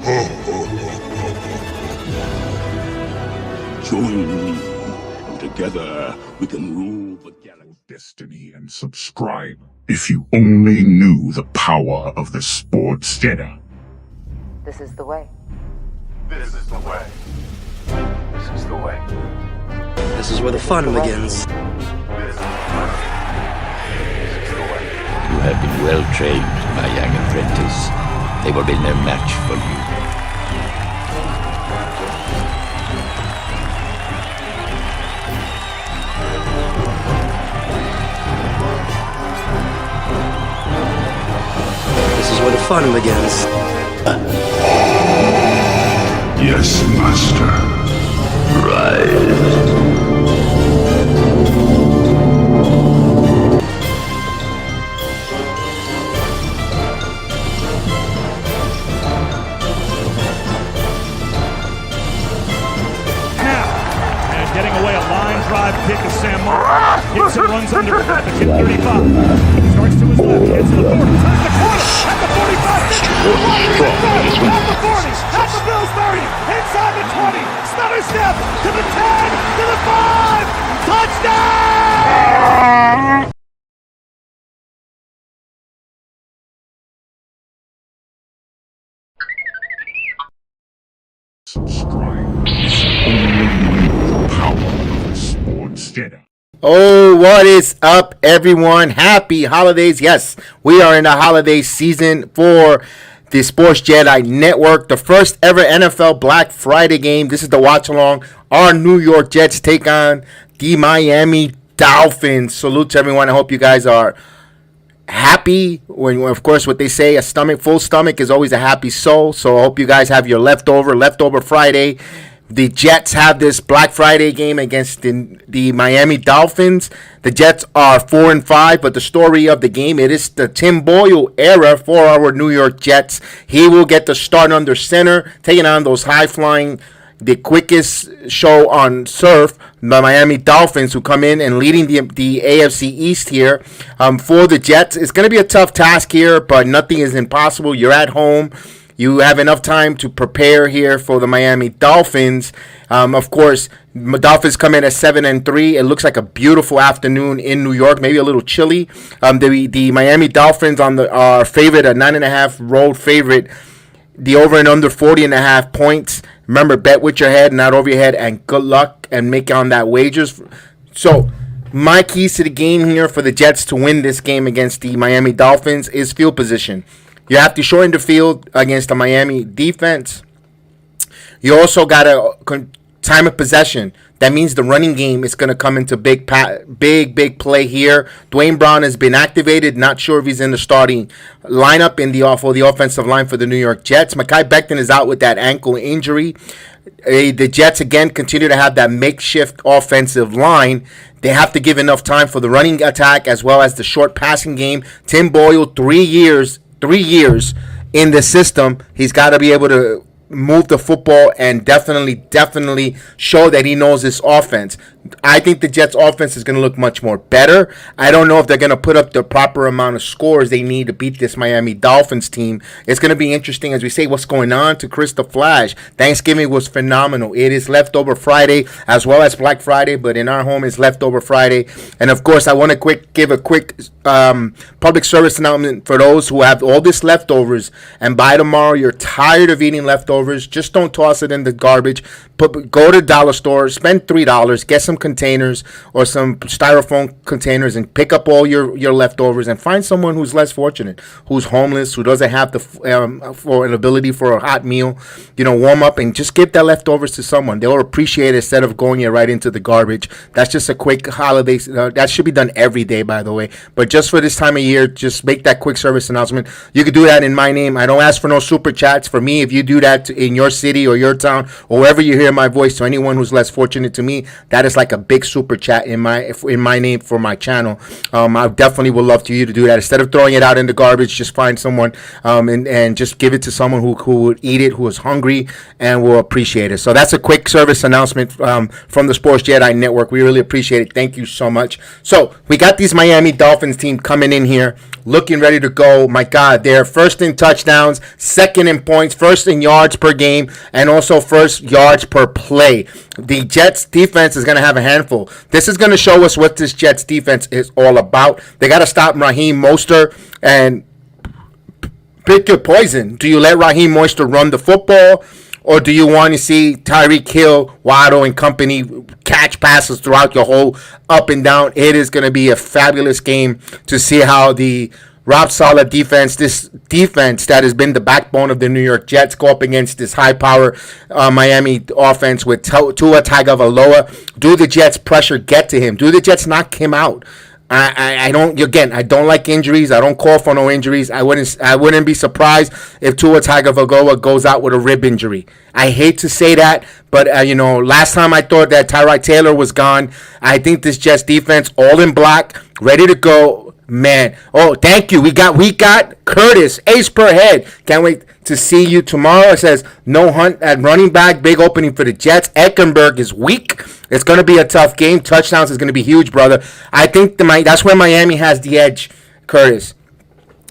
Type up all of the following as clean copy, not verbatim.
Join me, and together we can rule the galaxy. Destiny and subscribe if you only knew the power of the sports Jedi. This is the way. This is the way. This is the way. This is where the fun begins. This is the way. This is the way. You have been well trained, my young apprentice. They will be no match for you. This is where the fun begins. Yes, Master. Rise. Getting away, a line drive pick of Sam Martin. Hits and runs under the 35. Starts to his left, gets to the 40, turns the corner, at the 45, 50, at the 40, at the Bills 30, inside the 20, stutter step, to the 10, to the 5, touchdown! Subscribe. Only know the power of the sports Jedi. Oh, what is up, everyone? Happy holidays. Yes, we are in the holiday season for the Sports Jedi Network. The first ever NFL Black Friday game. This is the watch along. Our New York Jets take on the Miami Dolphins. Salute to everyone. I hope you guys are happy. When, of course, what they say, full stomach is always a happy soul. So I hope you guys have your leftover Friday. The Jets have this Black Friday game against the Miami Dolphins. The Jets are 4-5, but the story of the game, it is the Tim Boyle era for our New York Jets. He will get the start under center, taking on those high-flying, the quickest show on turf, the Miami Dolphins, who come in and leading the AFC East here. For the Jets, it's going to be a tough task here, but nothing is impossible. You're at home. You have enough time to prepare here for the Miami Dolphins. Of course, Dolphins come in at 7-3. It looks like a beautiful afternoon in New York, maybe a little chilly. The Miami Dolphins are favorite, a 9.5 road favorite. The over and under 40.5 points. Remember, bet with your head, not over your head, and good luck and make on that wagers. So, my keys to the game here for the Jets to win this game against the Miami Dolphins is field position. You have to shorten the field against the Miami defense. You also got to time of possession. That means the running game is going to come into big play here. Dwayne Brown has been activated. Not sure if he's in the starting lineup for the offensive line for the New York Jets. Mekhi Becton is out with that ankle injury. The Jets, again, continue to have that makeshift offensive line. They have to give enough time for the running attack as well as the short passing game. Tim Boyle, 3 years in the system. He's got to be able to move the football and definitely show that he knows this offense. I think the Jets offense is going to look much more better. I don't know if they're going to put up the proper amount of scores they need to beat this Miami Dolphins team. It's going to be interesting as we say what's going on to Chris the Flash. Thanksgiving was phenomenal. It is Leftover Friday as well as Black Friday, but in our home it's Leftover Friday. And of course, I want to give a quick public service announcement for those who have all this leftovers, and by tomorrow you're tired of eating leftovers. Just don't toss it in the garbage. Go to the dollar store, spend $3, get some containers or some styrofoam containers and pick up all your leftovers, and find someone who's less fortunate, who's homeless, who doesn't have for an ability for a hot meal. Warm up and just give that leftovers to someone. They'll appreciate it instead of going right into the garbage. That's just a quick holiday. That should be done every day, by the way, but just for this time of year, just make that quick service announcement. You can do that in my name. I don't ask for no super chats. For me, if you do that in your city or your town or wherever you hear my voice, to anyone who's less fortunate to me, that is like a big super chat in my name for my channel. I definitely would love to you to do that. Instead of throwing it out in the garbage, just find someone and just give it to someone who would eat it, who is hungry and will appreciate it. So that's a quick service announcement from the Sports Jedi Network. We really appreciate it. Thank you so much. So we got these Miami Dolphins team coming in here looking ready to go. My God, they're first in touchdowns, second in points, first in yards per game and also first yards per play. The Jets defense is going to have a handful. This is going to show us what this Jets defense is all about. They got to stop Raheem Mostert and pick your poison. Do you let Raheem Mostert run the football, or do you want to see Tyreek Hill, Waddle, and company catch passes throughout your whole up and down? It is going to be a fabulous game to see how the rock solid defense, this defense that has been the backbone of the New York Jets, go up against this high-power Miami offense with Tua Tagovailoa. Do the Jets pressure get to him? Do the Jets knock him out? I don't like injuries. I don't call for no injuries. I wouldn't be surprised if Tua Tagovailoa goes out with a rib injury. I hate to say that, but last time I thought that Tyrod Taylor was gone. I think this Jets defense, all in black, ready to go. Man, oh, thank you. We got Curtis, ace per head. Can't wait to see you tomorrow. It says no Hunt at running back. Big opening for the Jets. Eckenberg is weak. It's going to be a tough game. Touchdowns is going to be huge, brother. I think that's where Miami has the edge, Curtis.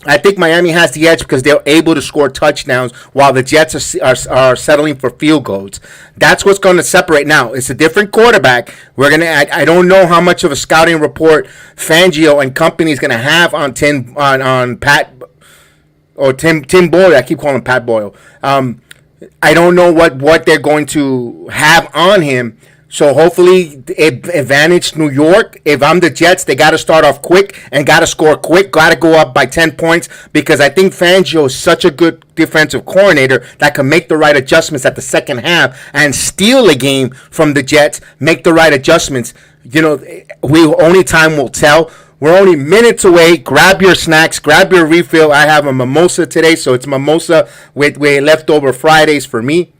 I think Miami has the edge because they're able to score touchdowns while the Jets are settling for field goals. That's what's going to separate. Now, it's a different quarterback. I don't know how much of a scouting report Fangio and company is going to have on Pat or Tim Boyle. I keep calling him Pat Boyle. I don't know what they're going to have on him. So hopefully, advantage New York. If I'm the Jets, they got to start off quick and got to score quick. Got to go up by 10 points because I think Fangio is such a good defensive coordinator that can make the right adjustments at the second half and steal a game from the Jets. Make the right adjustments. Only time will tell. We're only minutes away. Grab your snacks. Grab your refill. I have a mimosa today, so it's mimosa with leftover Fridays for me.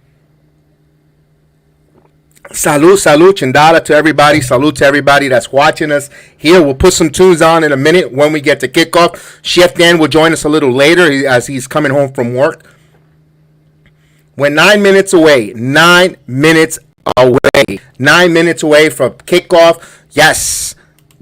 Salud, chandala to everybody. Salud to everybody that's watching us here. We'll put some tunes on in a minute when we get to kickoff. Chef Dan will join us a little later as he's coming home from work. We're 9 minutes away. 9 minutes away. 9 minutes away from kickoff. Yes.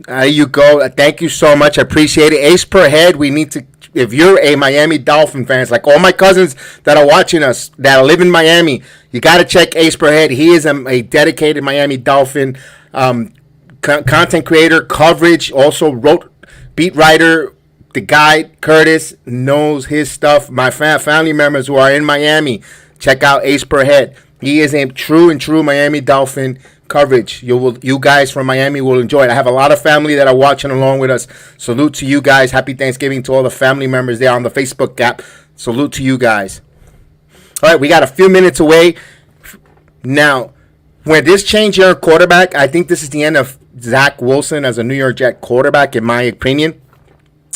There you go. Thank you so much. I appreciate it. Ace per head. We need to, if you're a Miami Dolphin fan, like all my cousins that are watching us that live in Miami, you got to check Ace per head. He is a dedicated Miami Dolphin content creator, coverage, also wrote, beat writer. The guy, Curtis, knows his stuff. My family members who are in Miami, check out Ace per head. He is a true Miami Dolphin coverage. You guys from Miami will enjoy it. I have a lot of family that are watching along with us. Salute to you guys. Happy Thanksgiving to all the family members there on the Facebook app. Salute to you guys. All right, we got a few minutes away. Now, when this change here at quarterback, I think this is the end of Zach Wilson as a New York Jet quarterback, in my opinion.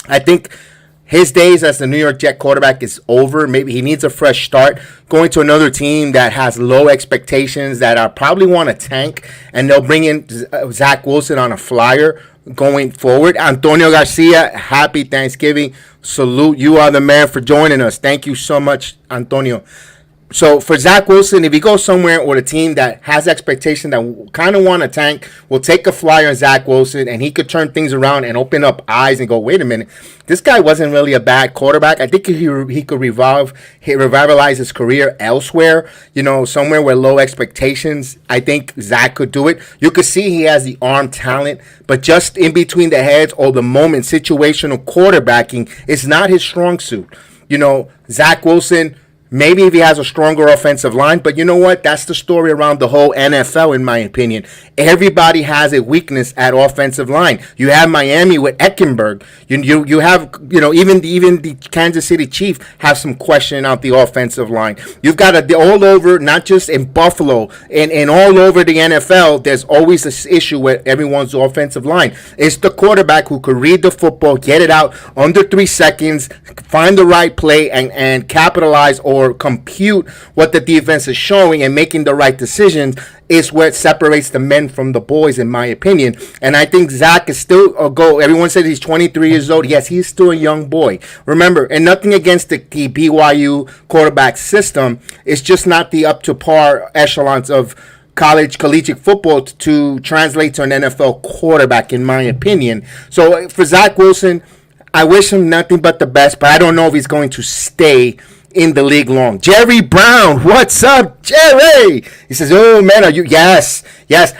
I think his days as the New York Jet quarterback is over. Maybe he needs a fresh start. Going to another team that has low expectations, that are probably want to tank, and they'll bring in Zach Wilson on a flyer going forward. Antonio Garcia, happy Thanksgiving. Salute. You are the man for joining us. Thank you so much, Antonio. So for Zach Wilson, if he goes somewhere with a team that has expectation that kind of want to tank, will take a flyer on Zach Wilson, and he could turn things around and open up eyes and go, wait a minute, this guy wasn't really a bad quarterback. I think he could revitalize his career elsewhere, somewhere with low expectations. I think Zach could do it. You could see he has the arm talent, but just in between the heads or the moment, situational quarterbacking is not his strong suit. Zach Wilson, maybe if he has a stronger offensive line, but you know what? That's the story around the whole NFL, in my opinion. Everybody has a weakness at offensive line. You have Miami with Eckenberg. You have, even the Kansas City Chiefs have some question out the offensive line. You've got all over, not just in Buffalo, and all over the NFL, there's always this issue with everyone's offensive line. It's the quarterback who could read the football, get it out under 3 seconds, find the right play, and capitalize or compute what the defense is showing and making the right decisions is what separates the men from the boys, in my opinion. And I think Zach is still a go. Everyone says he's 23 years old. Yes, he's still a young boy. Remember, and nothing against the BYU quarterback system. It's just not the up to par echelons of collegiate football to translate to an NFL quarterback, in my opinion. So for Zach Wilson, I wish him nothing but the best, but I don't know if he's going to stay in the league long. Jerry Brown, what's up, Jerry? He says, oh, man, are you? Yes.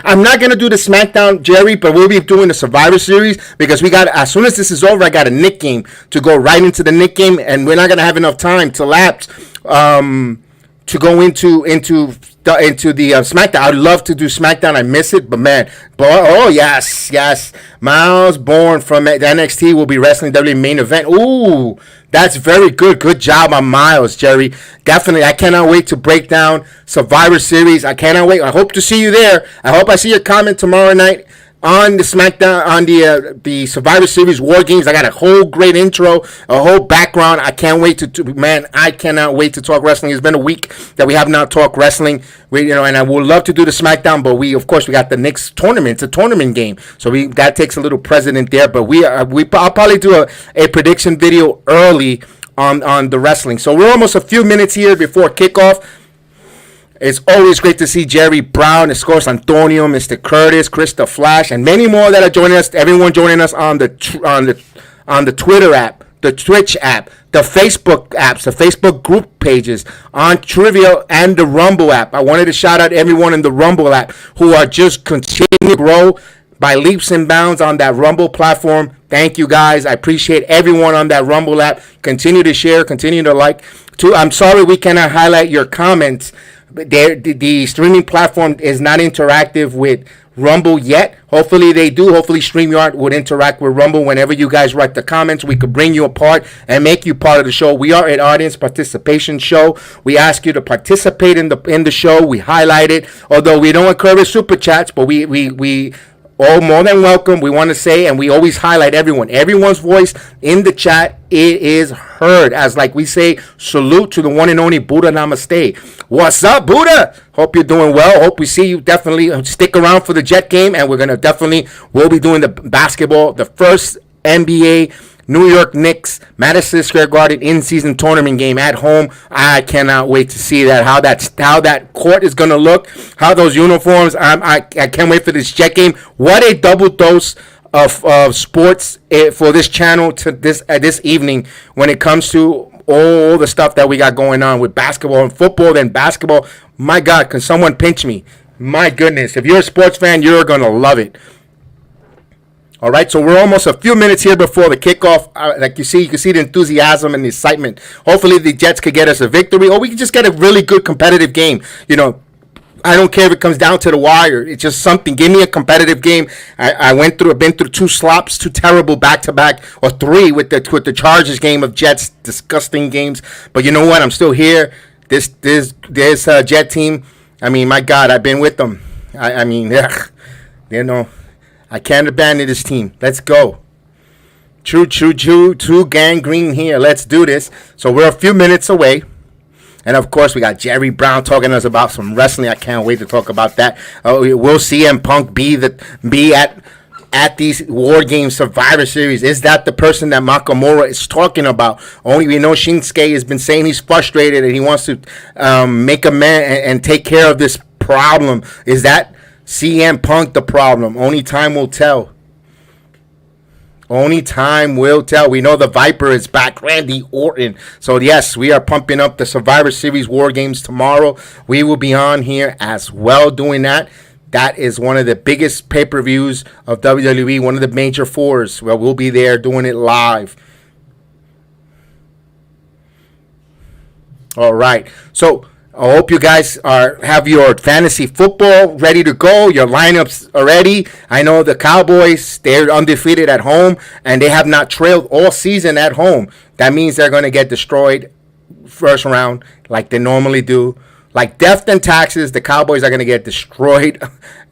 I'm not going to do the SmackDown, Jerry, but we'll be doing the Survivor Series because we got, as soon as this is over, I got a Nick game to go right into the Nick game, and we're not going to have enough time to lapse to go into the SmackDown. I'd love to do SmackDown. I miss it, but man, yes. Miles Bourne from the NXT will be wrestling WWE main event. Ooh, that's very good. Good job on Miles, Jerry. Definitely, I cannot wait to break down Survivor Series. I cannot wait. I hope to see you there. I hope I see your comment tomorrow night on the SmackDown, on the Survivor Series War Games. I got a whole great intro, a whole background. I can't wait I cannot wait to talk wrestling. It's been a week that we have not talked wrestling. And I would love to do the SmackDown, but we got the next tournament. It's a tournament game, so that takes a little precedent there. But I'll probably do a prediction video early on the wrestling. So we're almost a few minutes here before kickoff. It's always great to see Jerry Brown, of course, Antonio, Mr. Curtis, Chris the Flash, and many more that are joining us. Everyone joining us on the Twitter app, the Twitch app, the Facebook apps, the Facebook group pages, on Trivia and the Rumble app. I wanted to shout out everyone in the Rumble app who are just continuing to grow by leaps and bounds on that Rumble platform. Thank you, guys. I appreciate everyone on that Rumble app. Continue to share, continue to like. I'm sorry we cannot highlight your comments. The streaming platform is not interactive with Rumble yet. Hopefully they do. Hopefully StreamYard would interact with Rumble. Whenever you guys write the comments, we could bring you a part and make you part of the show. We are an audience participation show. We ask you to participate in the show. We highlight it. Although we don't encourage super chats, but we all more than welcome. We want to say, and we always highlight everyone's voice in the chat. It is heard. As like we say, salute to the one and only Buddha Namaste. What's up, Buddha? Hope you're doing well. Hope we see you. Definitely stick around for the Jet game, and we'll be doing the basketball, the first NBA New York Knicks Madison Square Garden in-season tournament game at home. I cannot wait to see that. How that court is gonna look. How those uniforms. I can't wait for this Jet game. What a double dose of sports for this channel to this evening when it comes to all the stuff that we got going on with basketball and football. Then basketball. My God, can someone pinch me? My goodness, if you're a sports fan, you're gonna love it. All right, so we're almost a few minutes here before the kickoff. Like you can see the enthusiasm and the excitement. Hopefully the Jets could get us a victory, or we can just get a really good competitive game. I don't care if it comes down to the wire. It's just something. Give me a competitive game. I've been through two terrible back-to-back, or three with the Chargers game of Jets, disgusting games. But you know what? I'm still here. This Jet team. I mean, my God, I've been with them. I can't abandon this team. Let's go. True gangrene here. Let's do this. So we're a few minutes away. And, of course, we got Jerry Brown talking to us about some wrestling. I can't wait to talk about that. Will CM Punk be at these War Games Survivor Series? Is that the person that Nakamura is talking about? Only we know Shinsuke has been saying he's frustrated and he wants to make a man and take care of this problem. Is that CM Punk the problem? Only time will tell. Only time will tell. We know the Viper is back, Randy Orton. So, yes, we are pumping up the Survivor Series War Games tomorrow. We will be on here as well doing that. That is one of the biggest pay-per-views of WWE, one of the major fours. Well, we'll be there doing it live. All right. So, I hope you guys have your fantasy football ready to go, your lineups already. I know the Cowboys, they're undefeated at home, and they have not trailed all season at home. That means they're going to get destroyed first round like they normally do. Like death and taxes, the Cowboys are going to get destroyed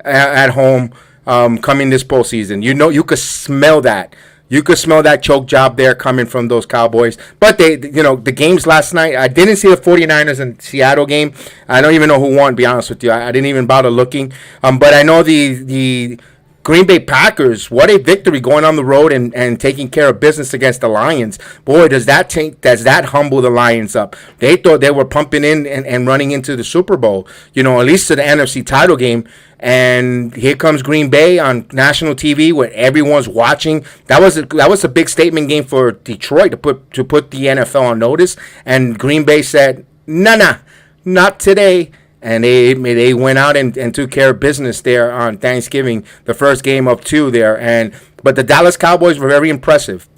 at home coming this postseason. You could smell that. You could smell that choke job there coming from those Cowboys. But the games last night, I didn't see the 49ers and Seattle game. I don't even know who won, to be honest with you. I didn't even bother looking. But I know the Green Bay Packers, what a victory going on the road and taking care of business against the Lions. Boy, does that humble the Lions up. They thought they were pumping in and running into the Super Bowl, at least to the NFC title game. And here comes Green Bay on national TV where everyone's watching. That was a big statement game for Detroit to put the NFL on notice. And Green Bay said, nah, not today. And they went out and took care of business there on Thanksgiving, the first game of 2 there. But the Dallas Cowboys were very impressive,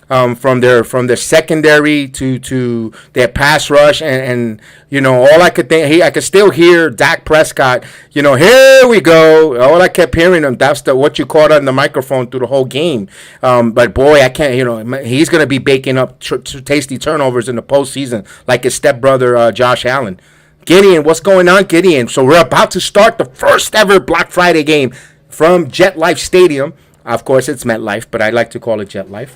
from their secondary to their pass rush, and all I could think, I could still hear Dak Prescott. Here we go. All I kept hearing him. That's what you caught on the microphone through the whole game. But boy, I can't. He's gonna be baking up tasty turnovers in the postseason like his stepbrother Josh Allen. Gideon, what's going on, Gideon? So we're about to start the first ever Black Friday game from JetLife Stadium. Of course, it's MetLife, but I like to call it JetLife.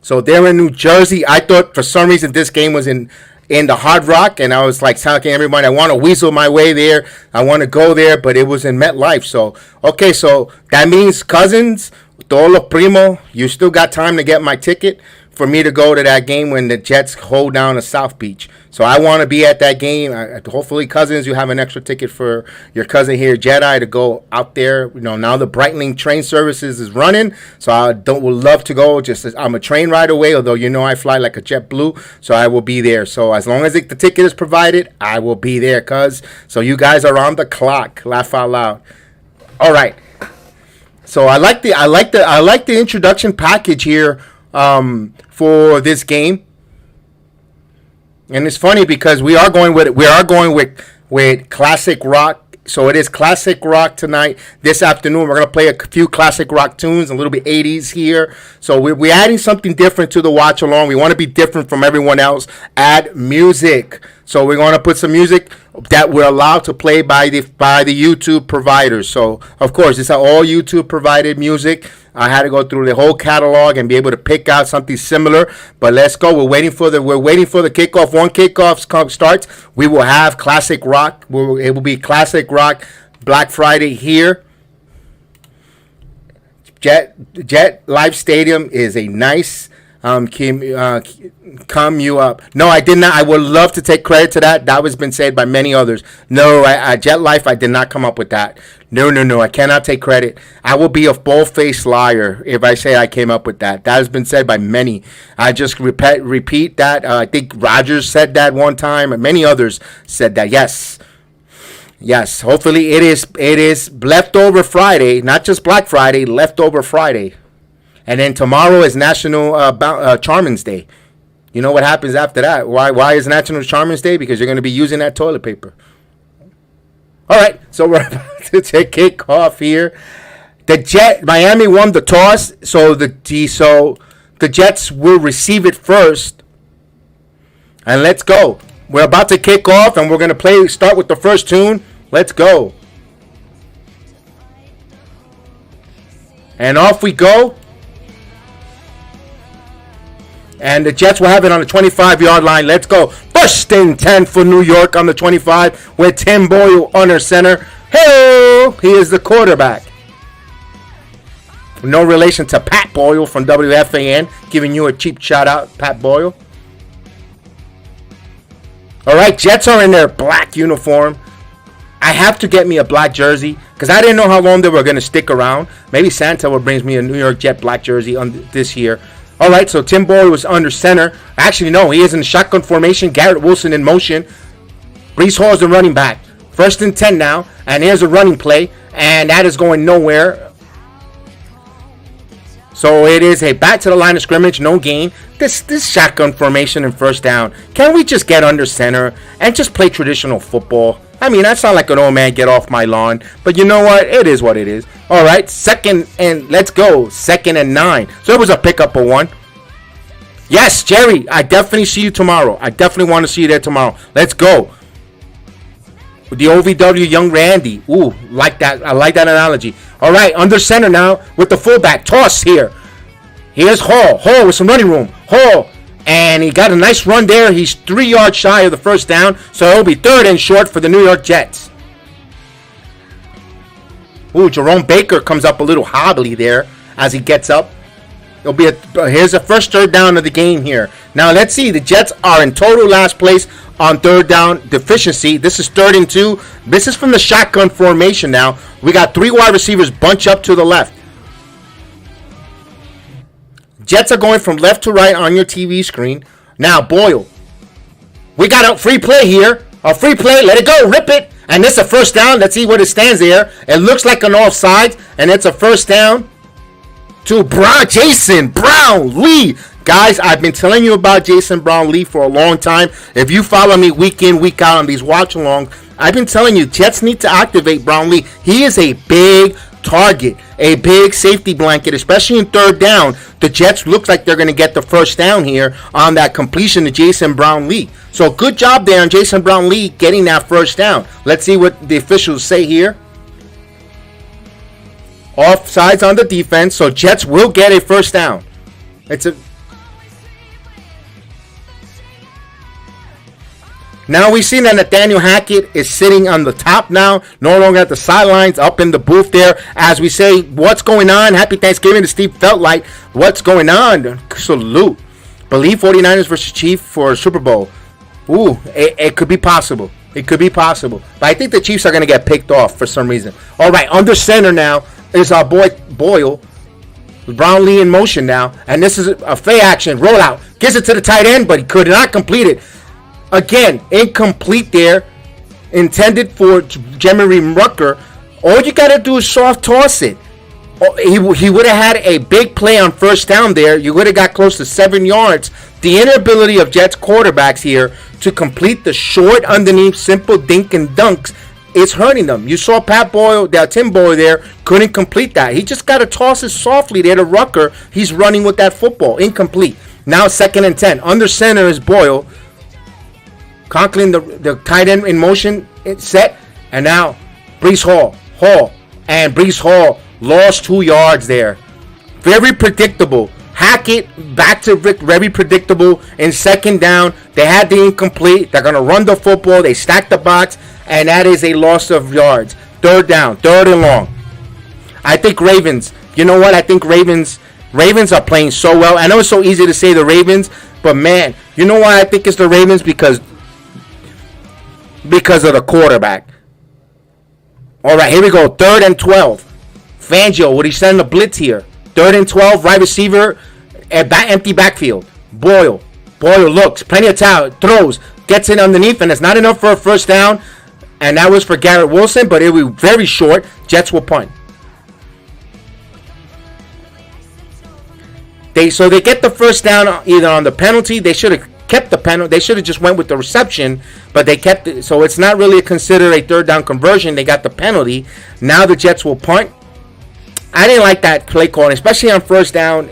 So they're in New Jersey. I thought for some reason this game was in the Hard Rock, and I was like telling everybody I want to weasel my way there. I want to go there, but it was in MetLife. So, okay, so that means Cousins, todo lo primo, you still got time to get my ticket for me to go to that game when the Jets hold down the South Beach. So I want to be at that game. Hopefully, Cousins, you have an extra ticket for your cousin here, Jedi, to go out there. Now the Breitling train services is running, so I would love to go. I'm a train ride away, although I fly like a JetBlue, so I will be there. So as long as the ticket is provided, I will be there, cuz. So you guys are on the clock. Laugh out loud. All right. So I like the introduction package here for this game. And it's funny because we are going with classic rock. So it is classic rock tonight. This afternoon, we're going to play a few classic rock tunes, a little bit 80s here. So we're adding something different to the watch along. We want to be different from everyone else. Add music. So we're going to put some music that we're allowed to play by the YouTube providers. So, of course, it's all YouTube provided music. I had to go through the whole catalog and be able to pick out something similar. But let's go. We're waiting for the kickoff. One kickoff starts, we will have classic rock. It will be classic rock Black Friday here. JetLife Stadium is a nice come you up. No, I did not. I would love to take credit to that. That has been said by many others. No, JetLife, I did not come up with that. No, I cannot take credit. I will be a bold-faced liar if I say I came up with that. That has been said by many. I just repeat that. I think Rogers said that one time, and many others said that. Yes. Hopefully, it is Leftover Friday, not just Black Friday. Leftover Friday. And then tomorrow is National Charmin's Day. You know what happens after that? Why is National Charmin's Day? Because you're going to be using that toilet paper. All right, so we're about to take kickoff here. Miami won the toss, so the Jets will receive it first. And let's go. We're about to kick off, and we're going to start with the first tune. Let's go. And off we go. And the Jets will have it on the 25-yard line. Let's go. First and 10 for New York on the 25 with Tim Boyle under center. Hey, he is the quarterback. No relation to Pat Boyle from WFAN. Giving you a cheap shout out, Pat Boyle. All right, Jets are in their black uniform. I have to get me a black jersey because I didn't know how long they were going to stick around. Maybe Santa will bring me a New York Jet black jersey this year. All right, so Tim Boyle was under center. Actually, no, he is in shotgun formation. Garrett Wilson in motion. Breece Hall is the running back. First and 10 now, and here's a running play, and that is going nowhere. So it is a back to the line of scrimmage, no gain. This shotgun formation and first down. Can we just get under center and just play traditional football? I mean, I sound like an old man, get off my lawn. But you know what? It is what it is. All right, let's go. 2nd and 9. So it was a pickup of 1. Yes, Jerry, I definitely see you tomorrow. I definitely want to see you there tomorrow. Let's go. With the OVW Young Randy. Ooh, like that. I like that analogy. All right, under center now with the fullback. Toss here. Here's Hall. Hall with some running room. Hall. And he got a nice run there. He's 3 yards shy of the first down. So it'll be 3rd and short for the New York Jets. Ooh, Jerome Baker comes up a little hobbly there as he gets up. It'll be here's the first third down of the game here. Now let's see. The Jets are in total last place on third down deficiency. This is 3rd and 2. This is from the shotgun formation now. We got 3 wide receivers bunch up to the left. Jets are going from left to right on your TV screen. Now Boyle. We got a free play here. A free play. Let it go. Rip it. And it's a first down. Let's see what it stands there. It looks like an offside. And it's a first down to Jason Brown-Lee. Guys, I've been telling you about Jason Brown-Lee for a long time. If you follow me week in, week out on these watch-alongs, I've been telling you, Jets need to activate Brown-Lee. He is a big target, a big safety blanket, especially in third down. The Jets look like they're going to get the first down here on that completion to Jason Brown-Lee. So good job there on Jason Brown-Lee getting that first down. Let's see what the officials say here. Offsides on the defense, so Jets will get a first down. Now we see that Nathaniel Hackett is sitting on the top now, no longer at the sidelines, up in the booth there. As we say, what's going on? Happy Thanksgiving to Steve Feltlight. What's going on? Salute. Believe 49ers versus Chiefs for Super Bowl. Ooh, it could be possible. It could be possible. But I think the Chiefs are going to get picked off for some reason. All right, under center now is our boy Boyle. Brown-Lee in motion now. And this is a play action. Rollout. Gives it to the tight end, but he could not complete it. Again, incomplete there. Intended for 𝑻𝒉𝒊𝒔. All you got to do is soft toss it. He would have had a big play on first down there. You would have got close to 7 yards. The inability of Jets quarterbacks here to complete the short underneath simple dink and dunks is hurting them. You saw Tim Boyle there, couldn't complete that. He just got to toss it softly there to Rucker. He's running with that football. Incomplete. Now 2nd and 10. Under center is Boyle. Conklin, the tight end in motion. It's set. And now Breece Hall. And Breece Hall lost 2 yards there. Very predictable. Hackett back to Rick, very predictable in 2nd down. They had the incomplete. They're going to run the football. They stack the box, and that is a loss of yards. 3rd down, 3rd and long. I think Ravens. You know what? I think Ravens are playing so well. I know it's so easy to say the Ravens, but man, you know why I think it's the Ravens? Because of the quarterback. All right, here we go. 3rd and 12. Fangio, would he send a blitz here? 3rd and 12, right receiver, empty backfield. Boyle looks, plenty of talent, throws, gets it underneath, and it's not enough for a first down. And that was for Garrett Wilson, but it was very short. Jets will punt. So they get the first down either on the penalty. They should have kept the penalty. They should have just went with the reception, but they kept it. So it's not really considered a 3rd down conversion. They got the penalty. Now the Jets will punt. I didn't like that play calling, especially on first down.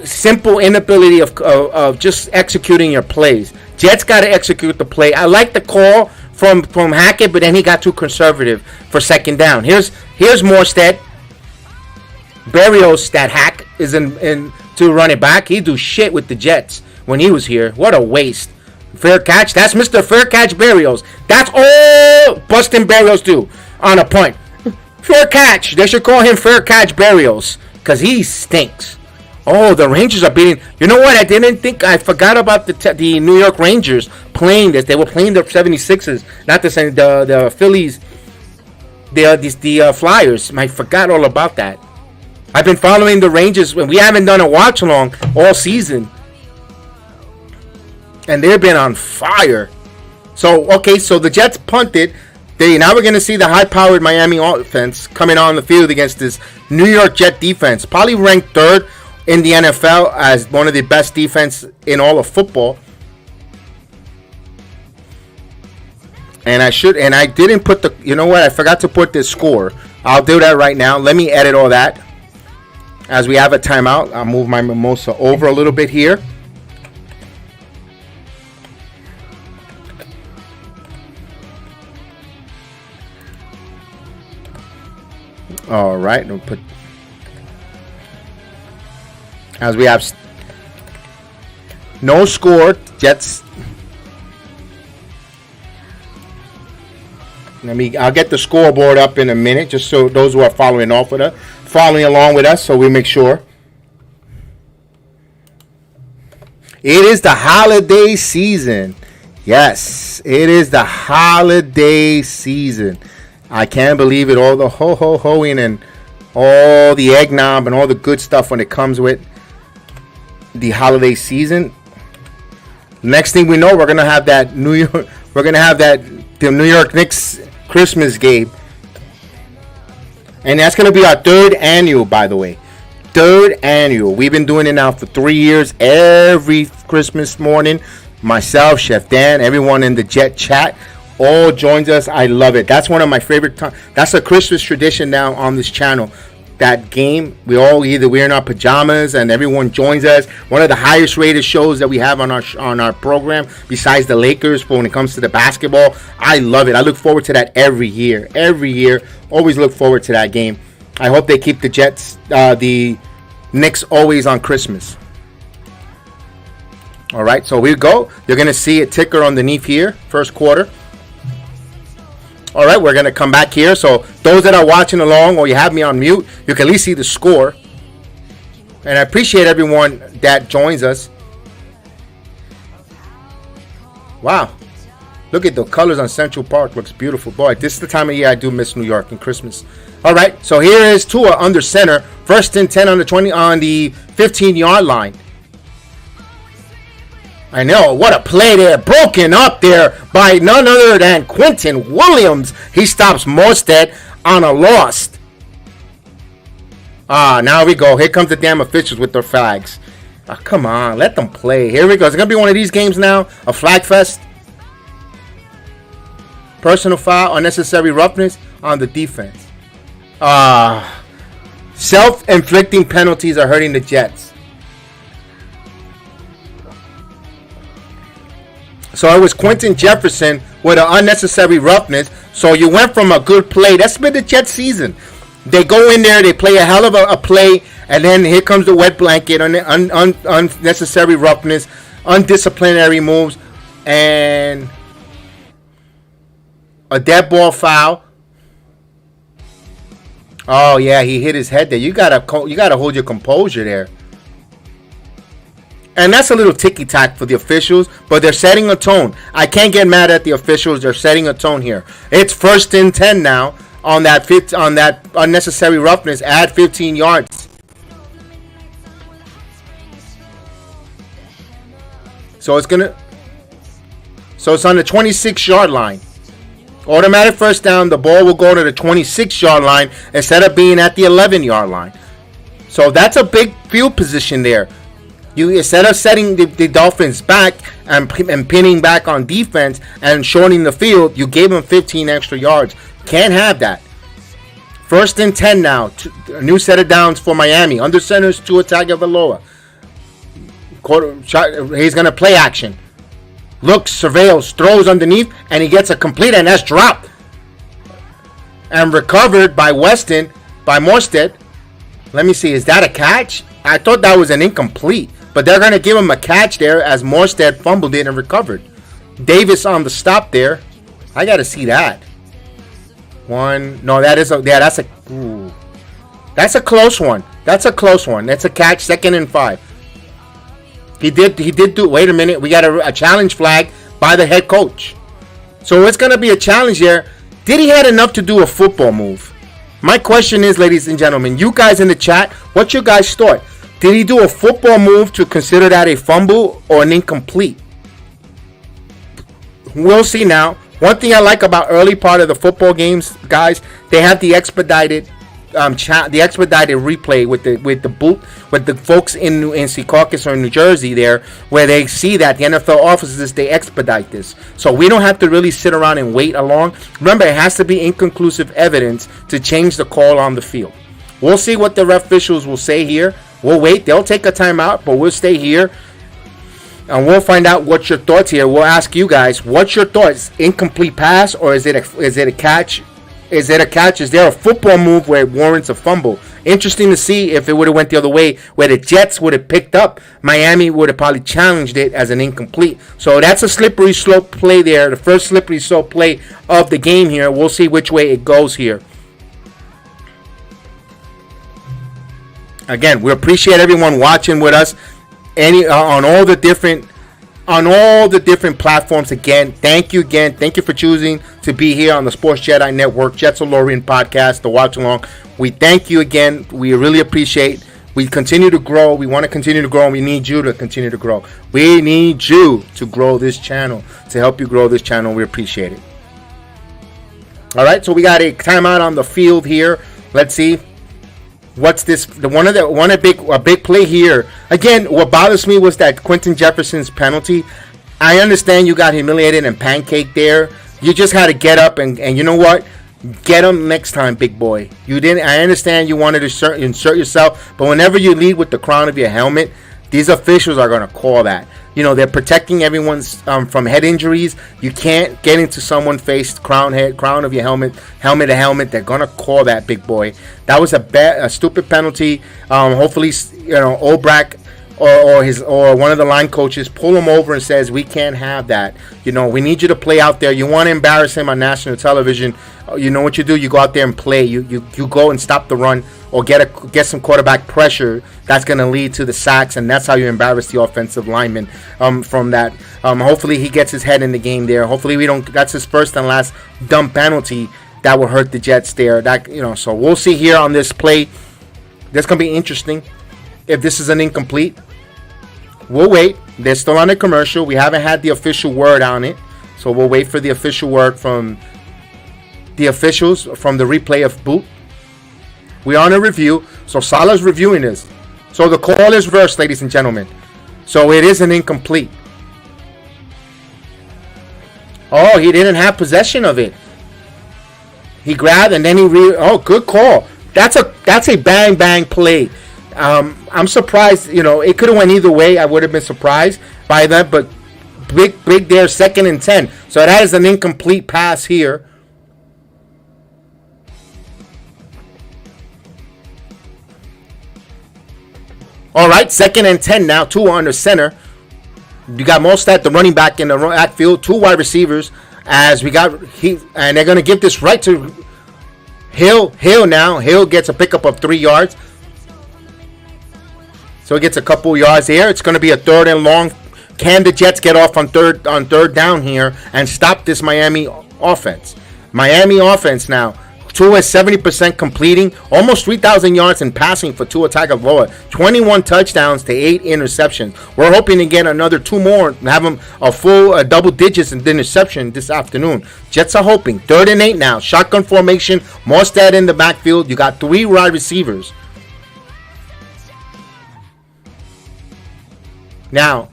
Simple inability of just executing your plays. Jets got to execute the play. I like the call from Hackett, but then he got too conservative for 2nd down. Here's Morstead. Berrios, that hack, is in to run it back. He do shit with the Jets when he was here. What a waste. Fair catch. That's Mr. Fair Catch Berrios. That's all Bustin' Berrios do on a punt. Fair catch. They should call him Fair Catch Berrios because he stinks. Oh, the Rangers are beating. You know what? I forgot about the New York Rangers playing this. They were playing the 76ers, not the Phillies, the Flyers. I forgot all about that. I've been following the Rangers, and we haven't done a watch along all season, and they've been on fire. So the Jets punted. Now we're going to see the high-powered Miami offense coming on the field against this New York Jet defense. Probably ranked 3rd in the NFL as one of the best defense in all of football. And I didn't put I forgot to put the score. I'll do that right now. Let me edit all that. As we have a timeout, I'll move my mimosa over a little bit here. All right, we'll put as we have no score. Jets I'll get the scoreboard up in a minute, just so those who are following along with us, so we make sure. It is the holiday season. Yes, it is the holiday season. I can't believe it. All the ho-ho-hoing and all the eggnog and all the good stuff when it comes with the holiday season. Next thing we know, we're gonna have that the New York Knicks Christmas game, and that's gonna be our third annual, by the way. Third annual. We've been doing it now for 3 years. Every Christmas morning, myself, Chef Dan, everyone in the Jet chat, all joins us. I love it. That's one of my favorite times. That's a Christmas tradition now on this channel. That game, we all either wear in our pajamas and everyone joins us. One of the highest rated shows that we have on our program, besides the Lakers, when it comes to the basketball. I love it. I look forward to that every year. Every year, always look forward to that game. I hope they keep the Knicks always on Christmas. All right, so we go. You're going to see a ticker underneath here, first quarter. All right, we're going to come back here. So those that are watching along or you have me on mute, you can at least see the score. And I appreciate everyone that joins us. Wow. Look at the colors on Central Park. Looks beautiful. Boy, this is the time of year I do miss New York and Christmas. All right, so here is Tua under center. First and 10 on the 20 on the 15-yard line. I know, what a play there. Broken up there by none other than Quentin Williams. He stops Morstead on a loss. Now we go. Here comes the damn officials with their flags. Come on, let them play. Here we go. It's going to be one of these games now. A flag fest. Personal foul, unnecessary roughness on the defense. Self-inflicting penalties are hurting the Jets. So it was Quentin Jefferson with an unnecessary roughness. So you went from a good play. That's been the Jets season. They go in there, they play a hell of a play, and then here comes the wet blanket, unnecessary roughness, undisciplinary moves, and a dead ball foul. Oh yeah, he hit his head there. You gotta hold your composure there. And that's a little ticky-tack for the officials, but they're setting a tone. I can't get mad at the officials. They're setting a tone here. It's first and 10 now on that unnecessary roughness. Add 15 yards. So it's on the 26-yard line. Automatic first down. The ball will go to the 26-yard line instead of being at the 11-yard line. So that's a big field position there. You, instead of setting the Dolphins back and pinning back on defense and shortening the field, you gave them 15 extra yards. Can't have that. First and 10 now. A new set of downs for Miami. Under centers Tua Tagovailoa. He's going to play action. Looks, surveils, throws underneath, and he gets a complete, and that's dropped. And recovered by Morstead. Let me see, is that a catch? I thought that was an incomplete. But they're going to give him a catch there as Morstead fumbled it and recovered. Davis on the stop there. I got to see that. That's a close one. That's a close one. That's a catch, 2nd and 5. He did do, wait a minute. We got a challenge flag by the head coach. So it's going to be a challenge there. Did he had enough to do a football move? My question is, ladies and gentlemen, you guys in the chat, what's your guys' thought? Did he do a football move to consider that a fumble or an incomplete? We'll see now. One thing I like about early part of the football games, guys, they have the expedited replay with the folks in Secaucus or New Jersey there, where they see that the NFL offices, they expedite this, so we don't have to really sit around and wait along. Remember, it has to be inconclusive evidence to change the call on the field. We'll see what the ref officials will say here. We'll wait. They'll take a timeout, but we'll stay here and we'll find out what's your thoughts here. We'll ask you guys, what's your thoughts? Incomplete pass, or is it a catch Is it a catch? Is there a football move where it warrants a fumble? Interesting to see if it would have went the other way, where the Jets would have picked up. Miami would have probably challenged it as an incomplete. So that's a slippery slope play there. The first slippery slope play of the game here. We'll see which way it goes here. Again, we appreciate everyone watching with us on all the different platforms. Again, thank you for choosing to be here on the Sports Jedi Network, JETS-ALORIDAN podcast, the watch along. We thank you again. We really appreciate. We continue to grow. We want to continue to grow, and we need you to continue to grow. We need you to grow this channel, to help you grow this channel. We appreciate it. All right, so we got a timeout on the field here. Let's see. What's this? A big play here. Again, what bothers me was that Quentin Jefferson's penalty. I understand you got humiliated and pancaked there. You just had to get up and you know what? Get him next time, big boy. You didn't. I understand you wanted to insert yourself, but whenever you lead with the crown of your helmet, these officials are going to call that. You know, they're protecting everyone's from head injuries. You can't get into someone's face, crown of your helmet to helmet. They're gonna call that, big boy. That was a stupid penalty. Hopefully, Obrack or one of the line coaches pull him over and says, we can't have that. You know, we need you to play out there. You want to embarrass him on national television. You know what you do? You go out there and play. You go and stop the run or get some quarterback pressure. That's going to lead to the sacks, and that's how you embarrass the offensive lineman from that. Hopefully he gets his head in the game there. Hopefully that's his first and last dumb penalty that will hurt the Jets there. So we'll see here on this play. That's going to be interesting. If this is an incomplete, we'll wait. They're still on a commercial. We haven't had the official word on it, so we'll wait for the official word from the officials from the replay of boot. We're on a review, so Salah's reviewing this. So the call is reversed, ladies and gentlemen. So it is an incomplete. Oh, he didn't have possession of it. He grabbed and then good call. That's a bang bang play. I'm surprised. It could have went either way. I would have been surprised by that, but big there, 2nd and 10. So that is an incomplete pass here. All right, 2nd and 10 now. 2 under center. You got Mostert, the running back, in the backfield. 2 wide receivers. And they're going to give this right to Hill. Now Hill gets a pickup of 3 yards. So he gets a couple yards here. It's going to be a 3rd and long. Can the Jets get off on third down here and stop this Miami offense? Miami offense now. Tua is 70% completing, almost 3,000 yards in passing for Tua Tagovailoa, 21 touchdowns to 8 interceptions. We're hoping to get another 2 more and have him a full double digits in the interception this afternoon. Jets are hoping. 3rd and 8 now. Shotgun formation. Mostert in the backfield. You got 3 wide receivers. Now,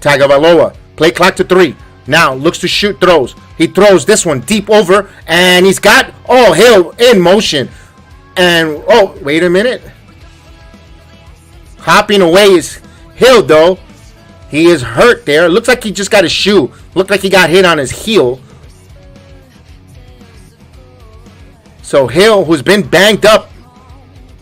Tagovailoa, play clock to 3. Now, looks to shoot, throws. He throws this one deep over, and he's got, Hill in motion. And, wait a minute. Hopping away is Hill, though. He is hurt there. Looks like he just got his shoe. Looked like he got hit on his heel. So, Hill, who's been banged up.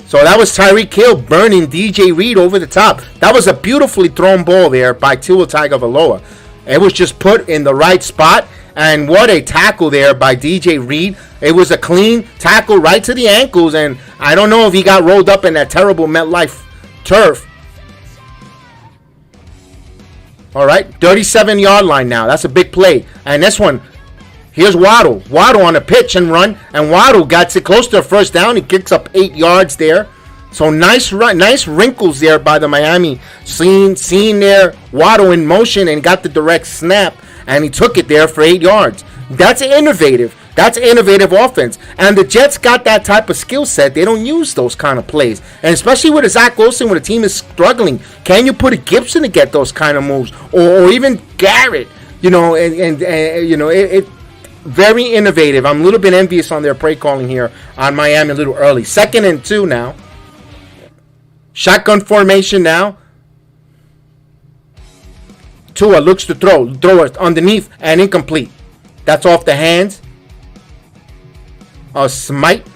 So that was Tyreek Hill burning DJ Reed over the top. That was a beautifully thrown ball there by Tua Tagovailoa. It was just put in the right spot. And what a tackle there by DJ Reed. It was a clean tackle right to the ankles. And I don't know if he got rolled up in that terrible MetLife turf. All right, 37-yard line now. That's a big play. And this one, here's Waddle. Waddle on a pitch and run. And Waddle got it close to a first down. He kicks up 8 yards there. So nice wrinkles there by the Miami. Seeing there Waddle in motion and got the direct snap. And he took it there for 8 yards. That's innovative. That's innovative offense. And the Jets got that type of skill set. They don't use those kind of plays. And especially with a Zach Wilson, when the team is struggling, can you put a Gibson to get those kind of moves? Or even Garrett? It very innovative. I'm a little bit envious on their play calling here on Miami a little early. 2nd and 2 now. Shotgun formation now. Tua looks to throw it underneath and incomplete. That's off the hands a smite.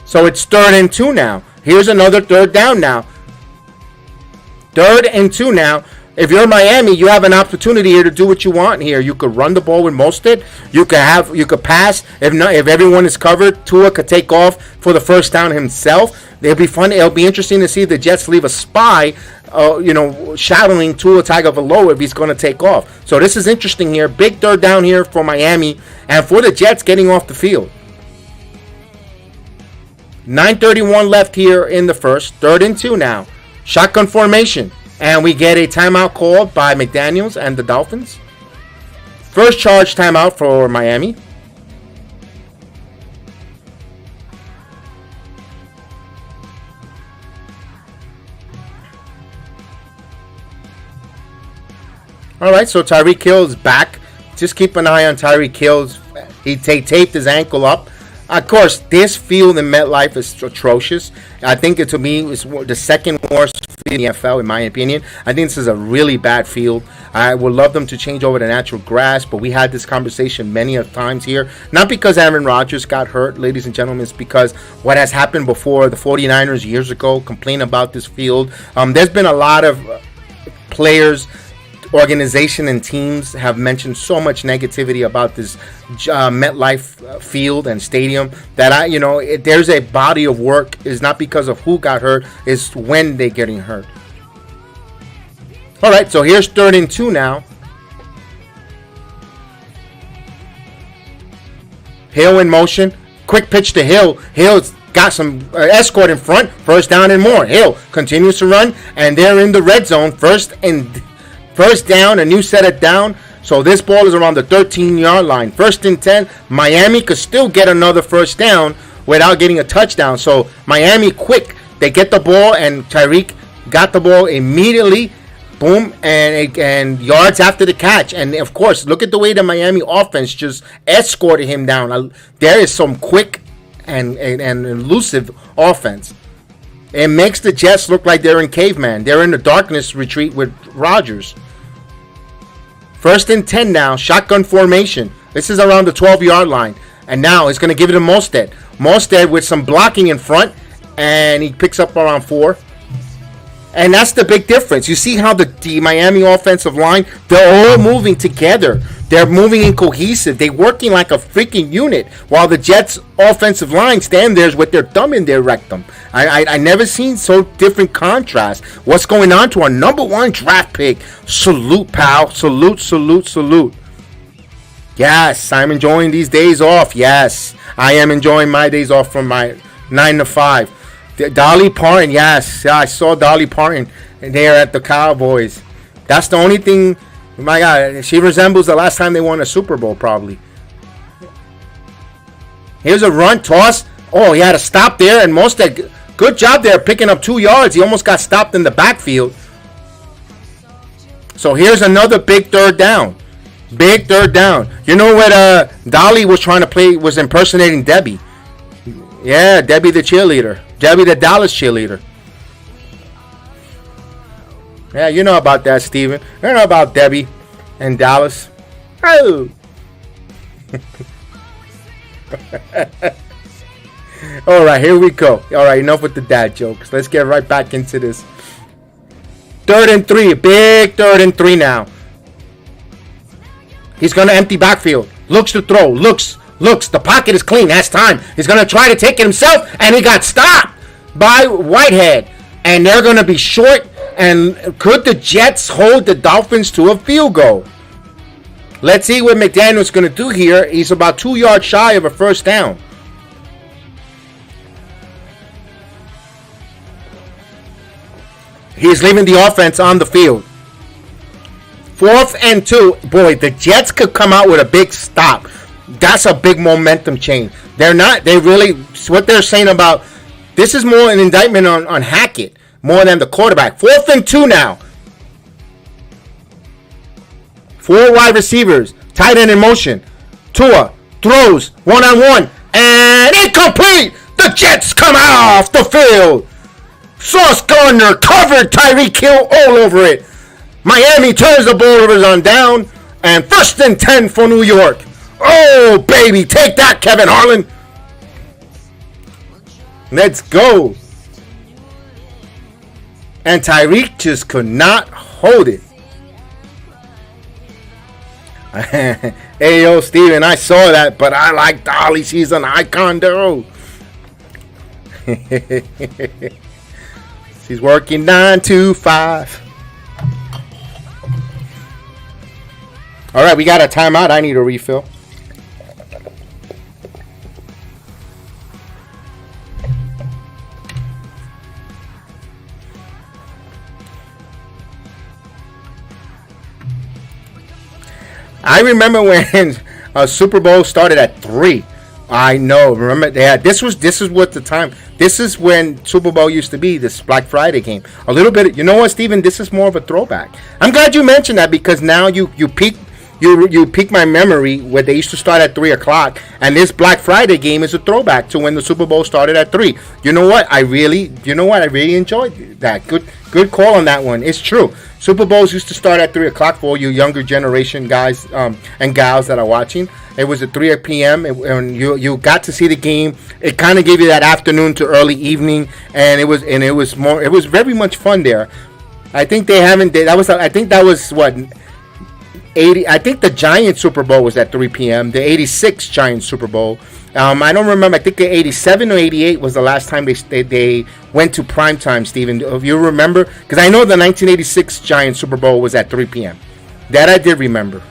So it's 3rd and 2 now. Here's another 3rd down now. 3rd and 2 now. If you're Miami, you have an opportunity here to do what you want here. You could run the ball with Mostert. You could pass. If everyone is covered, Tua could take off for the first down himself. It'll be fun. It'll be interesting to see if the Jets leave a spy, shadowing Tua Tagovailoa if he's going to take off. So this is interesting here. Big 3rd down here for Miami and for the Jets getting off the field. 9:31 left here in the first. 3rd and 2 now. Shotgun formation. And we get a timeout called by McDaniels and the Dolphins. First charge timeout for Miami. All right, so Tyreek Hill is back. Just keep an eye on Tyreek Hill. He taped his ankle up. Of course, this field in MetLife is atrocious. I think it, to me, is the second worst field in the NFL, in my opinion. I think this is a really bad field. I would love them to change over to natural grass, but we had this conversation many of times here. Not because Aaron Rodgers got hurt, ladies and gentlemen. It's because what has happened before. The 49ers years ago complained about this field. There's been a lot of players, organization and teams have mentioned so much negativity about this MetLife field and stadium that there's a body of work. Is not because of who got hurt, is when they're getting hurt. All right, so here's 3rd and 2 now. Hill in motion, quick pitch to Hill. Hill's got some escort in front, first down and more. Hill continues to run, and they're in the red zone. First down, a new set of down. So this ball is around the 13-yard line. 1st and 10. Miami could still get another first down without getting a touchdown. So Miami quick. They get the ball, and Tyreek got the ball immediately. Boom, and yards after the catch. And, of course, look at the way the Miami offense just escorted him down. There is some quick and elusive offense. It makes the Jets look like they're in caveman. They're in the darkness retreat with Rodgers. 1st and 10 now. Shotgun formation. This is around the 12-yard line. And now he's going to give it to Mostert. Mostert with some blocking in front. And he picks up around 4. And that's the big difference. You see how the Miami offensive line, they're all moving together. They're moving in cohesive. They're working like a freaking unit. While the Jets offensive line stand there with their thumb in their rectum. I never seen so different contrast. What's going on to our #1 draft pick? Salute, pal. Salute, salute, salute. Yes, I'm enjoying these days off. Yes, I am enjoying my days off from my 9 to 5. Dolly Parton, yes. Yeah, I saw Dolly Parton there at the Cowboys. That's the only thing. My God, she resembles the last time they won a Super Bowl, probably. Here's a run, toss. Oh, he had to stop there, and Mostert, good job there picking up 2 yards. He almost got stopped in the backfield. So here's another big 3rd down. Big 3rd down. You know what Dolly was trying to play, was impersonating Debbie. Yeah, Debbie the cheerleader. Debbie the Dallas cheerleader. Yeah, you know about that, Steven. You know about Debbie and Dallas. Oh. All right, here we go. All right, enough with the dad jokes. Let's get right back into this. 3rd and 3. Big 3rd and 3 now. He's going to empty backfield. Looks to throw. Looks. The pocket is clean. That's time. He's going to try to take it himself, and he got stopped by Whitehead. And they're going to be short. And could the Jets hold the Dolphins to a field goal? Let's see what McDaniel's going to do here. He's about 2 yards shy of a first down. He's leaving the offense on the field. 4th and 2. Boy, the Jets could come out with a big stop. That's a big momentum change. What they're saying about, this is more an indictment on Hackett more than the quarterback. 4th and 2 now. 4 wide receivers. Tight end in motion. Tua throws one-on-one. And incomplete! The Jets come off the field. Sauce Gardner covered Tyreek Hill all over it. Miami turns the ball on down. And 1st and 10 for New York. Oh, baby. Take that, Kevin Harlan. Let's go. And Tyreek just could not hold it. Hey, yo, Steven, I saw that, but I like Dolly. She's an icon, though. She's working 9 to 5. All right, we got a timeout. I need a refill. I remember when Super Bowl started at 3. I know. Remember, this is what the time. This is when Super Bowl used to be. This Black Friday game. A little bit. You know what, Steven? This is more of a throwback. I'm glad you mentioned that because now you piqued my memory where they used to start at 3 o'clock, and this Black Friday game is a throwback to when the Super Bowl started at 3. You know what? I really enjoyed that. Good call on that one. It's true. Super Bowls used to start at 3 o'clock for all you younger generation guys and gals that are watching. It was at 3 p.m. and you got to see the game. It kind of gave you that afternoon to early evening, and it was very much fun there. I think they haven't. I think that was what 80. I think the Giants Super Bowl was at 3 p.m. The '86 Giants Super Bowl. I don't remember. I think the '87 or '88 was the last time they went to prime time. Steven, if you remember, because I know the 1986 Giants Super Bowl was at 3 p.m. That I did remember.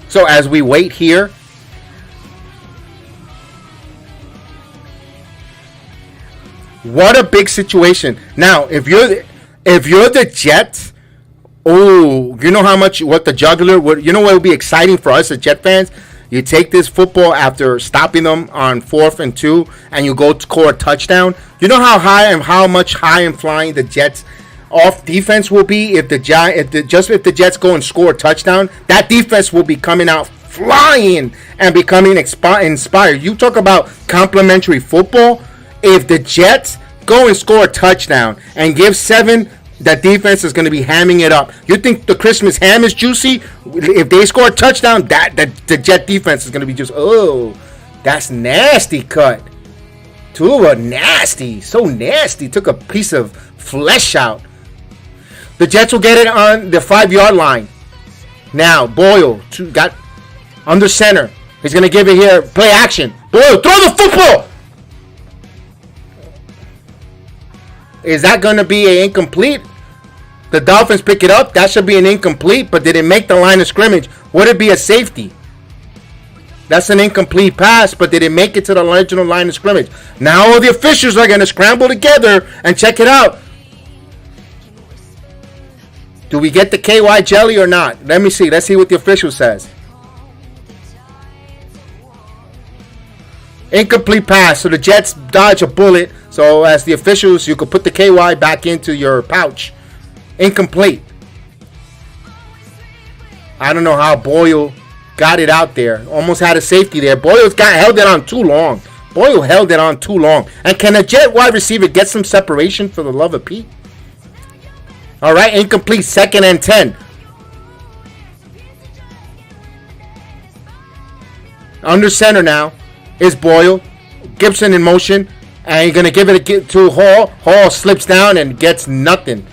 So as we wait here, what a big situation. Now, if you're the Jets, oh, you know what the juggler would, you know what would be exciting for us as Jet fans? You take this football after stopping them on 4th and 2, and you go score a touchdown. You know how much high and flying the Jets off defense will be if the Jets go and score a touchdown. That defense will be coming out flying and becoming inspired. You talk about complimentary football. If the Jets go and score a touchdown and give 7, that defense is going to be hamming it up. You think the Christmas ham is juicy? If they score a touchdown, the Jet defense is going to be just, oh, that's nasty cut. Tua, nasty. So nasty. Took a piece of flesh out. The Jets will get it on the 5-yard line. Now, Boyle got under center. He's going to give it here. Play action. Boyle, throw the football. Is that going to be an incomplete? The Dolphins pick it up. That should be an incomplete, but did it make the line of scrimmage? Would it be a safety? That's an incomplete pass, but did it make it to the original line of scrimmage? Now all the officials are going to scramble together and check it out. Do we get the KY jelly or not? Let me see. Let's see what the official says. Incomplete pass. So the Jets dodge a bullet. So as the officials, you could put the KY back into your pouch. Incomplete. I don't know how Boyle got it out there. Almost had a safety there. Boyle held it on too long. Boyle held it on too long. And can a Jet wide receiver get some separation for the love of Pete? All right, incomplete. 2nd and 10. Under center now is Boyle. Gibson in motion. And you're going to give it to Hall. Hall slips down and gets nothing.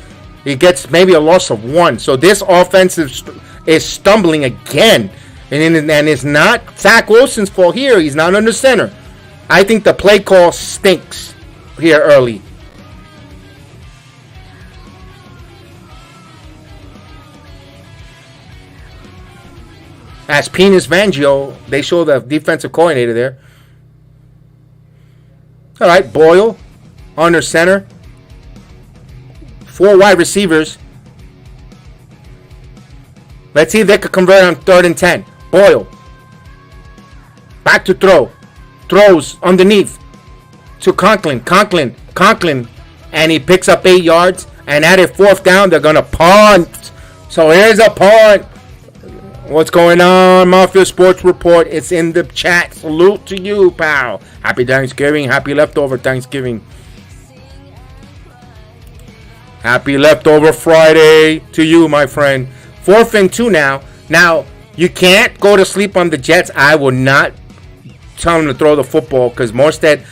He gets maybe a loss of 1. So this offense is stumbling again. And it's not Zach Wilson's fault here. He's not under center. I think the play call stinks here early. As 𝑃𝒺💺, they show the defensive coordinator there. All right, Boyle under center. 4 wide receivers. Let's see if they could convert on 3rd and 10. Boyle. Back to throw. Throws underneath to Conklin. Conklin. And he picks up 8 yards. And at a 4th down, they're going to punt. So here's a punt. What's going on, Mafia Sports Report? It's in the chat. Salute to you, pal. Happy Thanksgiving. Happy leftover Thanksgiving. Happy leftover Friday to you, my friend. 4th and 2 now. Now, you can't go to sleep on the Jets. I will not tell him to throw the football because Morstead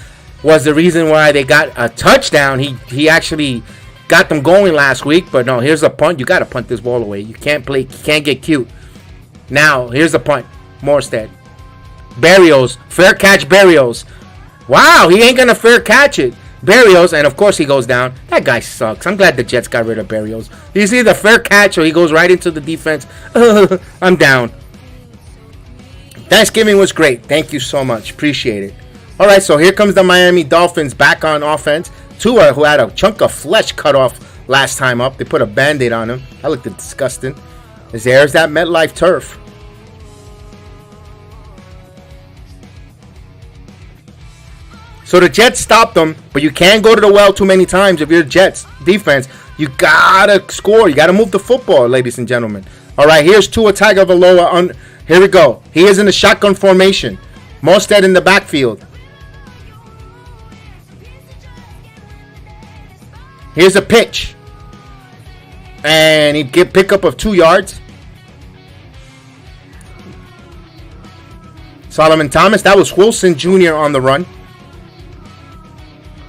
was the reason why they got a touchdown. He actually got them going last week. But no, here's a punt. You got to punt this ball away. You can't play. You can't get cute. Now, here's the punt. Morstead. Berrios. Fair catch, Berrios. Wow, he ain't going to fair catch it. Berrios, and of course he goes down. That guy sucks. I'm glad the Jets got rid of Berrios. He's either fair catch or he goes right into the defense. I'm down. Thanksgiving was great. Thank you so much. Appreciate it. All right, so here comes the Miami Dolphins back on offense. Tua, who had a chunk of flesh cut off last time up. They put a Band-Aid on him. That looked disgusting. There's that MetLife turf. So the Jets stopped them, but you can't go to the well too many times if you're Jets defense. You gotta score. You gotta move the football, ladies and gentlemen. All right, here's Tua Tagovailoa. Here we go. He is in the shotgun formation. Mostert in the backfield. Here's a pitch. And he'd get pickup of 2 yards. Solomon Thomas. That was Wilson Jr. on the run.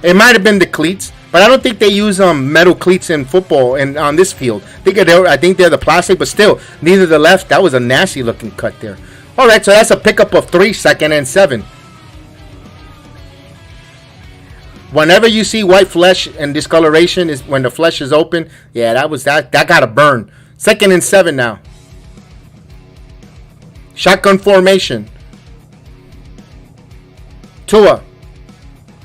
It might have been the cleats, but I don't think they use metal cleats in football and on this field. I think they're the plastic, but still, neither the left. That was a nasty looking cut there. All right, so that's a pickup of 3, 2nd and 7. Whenever you see white flesh and discoloration is when the flesh is open. Yeah, that got to burn. 2nd and 7 now. Shotgun formation. Tua.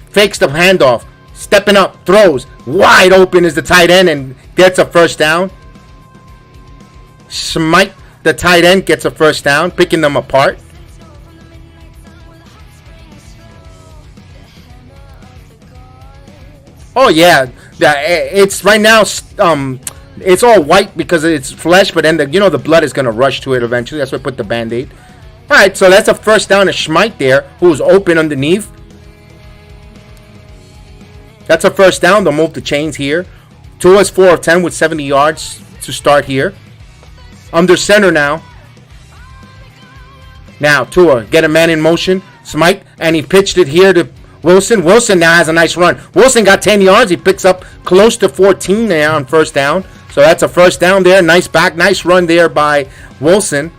Fakes the handoff, stepping up, throws, wide open is the tight end and gets a first down. Smite, the tight end, gets a first down, picking them apart. Oh yeah, it's right now. It's all white because it's flesh, but then the blood is gonna rush to it eventually. That's why I put the Band-Aid. All right, so that's a first down to Smite there, who's open underneath. That's a first down. They'll move the chains here. Tua's 4 of 10 with 70 yards to start here. Under center now. Now, Tua, get a man in motion. Smite, and he pitched it here to Wilson. Wilson now has a nice run. Wilson got 10 yards. He picks up close to 14 there on first down. So that's a first down there. Nice run there by Wilson.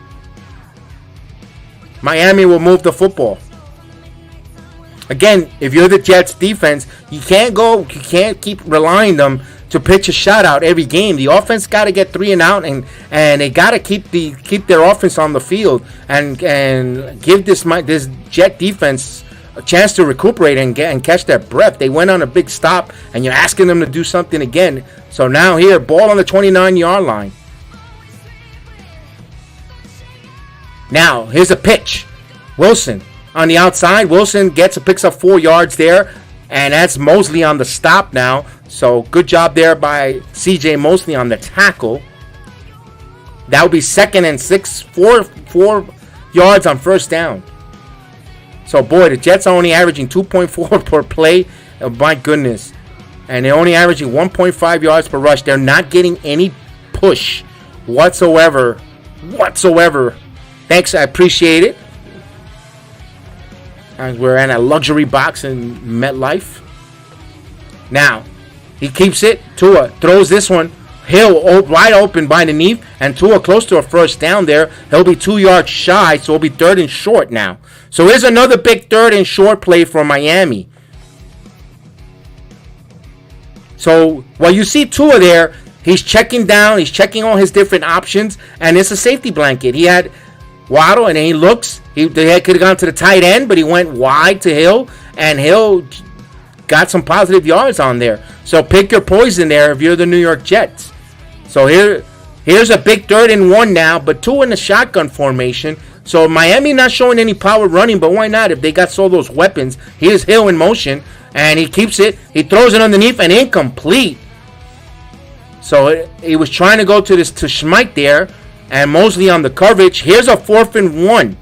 Miami will move the football. Again, if you're the Jets defense, you can't keep relying them to pitch a shutout every game. The offense got to get 3 and out, and they got to keep their offense on the field and give this Jet defense a chance to recuperate and catch their breath. They went on a big stop, and you're asking them to do something again. So now here, ball on the 29-yard line. Now here's a pitch, Wilson. On the outside, Wilson picks up 4 yards there, and that's Mosley on the stop now. So good job there by C.J. Mosley on the tackle. That would be 2nd and 6, 4 yards on first down. So boy, the Jets are only averaging 2.4 per play. Oh, my goodness, and they're only averaging 1.5 yards per rush. They're not getting any push whatsoever. Thanks, I appreciate it. And we're in a luxury box in MetLife. Now, he keeps it. Tua throws this one. Hill wide open by underneath. And Tua close to a first down there. He'll be 2 yards shy, so it'll be 3rd and short now. So here's another big 3rd and short play for Miami. So while you see Tua there, he's checking down. He's checking all his different options. And it's a safety blanket. He had Waddle, and then he looks. They could have gone to the tight end, but he went wide to Hill, and Hill got some positive yards on there. So pick your poison there if you're the New York Jets. So here's a big 3rd and 1 now, but 2 in the shotgun formation. So Miami not showing any power running, but why not if they got all those weapons? Here's Hill in motion, and he keeps it. He throws it underneath and incomplete. So he was trying to go to Schmite there. And Mosley on the coverage. Here's a 4th and 1.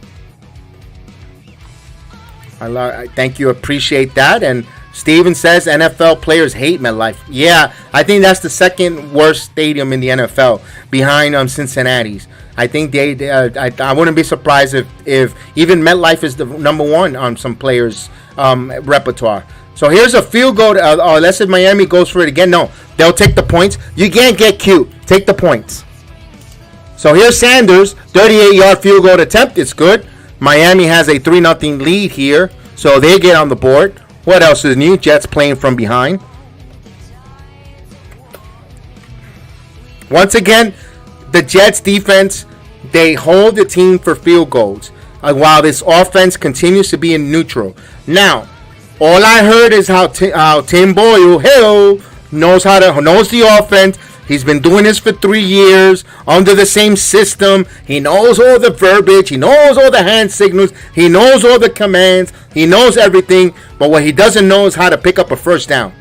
I thank you. Appreciate that. And Steven says NFL players hate MetLife. Yeah, I think that's the second worst stadium in the NFL behind Cincinnati's. I think I wouldn't be surprised if even MetLife is the number one on some players' repertoire. So here's a field goal. Let's say Miami goes for it again. No, they'll take the points. You can't get cute. Take the points. So here's Sanders, 38-yard field goal attempt. It's good. Miami has a 3-0 lead here, so they get on the board. What else is new? Jets playing from behind. Once again, the Jets defense, they hold the team for field goals while this offense continues to be in neutral. Now, all I heard is how Tim Boyle knows the offense. He's been doing this for 3 years under the same system. He knows all the verbiage. He knows all the hand signals. He knows all the commands. He knows everything. But what he doesn't know is how to pick up a first down.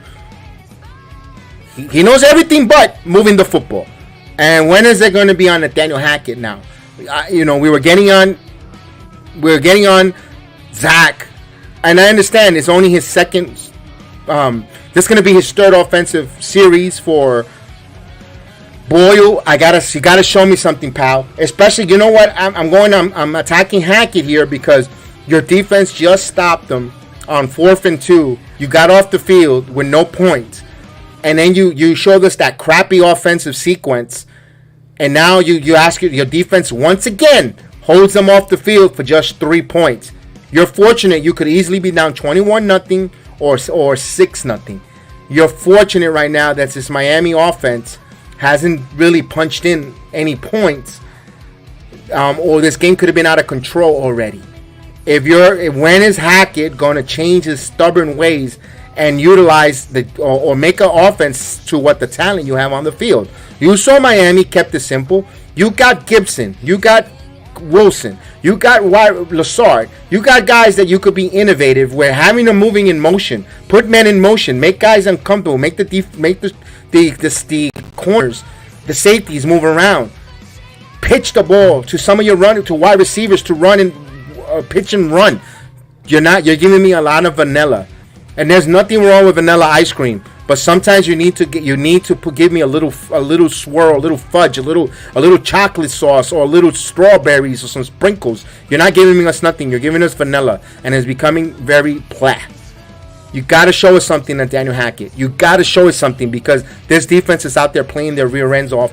He knows everything but moving the football. And when is it going to be on Nathaniel Hackett now? We were getting on Zach. And I understand it's only his second. This is going to be his third offensive series for Boyle. You gotta show me something, pal. Especially, you know what? I'm attacking Hackett here because your defense just stopped them on 4th and 2. You got off the field with no points, and then you showed us that crappy offensive sequence, and now you ask your defense once again holds them off the field for just 3 points. You're fortunate. You could easily be down 21-0 or 6-0. You're fortunate right now that this Miami offense hasn't really punched in any points, or this game could have been out of control already. When is Hackett going to change his stubborn ways and utilize or make an offense to what the talent you have on the field? You saw Miami kept it simple. You got Gibson, you got Wilson, you got Lassard, you got guys that you could be innovative where having them moving in motion, put men in motion, make guys uncomfortable, make the corners, the safeties move around, pitch the ball to some of your wide receivers to run and pitch and run. You're giving me a lot of vanilla, and there's nothing wrong with vanilla ice cream, but sometimes you need to give me a little swirl, a little fudge, a little chocolate sauce, or a little strawberries or some sprinkles. You're not giving us nothing. You're giving us vanilla, and it's becoming very blah. You got to show us something, Nathaniel Hackett. You got to show us something because this defense is out there playing their rear ends off,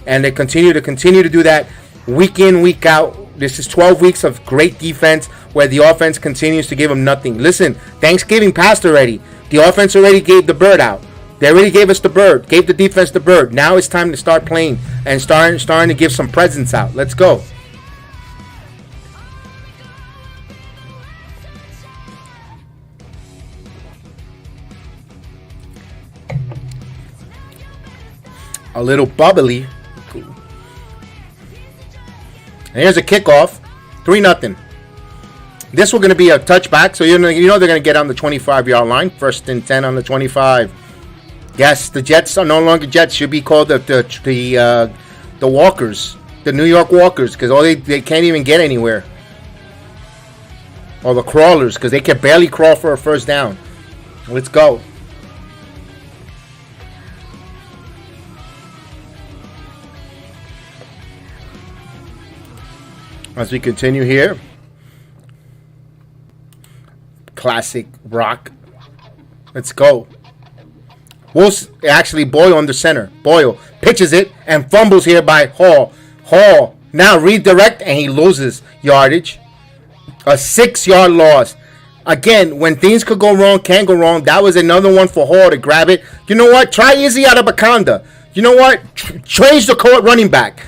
and they continue to do that week in, week out. This is 12 weeks of great defense where the offense continues to give them nothing. Listen, Thanksgiving passed already. The offense already gave the bird out. They already gave us the bird, gave the defense the bird. Now it's time to start playing and starting to give some presents out. Let's go. A little bubbly. Cool. And here's a kickoff. 3-0. This was going to be a touchback, so you know they're going to get on the 25-yard line. 1st and 10 on the 25. Yes, the Jets are no longer Jets. Should be called the Walkers, the New York Walkers, because they can't even get anywhere. Or the Crawlers, because they can barely crawl for a first down. Let's go. As we continue here, classic rock. Let's go. Boyle under center. Boyle pitches it and fumbles here by Hall. Hall now redirect and he loses yardage. A 6-yard loss. Again, when things could go wrong, can go wrong. That was another one for Hall to grab it. You know what? Try Izzy out of Bakanda. You know what? Change the court running back.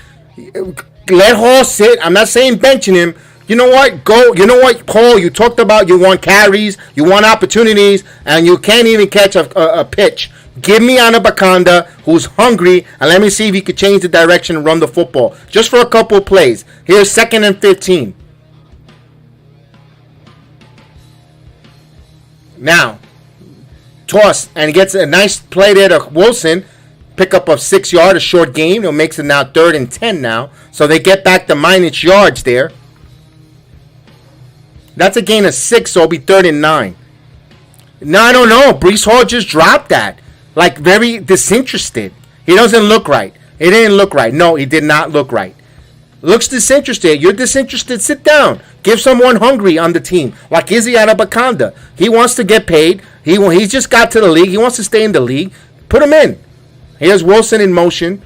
Let Hall sit. I'm not saying benching him. You know what? Go. You know what, Cole? You talked about you want carries, you want opportunities, and you can't even catch a pitch. Give me Bakanda, who's hungry, and let me see if he could change the direction and run the football. Just for a couple of plays. Here's 2nd and 15. Now, toss, and he gets a nice play there to Wilson. Pick up a 6-yard, a short gain. It makes it now 3rd and 10 now. So they get back to minus yards there. That's a gain of 6, so it'll be 3rd and 9. No, I don't know. Brees Hall just dropped that. Like, very disinterested. He doesn't look right. It didn't look right. No, he did not look right. Looks disinterested. You're disinterested. Sit down. Give someone hungry on the team. Like Izzy Adebakanda. He wants to get paid. He just got to the league. He wants to stay in the league. Put him in. Here's Wilson in motion.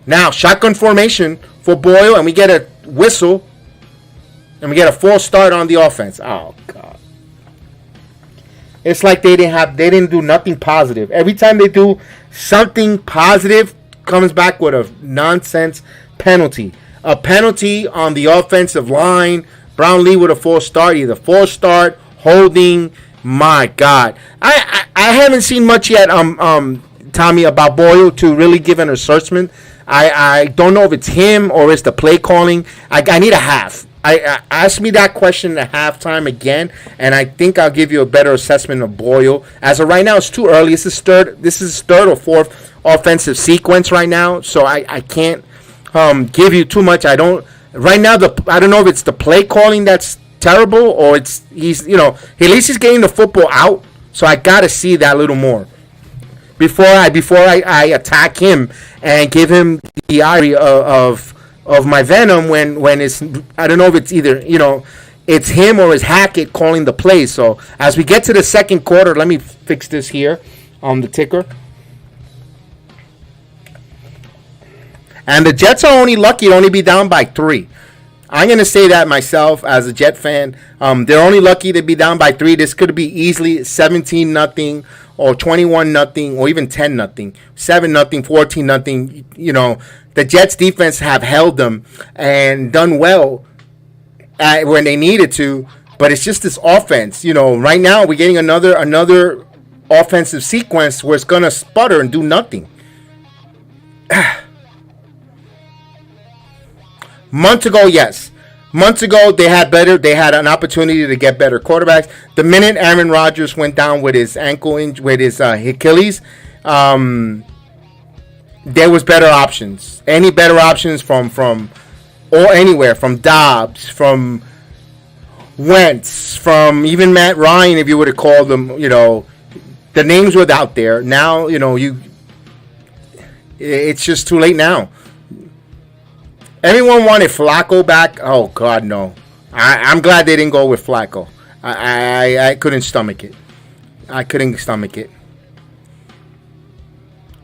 Now, shotgun formation for Boyle, and we get a whistle. And we get a false start on the offense. Oh, God. It's like they didn't do nothing positive. Every time they do something positive, comes back with a nonsense penalty. A penalty on the offensive line. Brownlee with a false start. Either false start, holding. My God. I haven't seen much yet, Tommy, about Boyle to really give an assessment. I don't know if it's him or it's the play calling. I need a half. Ask me that question at halftime again, and I think I'll give you a better assessment of Boyle. As of right now, it's too early. This is third or fourth offensive sequence right now, so I can't give you too much. I don't know if it's the play calling that's terrible or at least he's getting the football out. So I gotta see that a little more before I attack him and give him the eye of my venom when it's, I don't know if it's either, it's him or is Hackett calling the play. So as we get to the second quarter, let me fix this here on the ticker. And the Jets are only lucky to only be down by 3. I'm going to say that myself as a Jet fan. They're only lucky to be down by 3. This could be easily 17-0 or 21-0 or even 10-0, 7-0, 14-0. The Jets defense have held them and done well when they needed to, but it's just this offense. Right now we're getting another offensive sequence where it's going to sputter and do nothing. Months ago, they had an opportunity to get better quarterbacks. The minute Aaron Rodgers went down with his with his Achilles, there was better options. Any better options from anywhere, from Dobbs, from Wentz, from even Matt Ryan, if you would have called them. The names were out there. Now, it's just too late now. Everyone wanted Flacco back. Oh, God, no. I'm glad they didn't go with Flacco. I couldn't stomach it.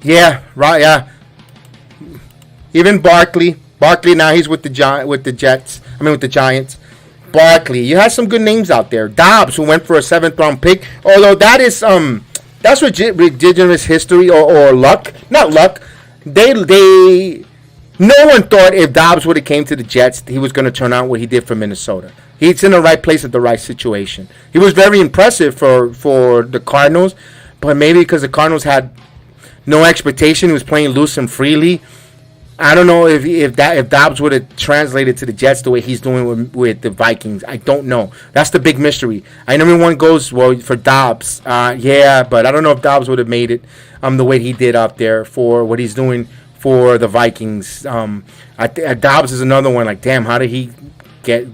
Yeah, right, yeah. Even Barkley now he's with the Jets. With the Giants. Barkley, you had some good names out there. Dobbs, who went for a 7th round pick. Although that is that's ridiculous history or luck. Not luck. No one thought if Dobbs would have came to the Jets, he was going to turn out what he did for Minnesota. He's in the right place at the right situation. He was very impressive for the Cardinals, but maybe because the Cardinals had no expectation, he was playing loose and freely. I don't know if Dobbs would have translated to the Jets the way he's doing with the Vikings. I don't know. That's the big mystery. I know everyone goes, well, for Dobbs. Yeah, but I don't know if Dobbs would have made it the way he did out there for what he's doing for the Vikings. Dobbs is another one. Like, damn, how did he get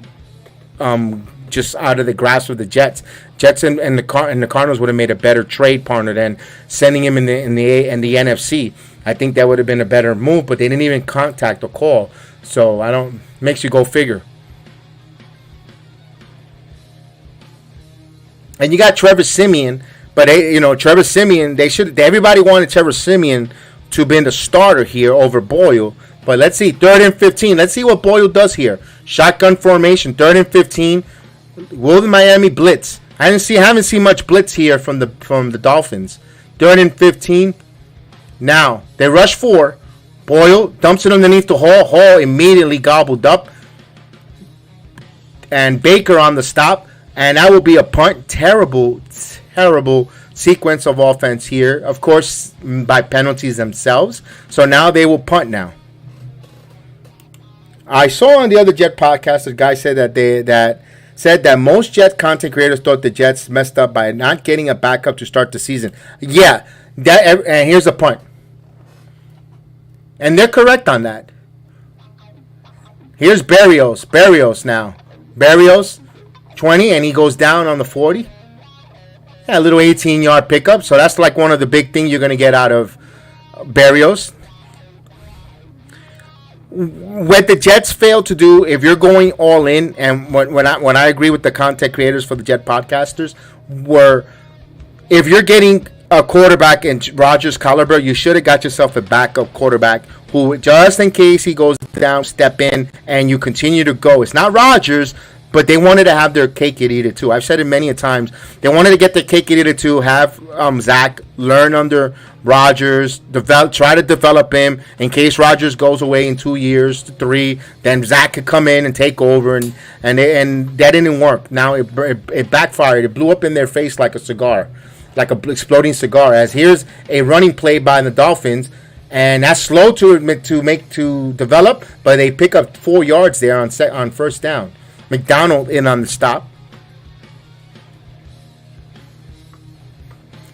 just out of the grasp of the Jets? Jets and the Cardinals would have made a better trade partner than sending him in the NFC. I think that would have been a better move, but they didn't even contact or call. So makes you go figure. And you got Trevor Siemian, but Trevor Siemian, everybody wanted Trevor Siemian to be the starter here over Boyle. But let's see, 3rd and 15. Let's see what Boyle does here. Shotgun formation, 3rd and 15. Will the Miami blitz? I haven't seen much blitz here from the Dolphins. 3rd and 15. Now they rush 4. Boyle dumps it underneath the Hall. Hall immediately gobbled up, and Baker on the stop, and that will be a punt. Terrible sequence of offense here, of course, by penalties themselves. So now they will punt now. I saw on the other Jet podcast, a guy said that most Jet content creators thought the Jets messed up by not getting a backup to start the season. Yeah, and here's a punt. And they're correct on that. Here's Berrios now. Berrios, 20, and he goes down on the 40. a little 18-yard pickup. So that's like one of the big things you're going to get out of Berrios. What the Jets fail to do, if you're going all in, and when I agree with the content creators for the Jet podcasters, if you're getting a quarterback in Rodgers' caliber, you should have got yourself a backup quarterback who, just in case he goes down, step in and you continue to go. It's not Rodgers, but they wanted to have their cake and eat it too. I've said it many a times. They wanted to get their cake and eat it too. Have Zach learn under Rodgers, try to develop him in case Rodgers goes away in 2 years, 3. Then Zach could come in and take over, and that didn't work. Now it backfired. It blew up in their face like a cigar, like a exploding cigar. As here's a running play by the Dolphins, and that's slow to develop, but they pick up 4 yards there on first down. McDonald in on the stop.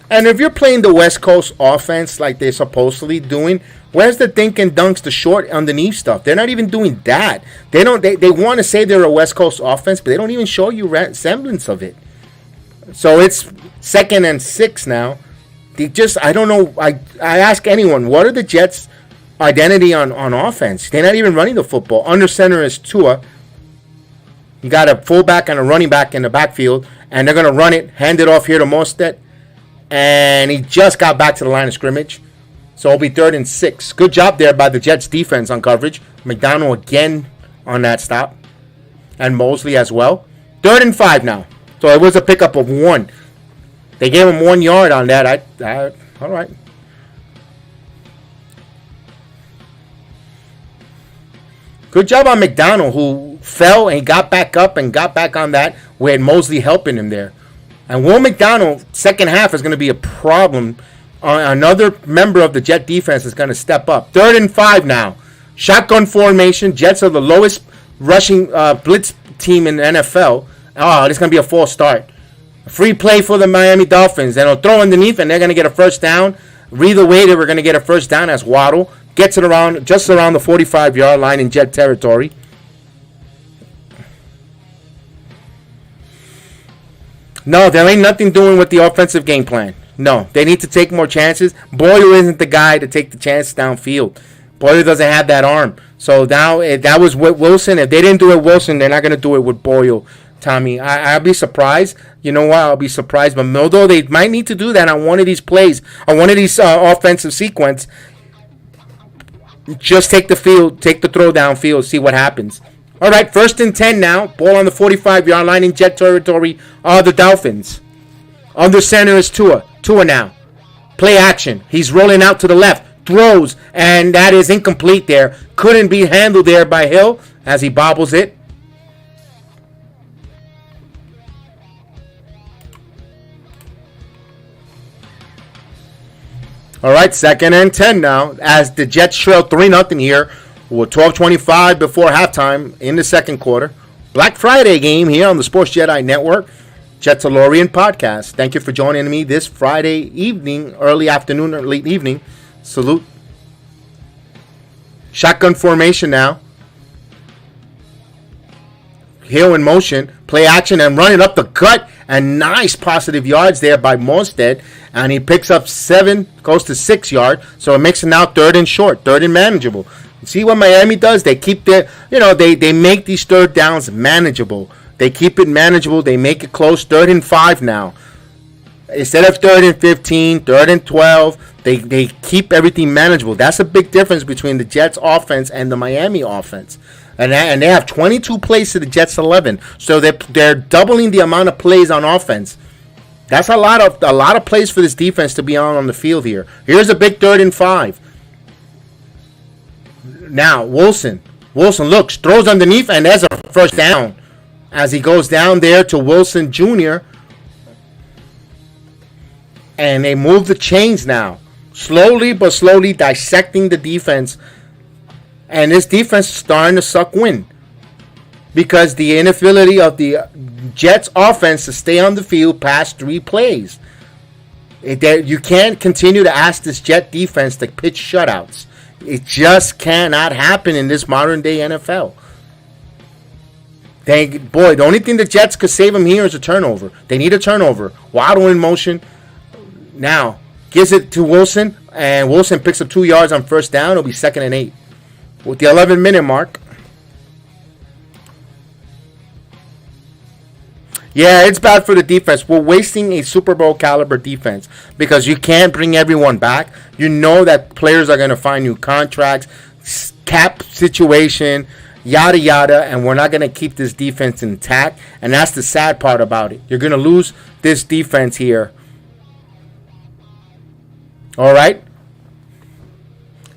And if you're playing the West Coast offense like they're supposedly doing, where's the dink and dunks, the short underneath stuff? They're not even doing that. They want to say they're a West Coast offense, but they don't even show you semblance of it. So it's 2nd and 6 now. I don't know. I ask anyone, what are the Jets' identity on offense? They're not even running the football. Under center is Tua. You got a fullback and a running back in the backfield, and they're going to run it, hand it off here to Mostert. And he just got back to the line of scrimmage. So it'll be 3rd and 6. Good job there by the Jets defense on coverage. McDonald again on that stop. And Mosley as well. 3rd and 5 now. So it was a pickup of 1. They gave him 1 yard on that. All right. Good job on McDonald, who fell and got back up and got back on that with Mosley helping him there. And Will McDonald, second half, is going to be a problem. Another member of the Jet defense is going to step up. 3rd and 5 now. Shotgun formation. Jets are the lowest rushing blitz team in the NFL. Oh, this is going to be a false start. Free play for the Miami Dolphins. And they'll throw underneath, and they're going to get a first down. Either way, they were going to get a first down as Waddle gets it just around the 45-yard line in Jet territory. No, there ain't nothing doing with the offensive game plan. No, they need to take more chances. Boyer isn't the guy to take the chance downfield. Boyer doesn't have that arm. So now that was with Wilson. If they didn't do it with Wilson, they're not going to do it with Boyer, Tommy. I'll be surprised. You know what? I'll be surprised. But although they might need to do that on one of these plays, on one of these offensive sequence, just take the field, take the throw downfield, see what happens. All right, 1st and 10 now. Ball on the 45-yard line in Jet territory are the Dolphins. Under center is Tua. Tua now. Play action. He's rolling out to the left. Throws, and that is incomplete there. Couldn't be handled there by Hill as he bobbles it. All right, 2nd and 10 now as the Jets trail 3-0 here. With 12:25 before halftime in the second quarter. Black Friday game here on the Sports Jedi Network. JETS-ALORIDAN podcast. Thank you for joining me this Friday evening, early afternoon or late evening. Salute. Shotgun formation now. Hill in motion. Play action and running up the gut. And nice positive yards there by Mostert. And he picks up 7, goes to 6 yards. So it makes it now 3rd and short, 3rd and manageable. See what Miami does? They keep they make these 3rd downs manageable. They keep it manageable. They make it close. 3rd and 5 now. Instead of 3rd and 15, 3rd and 12, they keep everything manageable. That's a big difference between the Jets offense and the Miami offense. And they have 22 plays to the Jets 11. So they're doubling the amount of plays on offense. That's a lot of plays for this defense to be on the field here. Here's a big 3rd and 5. Now, Wilson looks, throws underneath, and there's a first down as he goes down there to Wilson Jr. And they move the chains now. Slowly but slowly dissecting the defense. And this defense is starting to suck wind. Because the inability of the Jets offense to stay on the field past 3 plays. You can't continue to ask this Jet defense to pitch shutouts. It just cannot happen in this modern day NFL. Boy, the only thing the Jets could save them here is a turnover. They need a turnover. Waddle in motion. Now, gives it to Wilson, and Wilson picks up 2 yards on first down. It'll be 2nd and 8. With the 11-minute mark. Yeah, it's bad for the defense. We're wasting a Super Bowl caliber defense because you can't bring everyone back. You know that players are going to find new contracts, cap situation, yada, yada, and we're not going to keep this defense intact. And that's the sad part about it. You're going to lose this defense here. All right?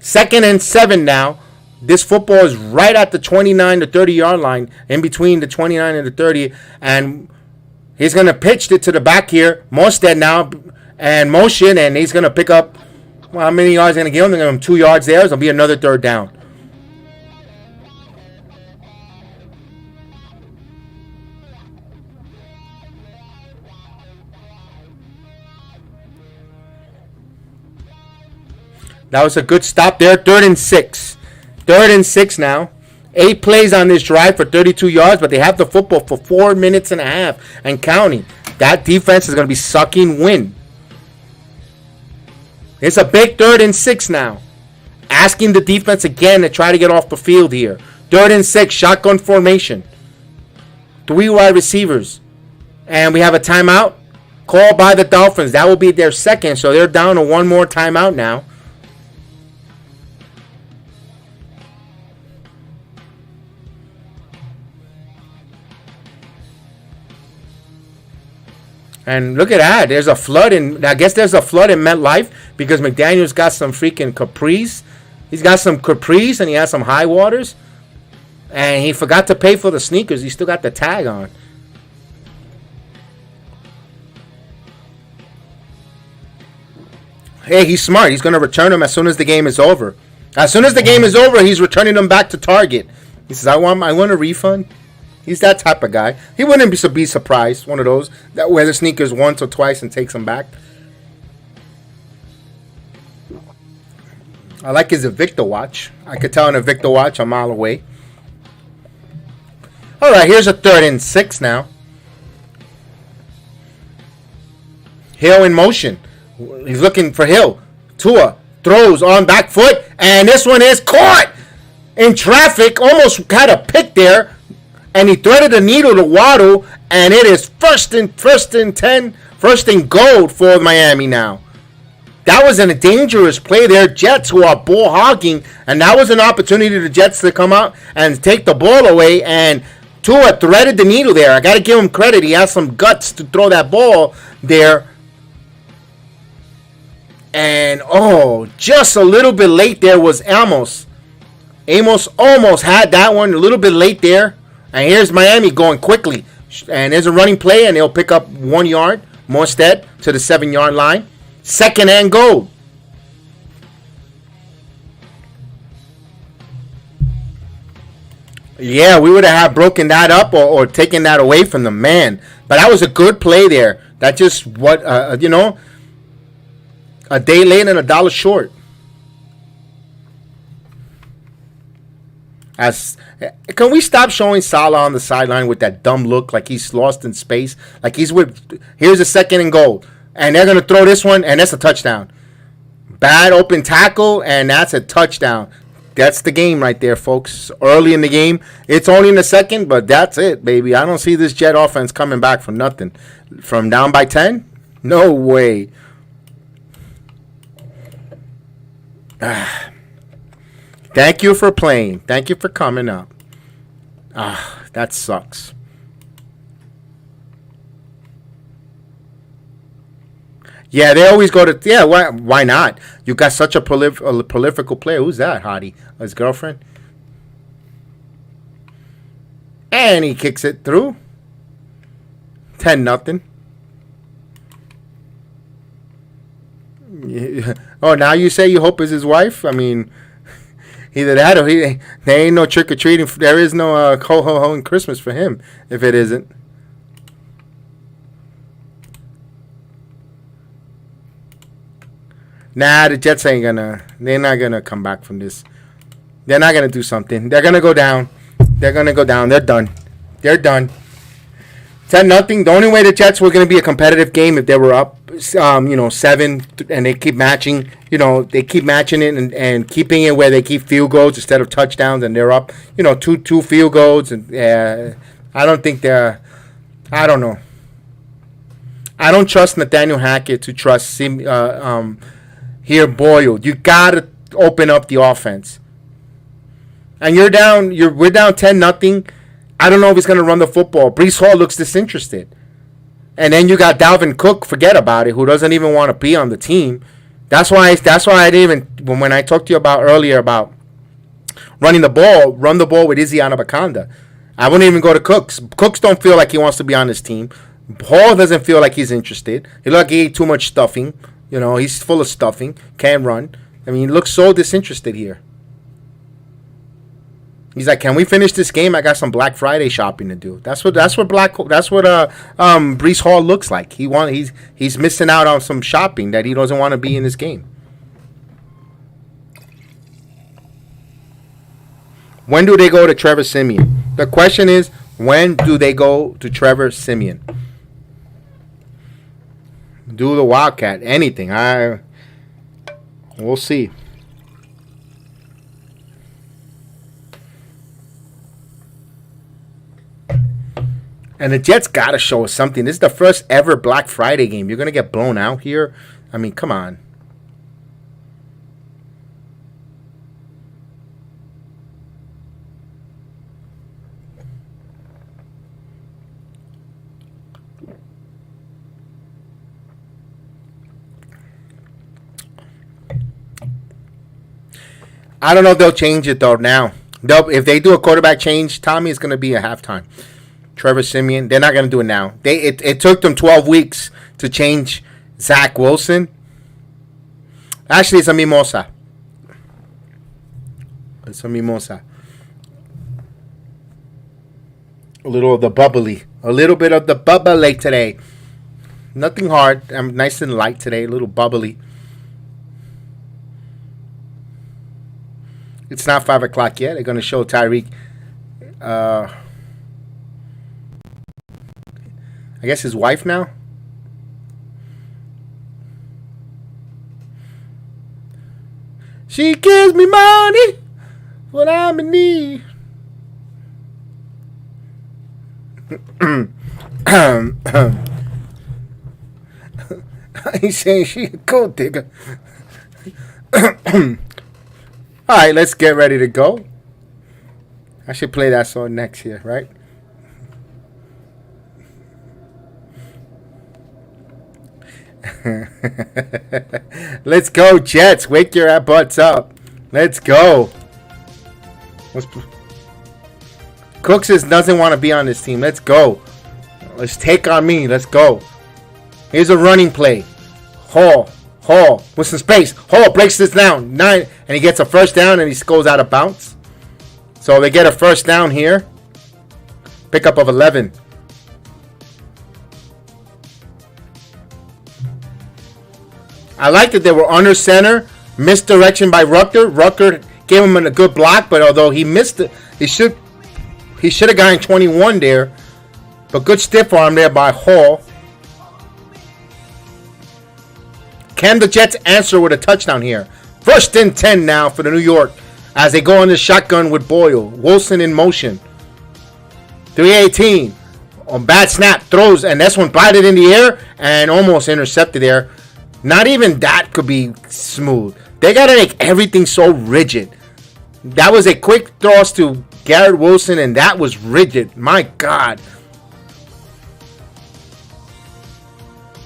2nd and 7 now. This football is right at the 29 to 30 yard line, in between the 29 and the 30, and he's going to pitch it to the back here. Mostert now, and motion, and he's going to pick up, well, how many yards are going to give him? They're going to give him 2 yards there. It'll be another 3rd down. That was a good stop there. 3rd and 6. 3rd and 6 now. 8 plays on this drive for 32 yards, but they have the football for 4 minutes and a half and counting. That defense is going to be sucking wind. It's a big 3rd and 6 now. Asking the defense again to try to get off the field here. 3rd and 6, shotgun formation. 3 wide receivers. And we have a timeout called by the Dolphins. That will be their 2nd, so they're down to 1 more timeout now. And look at that. There's a flood in. I guess there's a flood in MetLife because McDaniel's got some freaking capris. He's got some capris and he has some high waters. And he forgot to pay for the sneakers. He still got the tag on. Hey, he's smart. He's going to return them as soon as the game is over. As soon as the game is over, he's returning them back to Target. He says, I want a refund. He's that type of guy. He wouldn't be surprised, one of those that wears the sneakers once or twice and takes them back. I like his Invicta watch. I could tell an Invicta watch a mile away. All right, here's a 3rd and 6 now. Hill in motion. He's looking for Hill. Tua throws on back foot, and this one is caught in traffic. Almost had a pick there. And he threaded the needle to Waddle, and it is first and goal for Miami now. That was a dangerous play there. Jets who are ball hogging, and that was an opportunity for the Jets to come out and take the ball away, and Tua threaded the needle there. I got to give him credit. He has some guts to throw that ball there. And, just a little bit late there was Amos. Amos almost had that one a little bit late there. And here's Miami going quickly. And there's a running play, and they'll pick up 1 yard. Mostert to the 7-yard line. 2nd and goal. Yeah, we would have broken that up or taken that away from the man. But that was a good play there. That just, a day late and $1 short. Can we stop showing Salah on the sideline with that dumb look like he's lost in space? Like here's a 2nd and goal. And they're going to throw this one, and that's a touchdown. Bad open tackle, and that's a touchdown. That's the game right there, folks. Early in the game. It's only in the 2nd, but that's it, baby. I don't see this Jet offense coming back from nothing. From down by 10? No way. Thank you for playing. Thank you for coming up. That sucks. Yeah, they always go to... Yeah, why not? You got such a prolifical player. Who's that, Hottie? His girlfriend? And he kicks it through. 10-0. Oh, now you say you hope is his wife? I mean... Either that or there ain't no trick-or-treating. There is no ho-ho-ho and Christmas for him if it isn't. Nah, the Jets ain't gonna... They're not gonna come back from this. They're not gonna do something. They're gonna go down. They're gonna go down. They're done. They're done. 10-0. The only way the Jets were going to be a competitive game if they were up, 7, and they keep matching. They keep matching it and keeping it where they keep field goals instead of touchdowns, and they're up, two field goals, and I don't think they're. I don't know. I don't trust Nathaniel Hackett to trust here Boyle. You gotta open up the offense, and we're down 10-0. I don't know if he's going to run the football. Breece Hall looks disinterested. And then you got Dalvin Cook, forget about it, who doesn't even want to be on the team. That's why I didn't even, when I talked to you about earlier about running the ball, run the ball with Izzy Anabakanda. I wouldn't even go to Cooks. Cooks don't feel like he wants to be on this team. Hall doesn't feel like he's interested. He looks like he ate too much stuffing. He's full of stuffing. Can't run. I mean, he looks so disinterested here. He's like, can we finish this game? I got some Black Friday shopping to do. That's what Breece Hall looks like. He's missing out on some shopping that he doesn't want to be in this game. When do they go to Trevor Siemian? The question is, when do they go to Trevor Siemian? Do the Wildcat, anything. We'll see. And the Jets got to show us something. This is the first ever Black Friday game. You're going to get blown out here? I mean, come on. I don't know if they'll change it, though, now. If they do a quarterback change, Tommy, it's going to be a halftime. Trevor Siemian, they're not going to do it now. It took them 12 weeks to change Zach Wilson. Actually, it's a mimosa. It's a mimosa. A little of the bubbly. A little bit of the bubbly today. Nothing hard. I'm nice and light today. A little bubbly. It's not 5 o'clock yet. They're going to show Tyreek. I guess his wife now. She gives me money when I'm in need. He's saying she a gold digger. All right, let's get ready to go. I should play that song next year, right? Let's go, Jets. Wake your butts up. Let's go. Cooks doesn't want to be on this team. Let's go. Let's take on me. Let's go. Here's a running play. Hall with some space. Hall breaks this down. 9, and he gets a first down, and he goes out of bounds. So they get a first down here. Pickup of 11. I like that they were under center. Misdirection by Rucker. Rucker gave him a good block, but although he missed it, he should have gotten 21 there. But good stiff arm there by Hall. Can the Jets answer with a touchdown here? 1st and 10 now for the New York as they go on the shotgun with Boyle. Wilson in motion. 318. On bad snap. Throws, and this one batted in the air and almost intercepted there. Not even that could be smooth. They got to make everything so rigid. That was a quick toss to Garrett Wilson, and that was rigid. My God.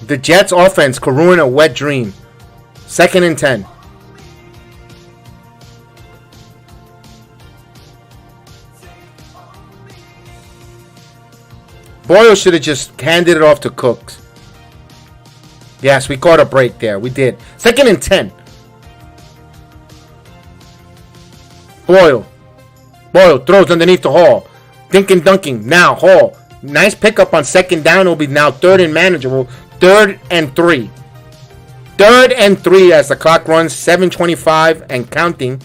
The Jets offense could ruin a wet dream. 2nd and 10. Boyle should have just handed it off to Cooks. Yes, we caught a break there. We did. 2nd and 10. Boyle throws underneath the Hall. Dinking dunking. Now Hall. Nice pickup on 2nd down. It'll be now 3rd and manageable. 3rd and 3. 3rd and 3 as the clock runs. 7:25 and counting.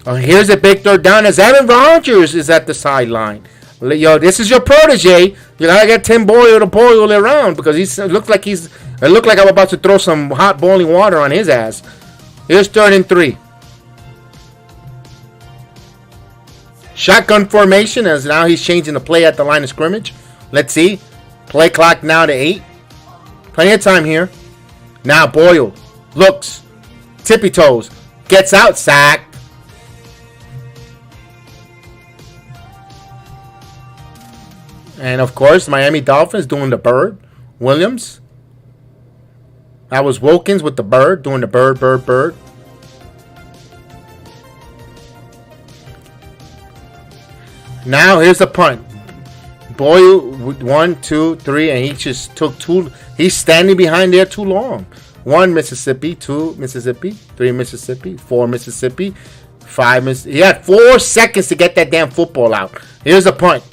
Here's a big third down as Aaron Rodgers is at the sideline. Yo, this is your protege. You gotta get Tim Boyle to boil around because it looked like I'm about to throw some hot boiling water on his ass. Here's 3rd and 3. Shotgun formation as now he's changing the play at the line of scrimmage. Let's see. Play clock now to 8. Plenty of time here. Now Boyle looks, tippy toes, gets out, sack. And of course, Miami Dolphins doing the bird. Williams. That was Wilkins with the bird, doing the bird. Now here's the punt. Boyle, 1, 2, 3, and he just took 2. He's standing behind there too long. 1 Mississippi, 2 Mississippi, 3 Mississippi, 4 Mississippi, 5 Mississippi. He had 4 seconds to get that damn football out. Here's a punt.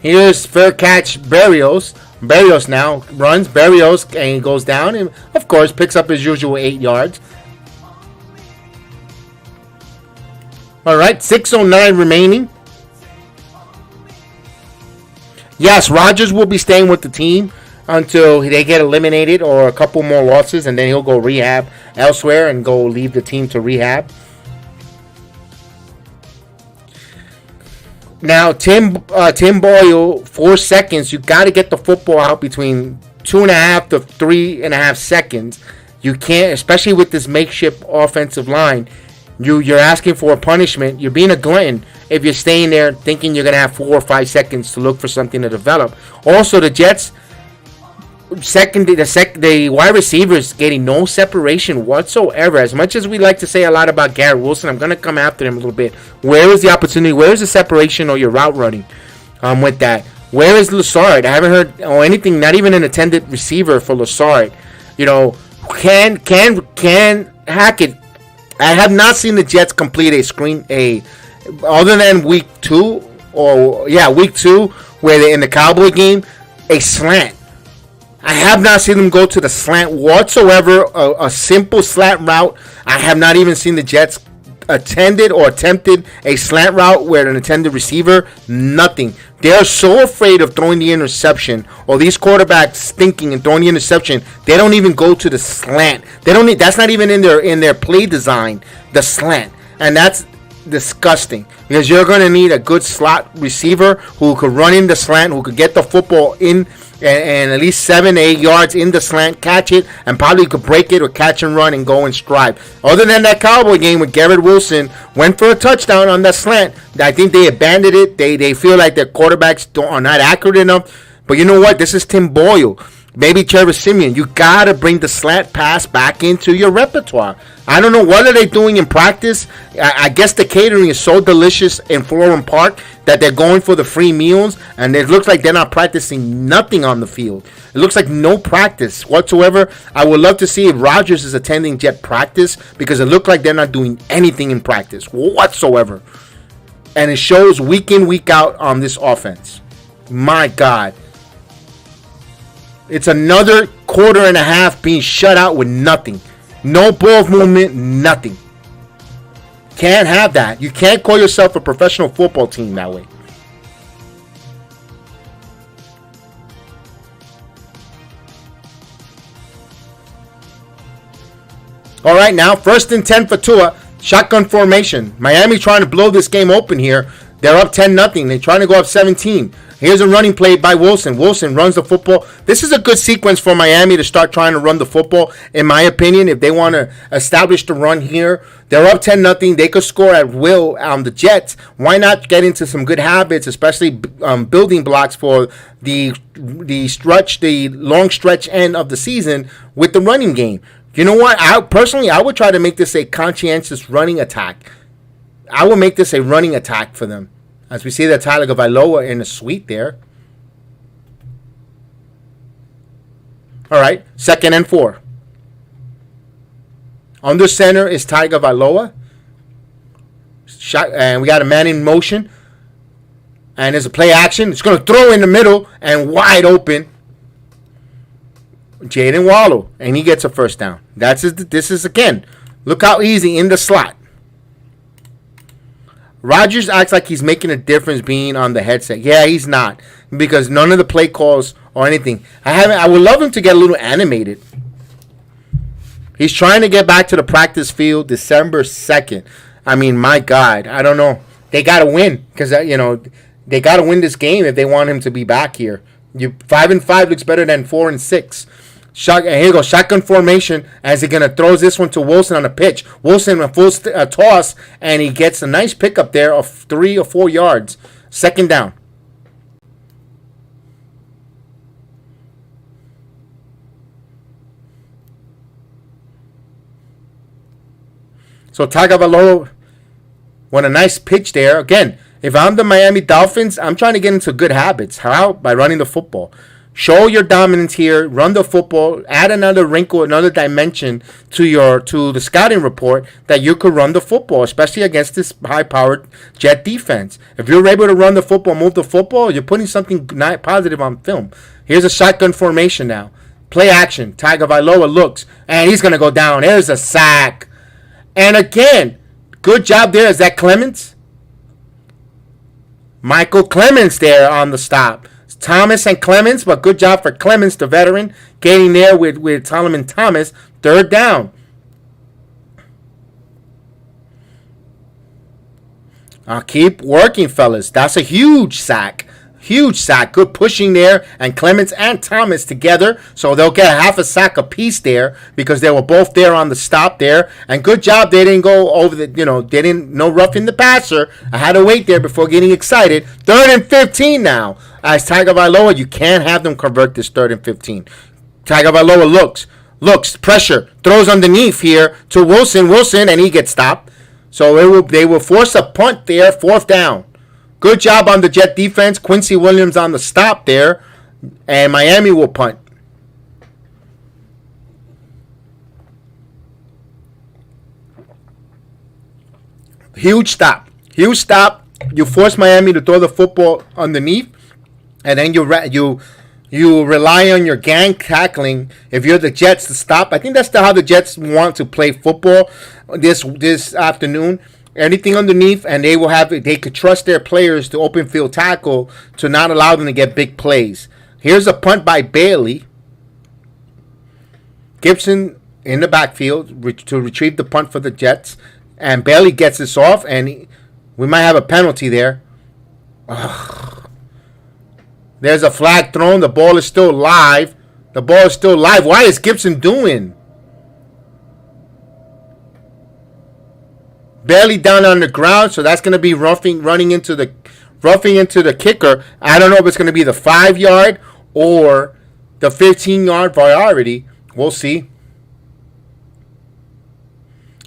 Here's fair catch Berrios. Berrios now runs. Berrios and goes down. And, of course, picks up his usual 8 yards. All right, 6:09 remaining. Yes, Rodgers will be staying with the team until they get eliminated or a couple more losses, and then he'll go rehab elsewhere and go leave the team to rehab. Now, Tim Boyle, 4 seconds. You got to get the football out between 2.5 to 3.5 seconds. You can't, especially with this makeshift offensive line. You're asking for a punishment. You're being a glutton if you're staying there thinking you're gonna have 4 or 5 seconds to look for something to develop. Also, the Jets, the wide receivers getting no separation whatsoever. As much as we like to say a lot about Garrett Wilson, I'm gonna come after him a little bit. Where is the opportunity? Where is the separation or your route running? With that, where is Lassard? I haven't heard anything. Not even an intended receiver for Lassard. You know, can Hackett. I have not seen the Jets complete other than week 2, where they're in the Cowboy game, a slant. I have not seen them go to the slant whatsoever, a simple slant route. I have not even seen the Jets attempted a slant route where an intended receiver, nothing. They're so afraid of throwing the interception, or these quarterbacks thinking and throwing the interception. They don't even go to the slant. That's not even in their play design, the slant, and that's disgusting because you're going to need a good slot receiver who could run in the slant, who could get the football in and at least 7 to 8 yards in the slant, catch it, and probably could break it or catch and run and go and stride. Other than that Cowboy game where Garrett Wilson went for a touchdown on that slant, I think they abandoned it. They feel like their quarterbacks are not accurate enough. But you know what? This is Tim Boyle. Maybe Trevor Siemian. You got to bring the slant pass back into your repertoire. I don't know what are they doing in practice. I guess the catering is so delicious in Florham Park that they're going for the free meals, and it looks like they're not practicing nothing on the field. It looks like no practice whatsoever. I would love to see if Rodgers is attending Jet practice because it looked like they're not doing anything in practice whatsoever. And it shows week in, week out on this offense. My God. It's another quarter and a half being shut out with nothing. No ball movement, nothing. Can't have that. You can't call yourself a professional football team that way. All right, now 1st and 10 for Tua. Shotgun formation. Miami trying to blow this game open here. They're up 10-0. They're trying to go up 17. Here's a running play by Wilson. Wilson runs the football. This is a good sequence for Miami to start trying to run the football, in my opinion. If they want to establish the run here, they're up 10-0. They could score at will on the Jets. Why not get into some good habits, especially building blocks for the long stretch end of the season with the running game? You know what? I would try to make this a conscientious running attack. I will make this a running attack for them. As we see that Tagovailoa in the suite there. All right, 2nd and 4. Under center is Tagovailoa. And we got a man in motion. And there's a play action. It's going to throw in the middle and wide open. Jaden Wallow. And he gets a first down. This is again. Look how easy in the slot. Rodgers acts like he's making a difference being on the headset. Yeah, he's not, because none of the play calls or anything. I would love him to get a little animated. He's trying to get back to the practice field December 2nd. I mean, my God, I don't know. They got to win, because they got to win this game if they want him to be back here. 5-5 looks better than 4-6. Here you go, shotgun formation as he's going to throw this one to Wilson on a pitch. Wilson a full toss, and he gets a nice pickup there of 3 or 4 yards. Second down. So Tagovailoa went a nice pitch there. Again, if I'm the Miami Dolphins, I'm trying to get into good habits. How? By running the football. Show your dominance here. Run the football. Add another wrinkle, another dimension to the scouting report that you could run the football, especially against this high-powered Jet defense. If you're able to run the football, move the football, you're putting something positive on film. Here's a shotgun formation now. Play action. Tagovailoa looks, and he's going to go down. There's a sack. And again, good job there. Is that Clemens? Michael Clemens there on the stop. Thomas and Clemens, but good job for Clemens, the veteran, getting there with Solomon Thomas. Third down. Keep working, fellas. That's a huge sack. Huge sack. Good pushing there. And Clemens and Thomas together. So they'll get half a sack apiece there because they were both there on the stop there. And good job. They didn't go over the, they didn't, no roughing the passer. I had to wait there before getting excited. 3rd and 15 now. As Tagovailoa, you can't have them convert this 3rd and 15. Tagovailoa looks, pressure, throws underneath here to Wilson, and he gets stopped. So they will force a punt there, 4th down. Good job on the Jet defense. Quincy Williams on the stop there. And Miami will punt. Huge stop. You force Miami to throw the football underneath. And then you rely on your gang tackling if you're the Jets to stop. I think that's how the Jets want to play football this afternoon. Anything underneath, and they could trust their players to open field tackle to not allow them to get big plays. Here's a punt by Bailey. Gibson in the backfield to retrieve the punt for the Jets. And Bailey gets this off, and we might have a penalty there. Ugh. There's a flag thrown. The ball is still live. Why is Gibson doing? Barely down on the ground, so that's going to be roughing into the kicker. I don't know if it's going to be the 5-yard or the 15-yard priority. We'll see.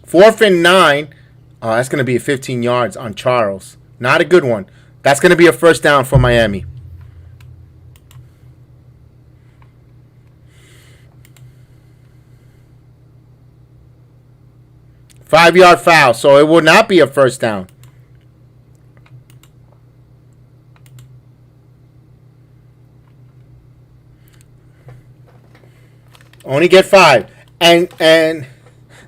4th and 9. That's going to be 15 yards on Charles. Not a good one. That's going to be a 1st down for Miami. Five-yard foul, so it will not be a 1st down. Only get 5. And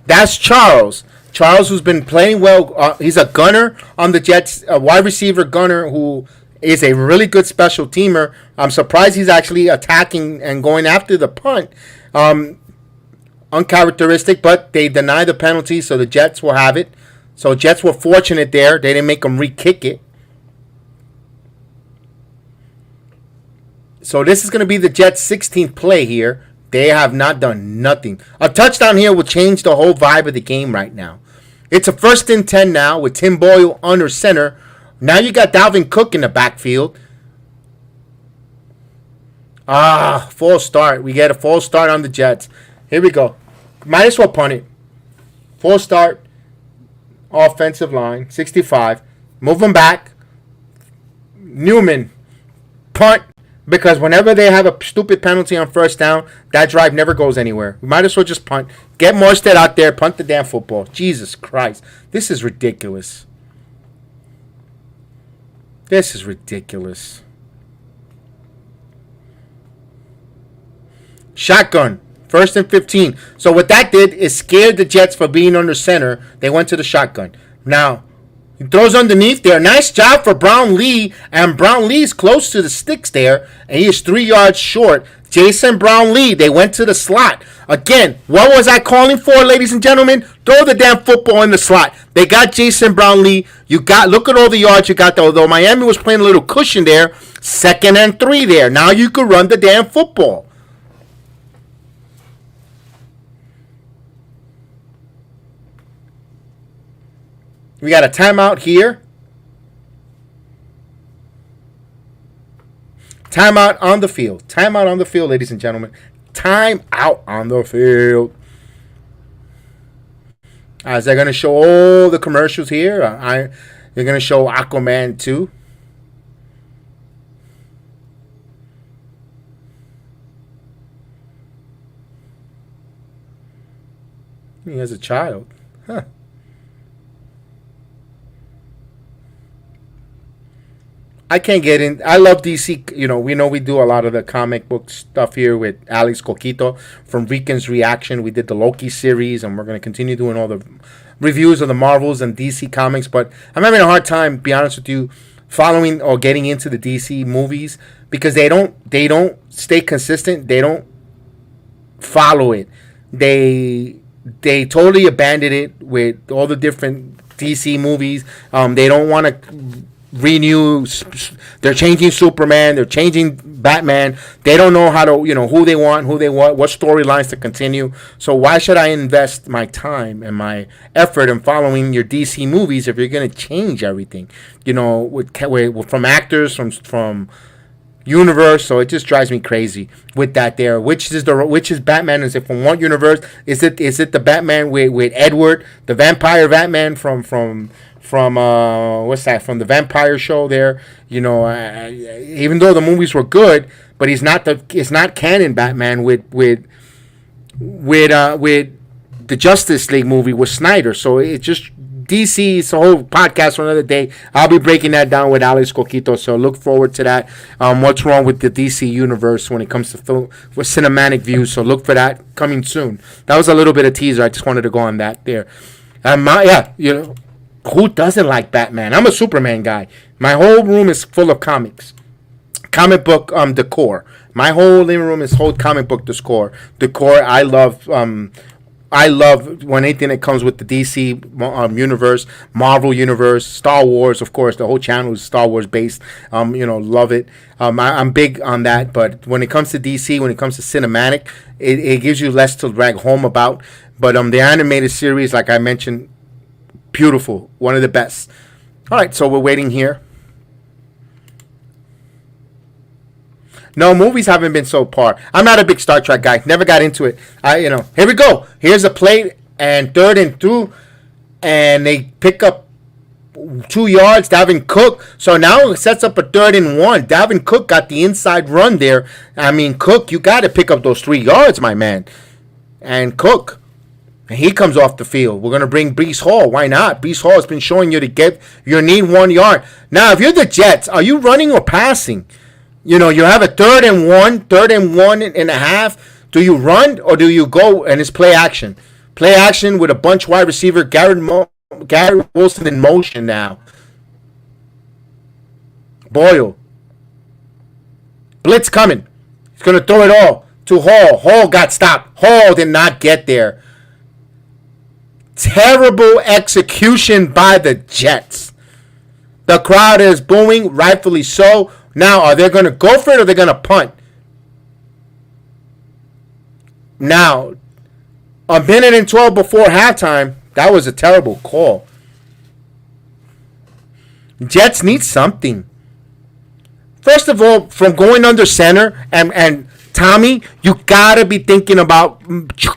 that's Charles. Charles, who's been playing well. He's a gunner on the Jets, a wide receiver gunner who is a really good special teamer. I'm surprised he's actually attacking and going after the punt. Uncharacteristic, but they deny the penalty, so the Jets will have it. So Jets were fortunate there. They didn't make them re-kick it. So this is going to be the Jets' 16th play here. They have not done nothing. A touchdown here will change the whole vibe of the game right now. It's a 1st and 10 now with Tim Boyle under center. Now you got Dalvin Cook in the backfield. False start. We get a false start on the Jets. Here we go. Might as well punt it. Full start. Offensive line. 65. Move them back. Newman. Punt. Because whenever they have a stupid penalty on 1st down, that drive never goes anywhere. We might as well just punt. Get Morstead out there. Punt the damn football. Jesus Christ. This is ridiculous. This is ridiculous. Shotgun. First and 15. So what that did is scared the Jets for being under center. They went to the shotgun. Now, he throws underneath there. Nice job for Brown Lee. And Brown Lee's close to the sticks there. And he is 3 yards short. Jason Brown Lee, they went to the slot. Again, what was I calling for, ladies and gentlemen? Throw the damn football in the slot. They got Jason Brown Lee. Look at all the yards you got, though Miami was playing a little cushion there. 2nd and 3 there. Now you could run the damn football. We got a timeout here. Timeout on the field. Timeout on the field, ladies and gentlemen. Timeout on the field. As they're going to show all the commercials here. They're going to show Aquaman 2. He has a child. Huh. I can't get in. I love DC. We know we do a lot of the comic book stuff here with Alex Coquito from Rican's Reaction. We did the Loki series, and we're going to continue doing all the reviews of the Marvels and DC comics. But I'm having a hard time, be honest with you, following or getting into the DC movies because they don't stay consistent. They don't follow it. They totally abandon it with all the different DC movies. They don't want to renew. They're changing Superman, they're changing Batman. They don't know how to, who they want, what storylines to continue. So why should I invest my time and my effort in following your DC movies if you're going to change everything, from actors, from universe? So it just drives me crazy with that there. Which is Batman? Is it from what universe? Is it the Batman with Edward, the vampire Batman from what's that, from the vampire show there? Even though the movies were good, but it's not canon Batman with the Justice League movie with Snyder. So it just DC is a whole podcast for another day. I'll be breaking that down with Alex Coquito, so look forward to that. What's wrong with the DC universe when it comes to film with cinematic views? So look for that coming soon. That was a little bit of teaser. I just wanted to go on that there. Who doesn't like Batman? I'm a Superman guy. My whole room is full of comics, comic book decor. My whole living room is whole comic book decor. I love when anything that comes with the DC universe, Marvel universe, Star Wars. Of course, the whole channel is Star Wars based. Love it. I'm big on that. But when it comes to DC, when it comes to cinematic, it gives you less to brag home about. But the animated series, like I mentioned, beautiful, one of the best. All right, so we're waiting here. No, movies haven't been so par. I'm not a big Star Trek guy. Never got into it. Here we go. Here's a play and 3rd and 2, and they pick up 2 yards. Dalvin Cook. So now it sets up a 3rd and 1. Dalvin Cook got the inside run there. Cook, you got to pick up those 3 yards, my man. And Cook. And he comes off the field. We're going to bring Breece Hall. Why not? Breece Hall has been showing you you need 1 yard. Now, if you're the Jets, are you running or passing? You have a 3rd and 1, 3rd and 1.5. Do you run or do you go and it's play action? Play action with a bunch wide receiver, Gary Wilson in motion now. Boyle. Blitz coming. He's going to throw it all to Hall. Hall got stopped. Hall did not get there. Terrible execution by the Jets. The crowd is booing, rightfully so. Now, are they going to go for it or are they going to punt? Now, a minute and 12 before halftime, that was a terrible call. Jets need something. First of all, from going under center, and Tommy, you got to be thinking about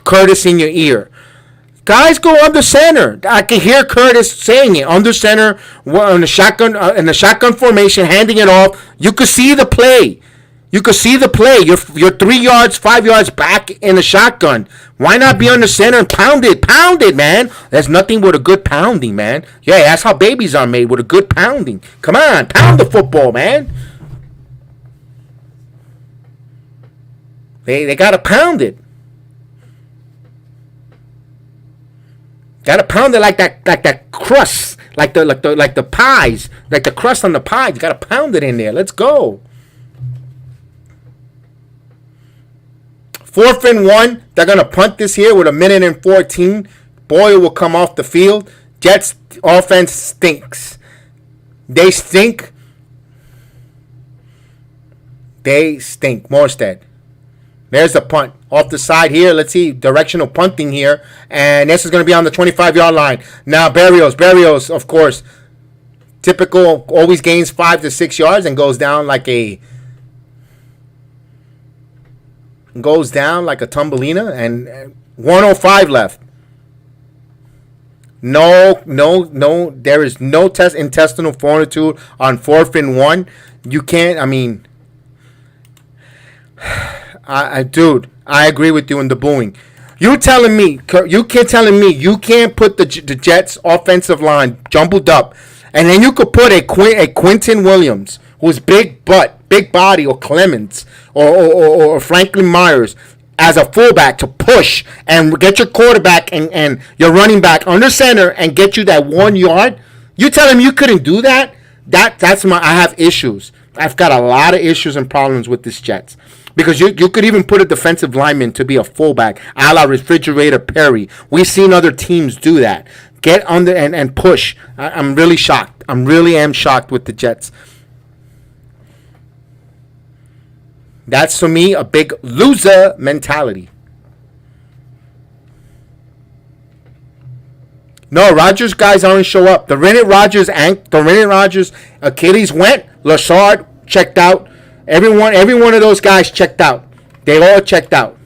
Curtis in your ear. Guys, go under center. I can hear Curtis saying it. Under center, in the shotgun formation, handing it off. You could see the play. You're 3 yards, 5 yards back in the shotgun. Why not be under center and pound it? Pound it, man. There's nothing but a good pounding, man. Yeah, that's how babies are made, with a good pounding. Come on, pound the football, man. They got to pound it. Gotta pound it like that crust, like the pies, like the crust on the pies. You gotta pound it in there. Let's go. 4th and 1. They're gonna punt this here with 1:14. Boyle will come off the field. Jets offense stinks. They stink. They stink. Morstead. There's the punt. Off the side here. Let's see. Directional punting here. And this is going to be on the 25-yard line. Now, Berrios, of course. Typical. Always gains 5 to 6 yards and goes down like a Tumbelina. And 105 left. No. There is no intestinal fortitude on 4th and 1. You can't. I mean, dude, I agree with you in the booing. You telling me you can't put the Jets offensive line jumbled up, and then you could put a Quentin Williams, who's big butt, big body, or Clemens, or Franklin Myers as a fullback to push and get your quarterback and your running back under center and get you that 1 yard. You telling me you couldn't do that? I have issues. I've got a lot of issues and problems with this Jets. Because you could even put a defensive lineman to be a fullback, a la Refrigerator Perry. We've seen other teams do that. Get under and push. I'm really shocked. I really am shocked with the Jets. That's, to me, a big loser mentality. No, Rodgers guys aren't show up. The Rennet Rodgers Achilles went. Lashard checked out. Every one of those guys checked out. They all checked out.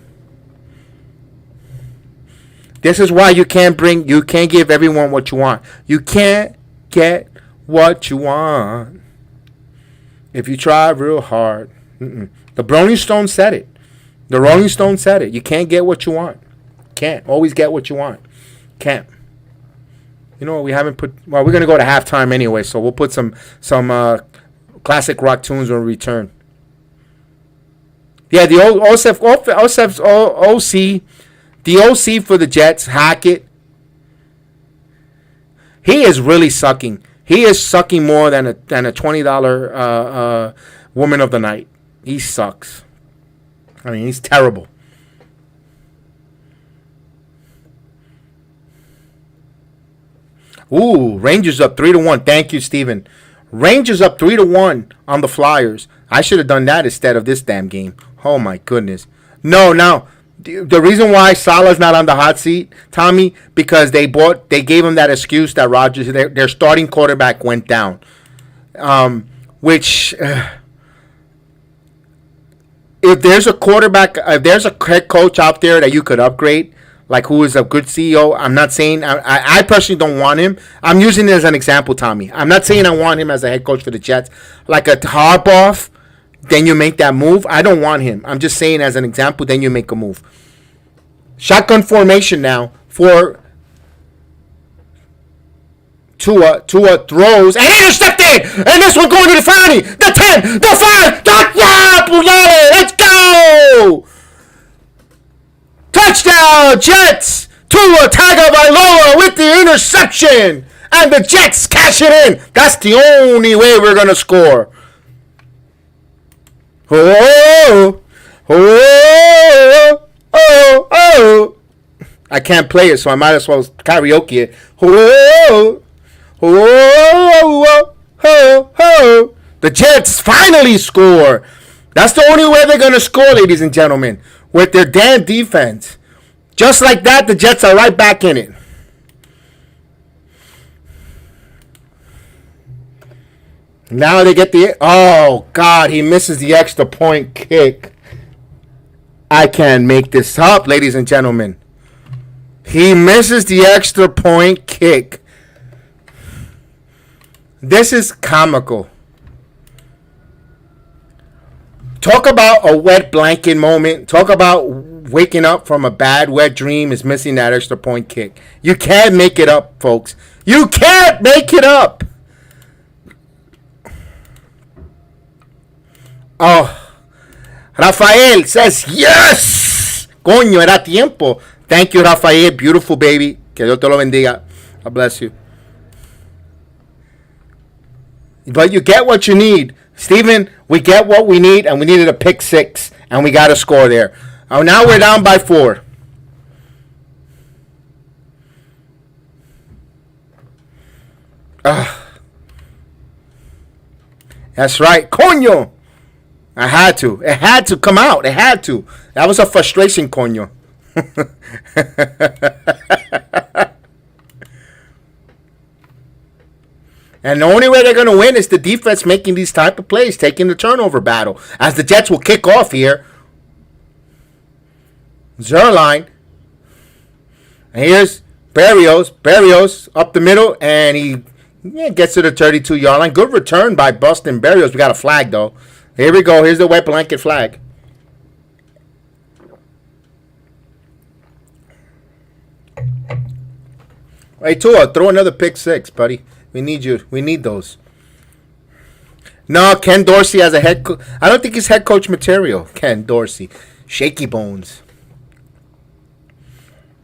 This is why you can't give everyone what you want. You can't get what you want if you try real hard. The Rolling Stone said it. You can't get what you want. Can't always get what you want. Can't. You know, we haven't put. Well, we're gonna go to halftime anyway, so we'll put some classic rock tunes when we return. Yeah, the OC for the Jets, Hackett. He is really sucking. He is sucking more than a $20 woman of the night. He sucks. I mean, he's terrible. Ooh, Rangers up 3-1. Thank you, Steven. Rangers up 3-1 on the Flyers. I should have done that instead of this damn game. Oh my goodness. No. The reason why Salah's not on the hot seat, Tommy, because they gave him that excuse that Rodgers, their starting quarterback went down. Which if there's a head coach out there that you could upgrade, like who is a good CEO, I'm not saying I personally don't want him. I'm using it as an example, Tommy. I'm not saying I want him as a head coach for the Jets, like a Harbaugh. Then you make that move. I don't want him. I'm just saying as an example. Then you make a move. Shotgun formation now for Tua throws and intercepted. And this one going to the 30, the 10, the 5, let's go! Touchdown, Jets! Tua Tagovailoa with the interception, and the Jets cash it in. That's the only way we're gonna score. Oh! I can't play it, so I might as well karaoke it. The Jets finally score. That's the only way they're gonna score, ladies and gentlemen, with their damn defense. Just like that, the Jets are right back in it. Now they get oh God, he misses the extra point kick. I can't make this up, ladies and gentlemen. He misses the extra point kick. This is comical. Talk about a wet blanket moment. Talk about waking up from a bad wet dream is missing that extra point kick. You can't make it up, folks. You can't make it up. Oh, Rafael says, yes! Coño, era tiempo. Thank you, Rafael. Beautiful, baby. Que Dios te lo bendiga. God bless you. But you get what you need. Steven, we get what we need, and we needed a pick 6, and we got a score there. Oh, now we're down by 4. That's right. Coño. I had to. It had to come out. It had to. That was a frustration, coño. And the only way they're going to win is the defense making these type of plays, taking the turnover battle. As the Jets will kick off here. Zerline. And here's Berrios. Berrios up the middle, and he gets to the 32-yard line. Good return by Boston Berrios. We got a flag, though. Here we go. Here's the wet blanket flag. Hey, Tua, throw another pick 6, buddy. We need you. We need those. No, Ken Dorsey as a head coach. I don't think he's head coach material. Ken Dorsey. Shaky bones.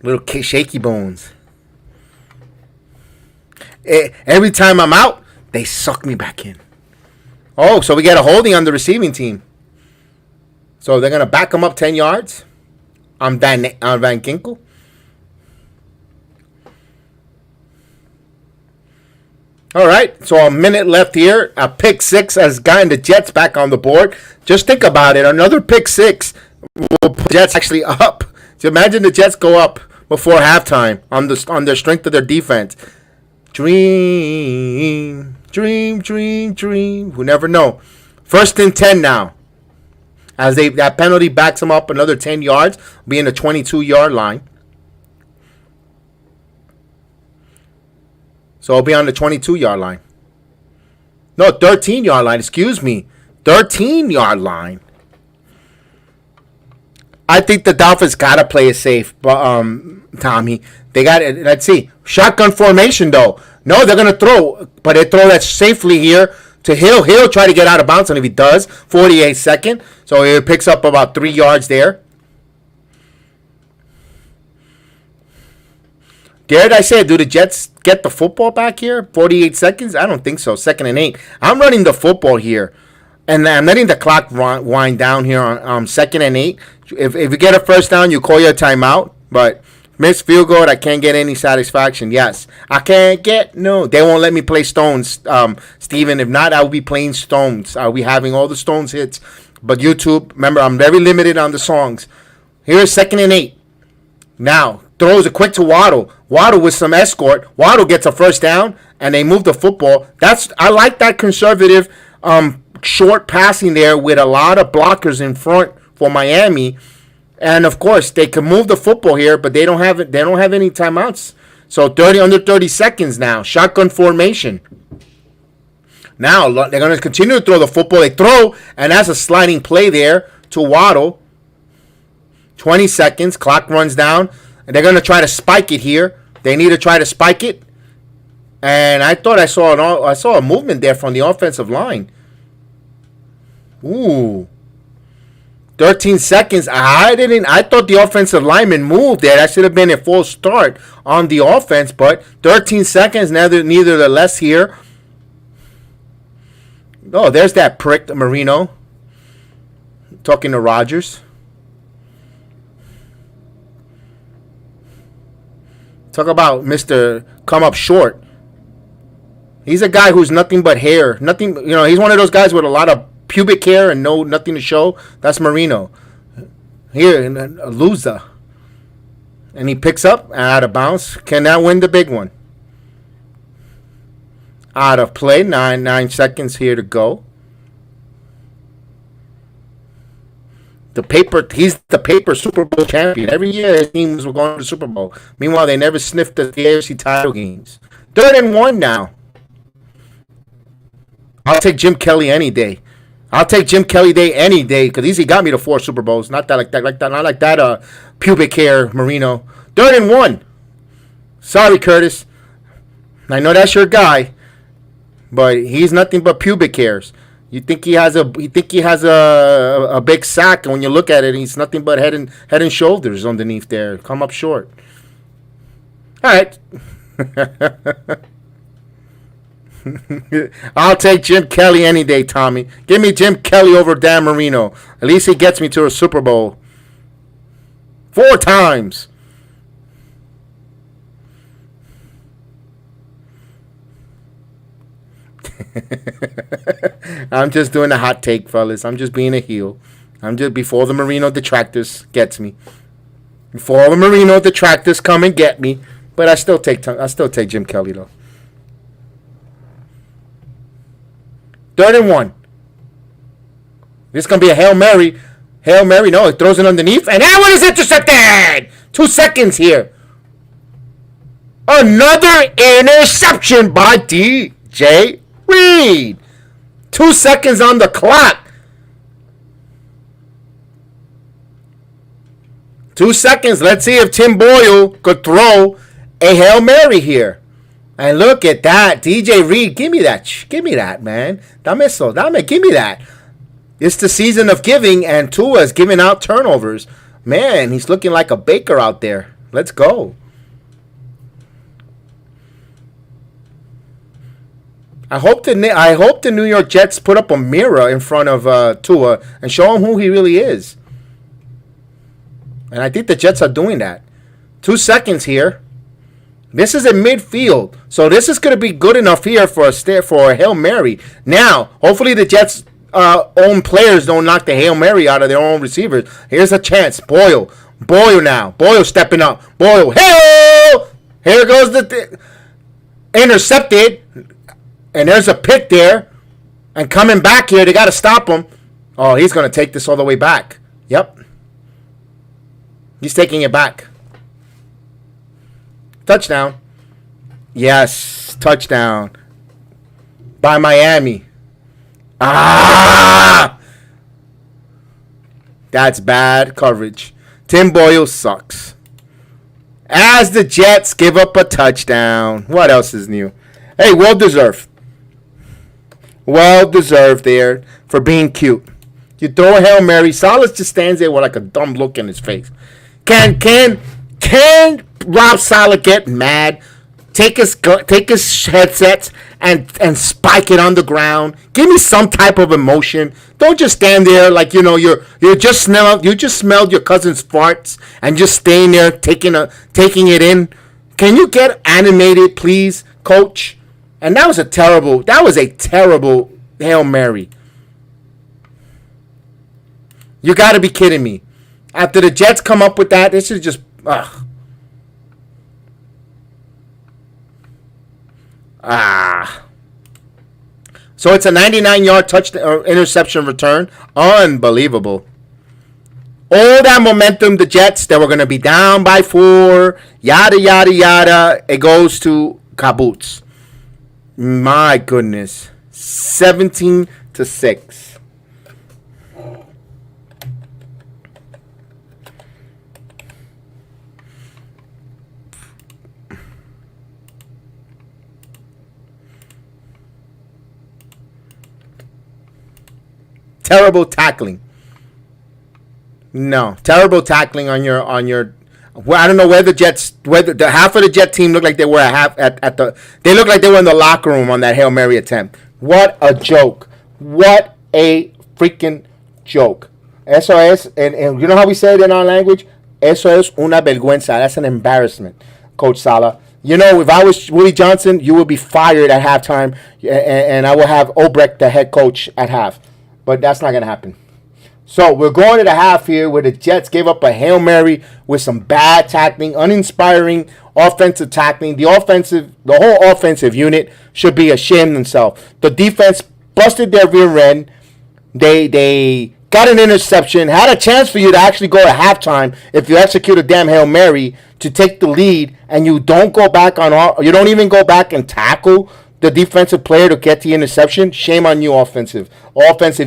Little shaky bones. Every time I'm out, they suck me back in. Oh, so we get a holding on the receiving team. So they're going to back him up 10 yards on Van Ginkel. All right, so a minute left here. A pick 6 as guy in the Jets back on the board. Just think about it. Another pick 6 will put the Jets actually up. So imagine the Jets go up before halftime on the strength of their defense. Dream. We never know. 1st and 10 now. As that penalty backs them up another 10 yards, be in the 22-yard line. So it'll be on the 22-yard line. No, 13-yard line. Excuse me. 13-yard line. I think the Dolphins got to play it safe, Tommy. They got it. Let's see. Shotgun formation, though. No, they're going to throw, but they throw that safely here to Hill. Hill try to get out of bounds, and if he does, 48 second. So it picks up about 3 yards there. Did I say, do the Jets get the football back here? 48 seconds? I don't think so. 2nd and 8. I'm running the football here. And I'm letting the clock wind down here on 2nd and 8. If you get a first down, you call your timeout. But missed field goal, I can't get any satisfaction. Yes. I can't get, no. They won't let me play Stones, Steven. If not, I will be playing Stones. I'll be having all the Stones hits. But YouTube, remember, I'm very limited on the songs. Here's 2nd and 8. Now, throws it quick to Waddle. Waddle with some escort. Waddle gets a first down, and they move the football. I like that conservative short passing there with a lot of blockers in front for Miami. And of course, they can move the football here, but they don't have it. They don't have any timeouts. So under 30 seconds now. Shotgun formation. Now they're going to continue to throw the football. They throw, and that's a sliding play there to Waddle. 20 seconds. Clock runs down. And they're going to try to spike it here. They need to try to spike it. And I thought I saw a movement there from the offensive line. Ooh. 13 seconds. I thought the offensive lineman moved there. That should have been a full start on the offense. But 13 seconds, neither the less here. Oh, there's that prick, Marino. Talking to Rodgers. Talk about Mr. Come Up Short. He's a guy who's nothing but hair. Nothing, he's one of those guys with a lot of pubic hair and nothing to show. That's Marino. Here, in a loser. And he picks up out of bounds. Can that win the big one? Out of play. 9 seconds here to go. He's the paper Super Bowl champion. Every year his teams were going to the Super Bowl. Meanwhile, they never sniffed the AFC title games. 3rd and 1 now. I'll take Jim Kelly any day. I'll take Jim Kelly day any day because he got me to 4 Super Bowls. Not like that pubic hair Marino. 3rd and 1. Sorry, Curtis. I know that's your guy, but he's nothing but pubic hairs. You think he has a big sack, and when you look at it, he's nothing but head and shoulders underneath there. Come up short. right. I'll take Jim Kelly any day, Tommy. Give me Jim Kelly over Dan Marino. At least he gets me to a Super Bowl 4 times. I'm just doing a hot take, fellas. I'm just being a heel. I'm just before the Marino detractors gets me. Before the Marino detractors come and get me, but I still take Jim Kelly though. 3rd and 1. This is gonna be a Hail Mary. Hail Mary, no, it throws it underneath, and that one is intercepted. 2 seconds here. Another interception by DJ Reed. 2 seconds on the clock. 2 seconds. Let's see if Tim Boyle could throw a Hail Mary here. And look at that. DJ Reed, give me that. Give me that, man. Give me that. It's the season of giving, and Tua's giving out turnovers. Man, he's looking like a baker out there. Let's go. I hope the New York Jets put up a mirror in front of Tua and show him who he really is. And I think the Jets are doing that. 2 seconds here. This is in midfield, so this is going to be good enough here for a Hail Mary. Now, hopefully the Jets' own players don't knock the Hail Mary out of their own receivers. Here's a chance. Boyle now. Boyle stepping up. Boyle. Hey! Here goes the intercepted. And there's a pick there. And coming back here, they got to stop him. Oh, he's going to take this all the way back. Yep. He's taking it back. Touchdown. Yes, touchdown. By Miami. Ah! That's bad coverage. Tim Boyle sucks. As the Jets give up a touchdown. What else is new? Hey, well deserved. Well deserved there for being cute. You throw a Hail Mary. Salas just stands there with like a dumb look in his face. Can Rob Saleh get mad? Take his headsets and spike it on the ground. Give me some type of emotion. Don't just stand there like you just smelled your cousin's farts and just staying there taking it in. Can you get animated, please, coach? And that was a terrible Hail Mary. You got to be kidding me. After the Jets come up with that, this is just So it's a 99-yard touchdown interception return. Unbelievable. All that momentum, the Jets, that were going to be down by 4, yada, yada, yada, it goes to Kaboots. My goodness. 17-6. Terrible tackling. No, terrible tackling on your. Well, I don't know where the half of the Jet team looked like they were They looked like they were in the locker room on that Hail Mary attempt. What a joke! What a freaking joke! Eso es, and you know how we say it in our language? Eso es una vergüenza. That's an embarrassment, Coach Saleh. You know, if I was Willie Johnson, you would be fired at halftime, and I will have Obrecht, the head coach, at half. But that's not going to happen. So we're going to the half here where the Jets gave up a Hail Mary with some bad tackling, uninspiring offensive tackling. The whole offensive unit should be ashamed of themselves. The defense busted their rear end. They got an interception, had a chance for you to actually go at halftime if you execute a damn Hail Mary to take the lead, and you don't go back you don't even go back and tackle the defensive player to get the interception. Shame on you, offensive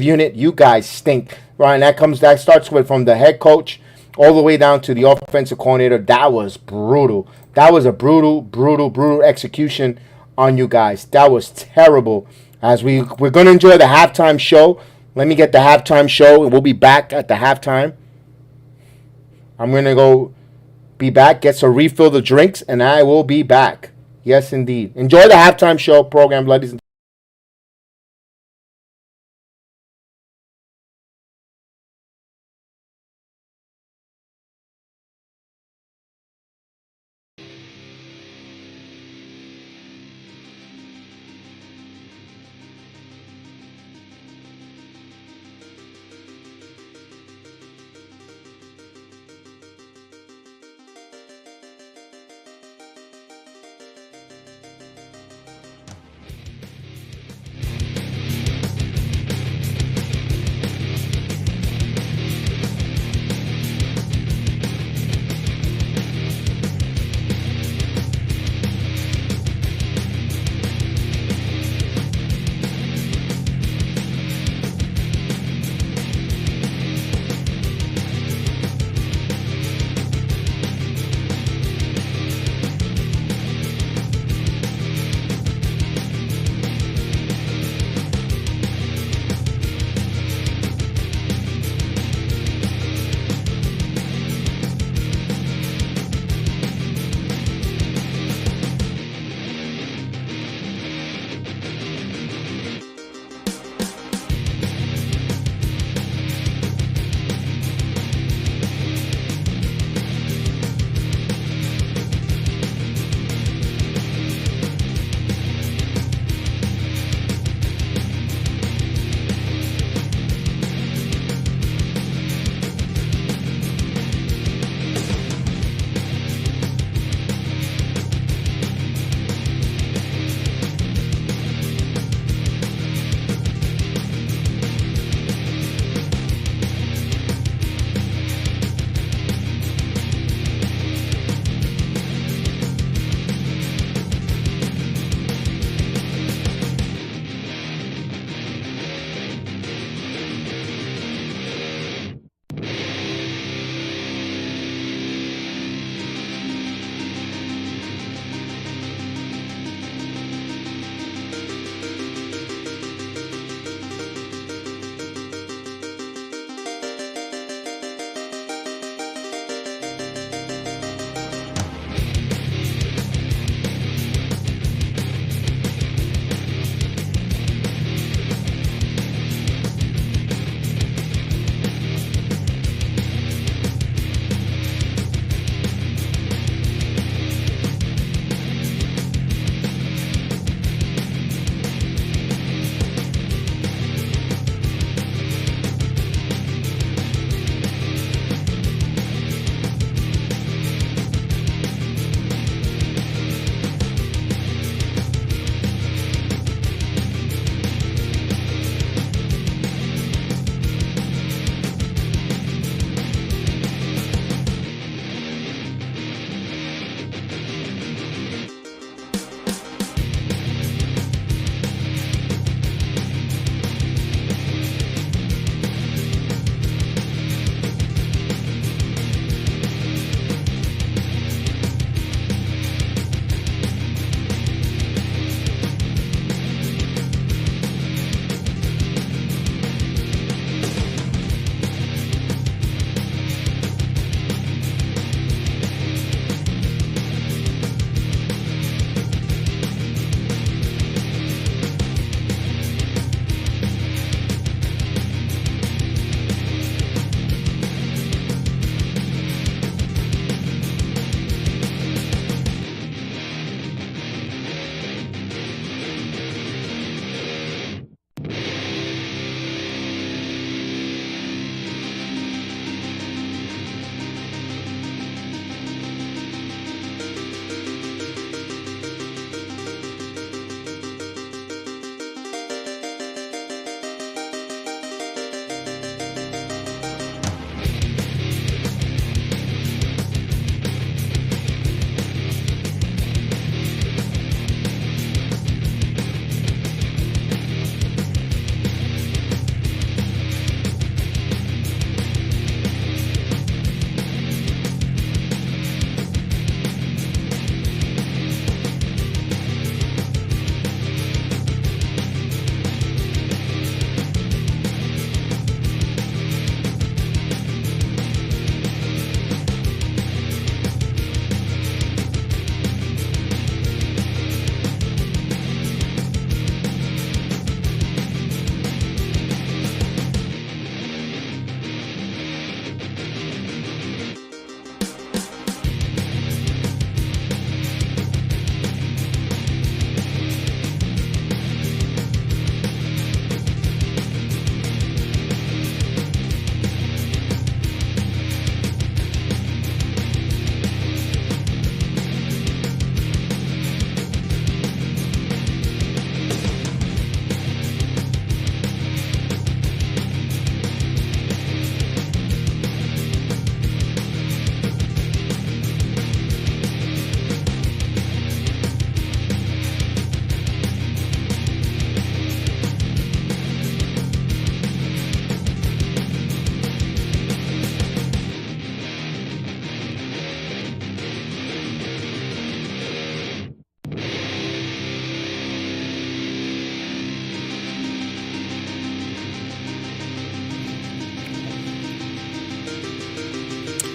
unit. You guys stink. Right, that starts with from the head coach all the way down to the offensive coordinator. That was brutal. That was a brutal execution on you guys. That was terrible. As we're going to enjoy the halftime show. Let me get the halftime show, and we'll be back at the halftime. I'm going to go be back, gets to refill the drinks, and I will be back. Yes, indeed. Enjoy the halftime show program, ladies and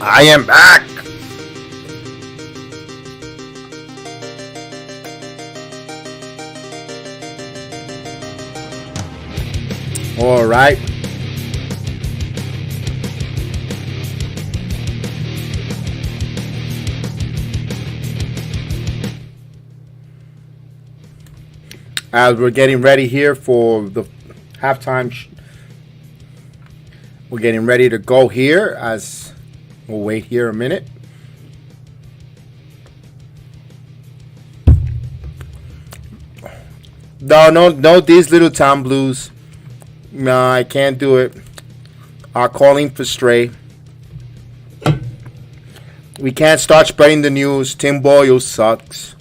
I am back. All right. As we're getting ready here for the halftime, we're getting ready to go here. As we'll wait here a minute. No, these little town blues. No, I can't do it. Are calling for stray. We can't start spreading the news. Tim Boyle sucks.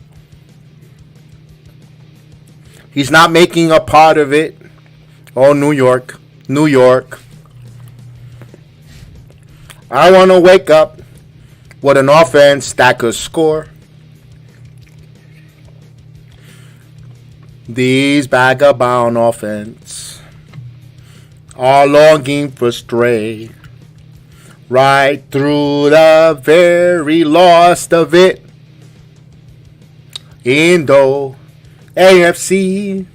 He's not making a part of it. Oh, New York. New York. I want to wake up with an offense that could score. These vagabond offense are longing for stray. Right through the very lost of it. Indo AFC.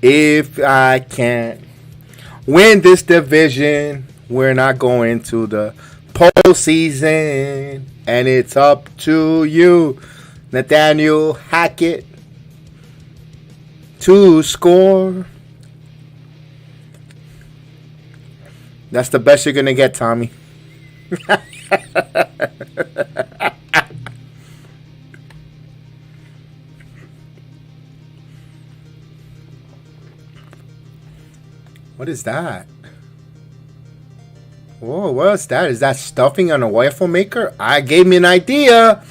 If I can't win this division, we're not going to the postseason. And it's up to you, Nathaniel Hackett, to score. That's the best you're going to get, Tommy. What is that? Whoa, what's that? Is that stuffing on a waffle maker? I gave me an idea.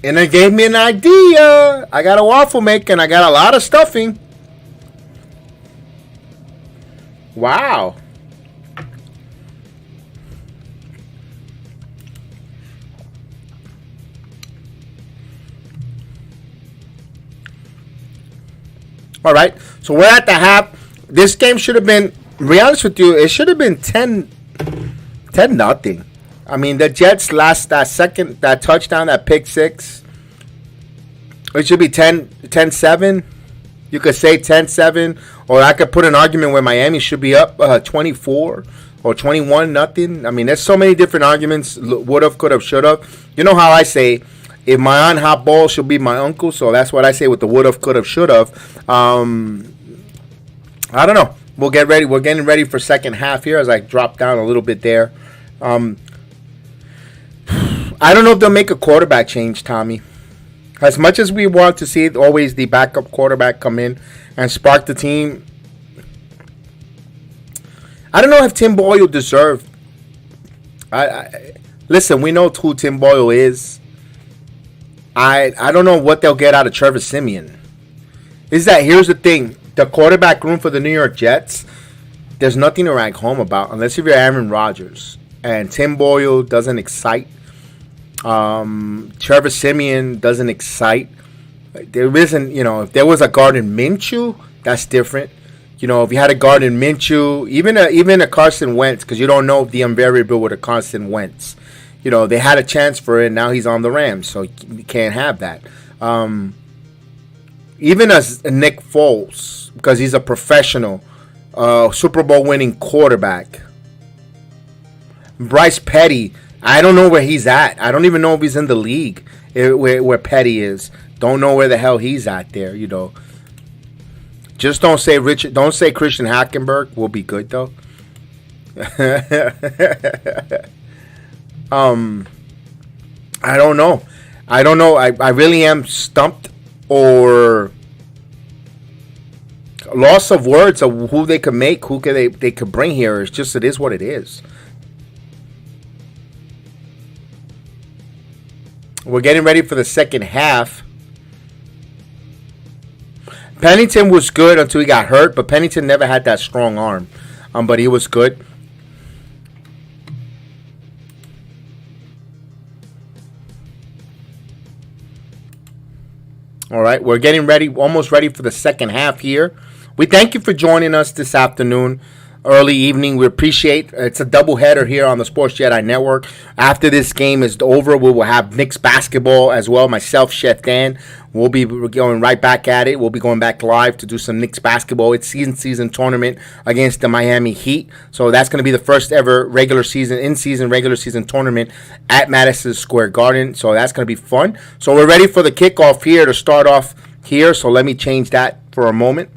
And it gave me an idea. I got a waffle maker and I got a lot of stuffing. Wow. All right. So we're at the half. This game should have been, to be honest with you, it should have been 10-0. I mean, the Jets lost that touchdown, that pick six. It should be 10-7. You could say 10-7, or I could put an argument where Miami should be up 24 or 21-0. I mean, there's so many different arguments. Would have, could have, should have. You know how I say, if my aunt hot ball should be my uncle, so that's what I say with the would have, could have, should have. I don't know. We'll get ready. We're getting ready for second half here as I drop down a little bit there. I don't know if they'll make a quarterback change, Tommy. As much as we want to see always the backup quarterback come in and spark the team, I don't know if Tim Boyle deserved. Listen, we know who Tim Boyle is. I don't know what they'll get out of Trevor Siemian. Here's the thing. The quarterback room for the New York Jets, there's nothing to write home about unless if you're Aaron Rodgers. And Tim Boyle doesn't excite. Trevor Siemian doesn't excite. There isn't, if there was a Gardner Minshew, that's different. If you had a Gardner Minshew, even a Carson Wentz, because you don't know the 𝑻𝒉𝒊𝒔 with a Carson Wentz. They had a chance for it. Now he's on the Rams, so you can't have that. Even as Nick Foles, because he's a professional, Super Bowl winning quarterback. Bryce Petty, I don't know where he's at. I don't even know if he's in the league where Petty is. Don't know where the hell he's at there. Just don't say Richard. Don't say Christian Hackenberg. We'll be good though. I don't know. I really am stumped or loss of words of who they could make, who they could bring here. It's just, it is what it is. We're getting ready for the second half. Pennington was good until he got hurt, but Pennington never had that strong arm. But he was good. All right, we're getting ready, almost ready for the second half here. We thank you for joining us this afternoon. early evening. We appreciate it's a doubleheader here on the Sports Jedi Network. After this game is over, we will have Knicks basketball as well. Myself, Chef Dan, we'll be going right back at it. We'll be going back live to do some Knicks basketball. It's season tournament against the Miami Heat. So that's going to be the first ever regular season tournament at Madison Square Garden. So that's going to be fun. So we're ready for the kickoff here to start off here. So let me change that for a moment.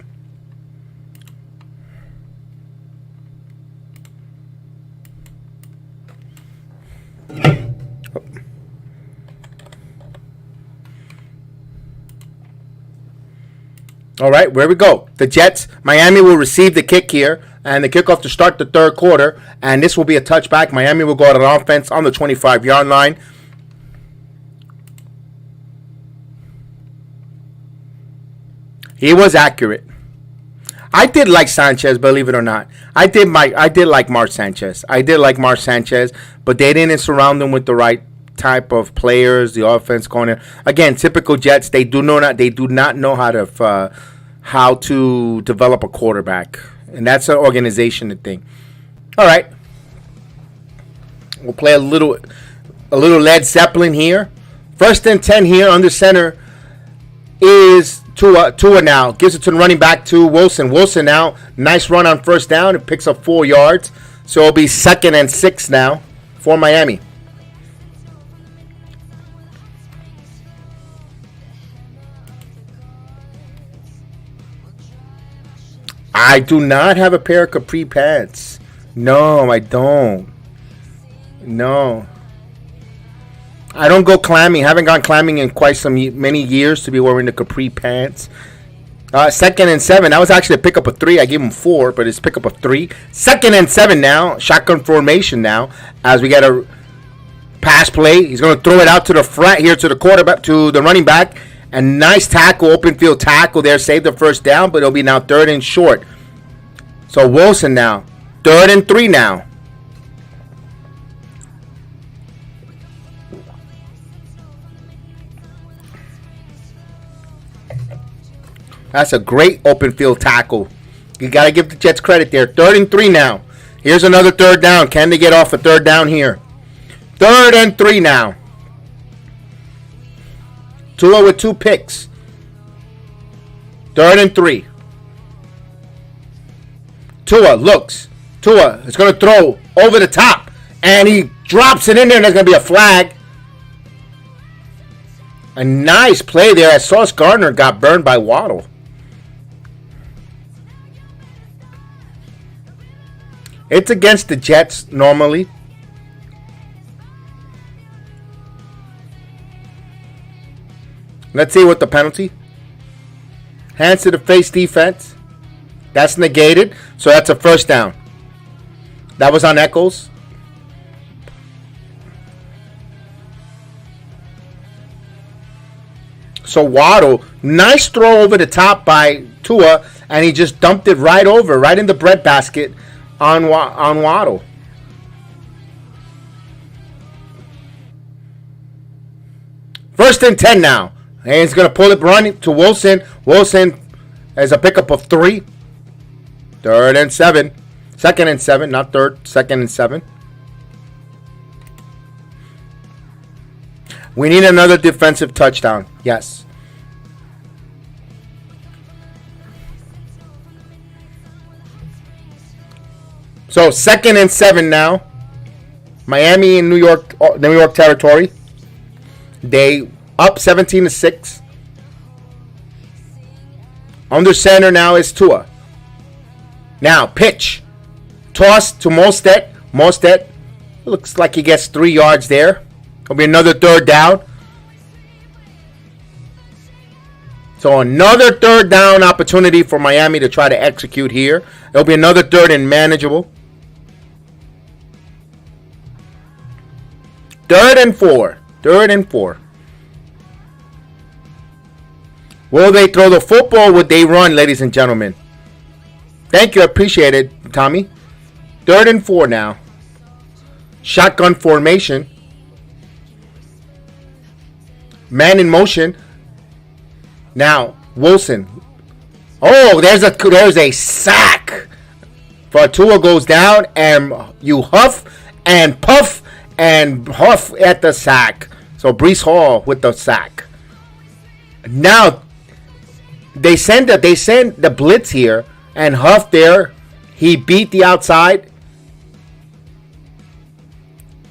All right, where we go. The Jets, Miami will receive the kick here, and the kickoff to start the third quarter, and this will be a touchback. Miami will go out on offense on the 25-yard line. He was accurate. I did like Sanchez, believe it or not. I did like Mark Sanchez. But they didn't surround him with the right type of players. The offense corner, again, typical Jets. They do not know how to develop a quarterback, and that's an organization thing. All right, we'll play a little Led Zeppelin here. 1st and 10 here under center is Tua now. Gives it to the running back to Wilson. Wilson now, nice run on first down. It picks up 4 yards. So it'll be 2nd and 6 now for Miami. I do not have a pair of capri pants. No, I don't. No. I don't go clamming. Haven't gone clamming in quite many years to be wearing the capri pants. 2nd and 7. That was actually a pickup of 3. I gave him 4, but it's pickup of 3. 2nd and 7 now. Shotgun formation now. As we get a pass play. He's going to throw it out to the front here to the quarterback, to the running back. And nice tackle, open field tackle there. Saved the first down, but it'll be now 3rd and short. So Wilson now. 3rd and 3 now. That's a great open field tackle. You got to give the Jets credit there. 3rd and 3 now. Here's another 3rd down. Can they get off a 3rd down here? 3rd and 3 now. Tua with 2 picks. 3rd and 3. Tua looks. Tua is going to throw over the top. And he drops it in there, and there's going to be a flag. A nice play there as Sauce Gardner got burned by Waddle. It's against the Jets normally. Let's see what the penalty. Hands to the face defense. That's negated. So that's a first down. That was on Echols. So Waddle, nice throw over the top by Tua, and he just dumped it right in the breadbasket on Waddle. First and 10 now. And he's going to pull it, run to Wilson. Wilson has a pickup of 3. 3rd and 7. 2nd and 7, not 3rd. 2nd and 7. We need another defensive touchdown. Yes. So 2nd and 7 now. Miami in New York territory. They up 17-6. Under center now is Tua. Now pitch. Toss to Mostert. Mostert looks like he gets 3 yards there. It'll be another 3rd down. So another 3rd down opportunity for Miami to try to execute here. It'll be another 3rd and manageable. 3rd and 4. 3rd and 4. Will they throw the football? Would they run, ladies and gentlemen? Thank you. I appreciate it, Tommy. 3rd and 4 now. Shotgun formation. Man in motion. Now, Wilson. Oh, there's a sack For Tua goes down, and you huff and puff and huff at the sack. So Breece Hall with the sack. Now they send the blitz here, and Huff there. He beat the outside.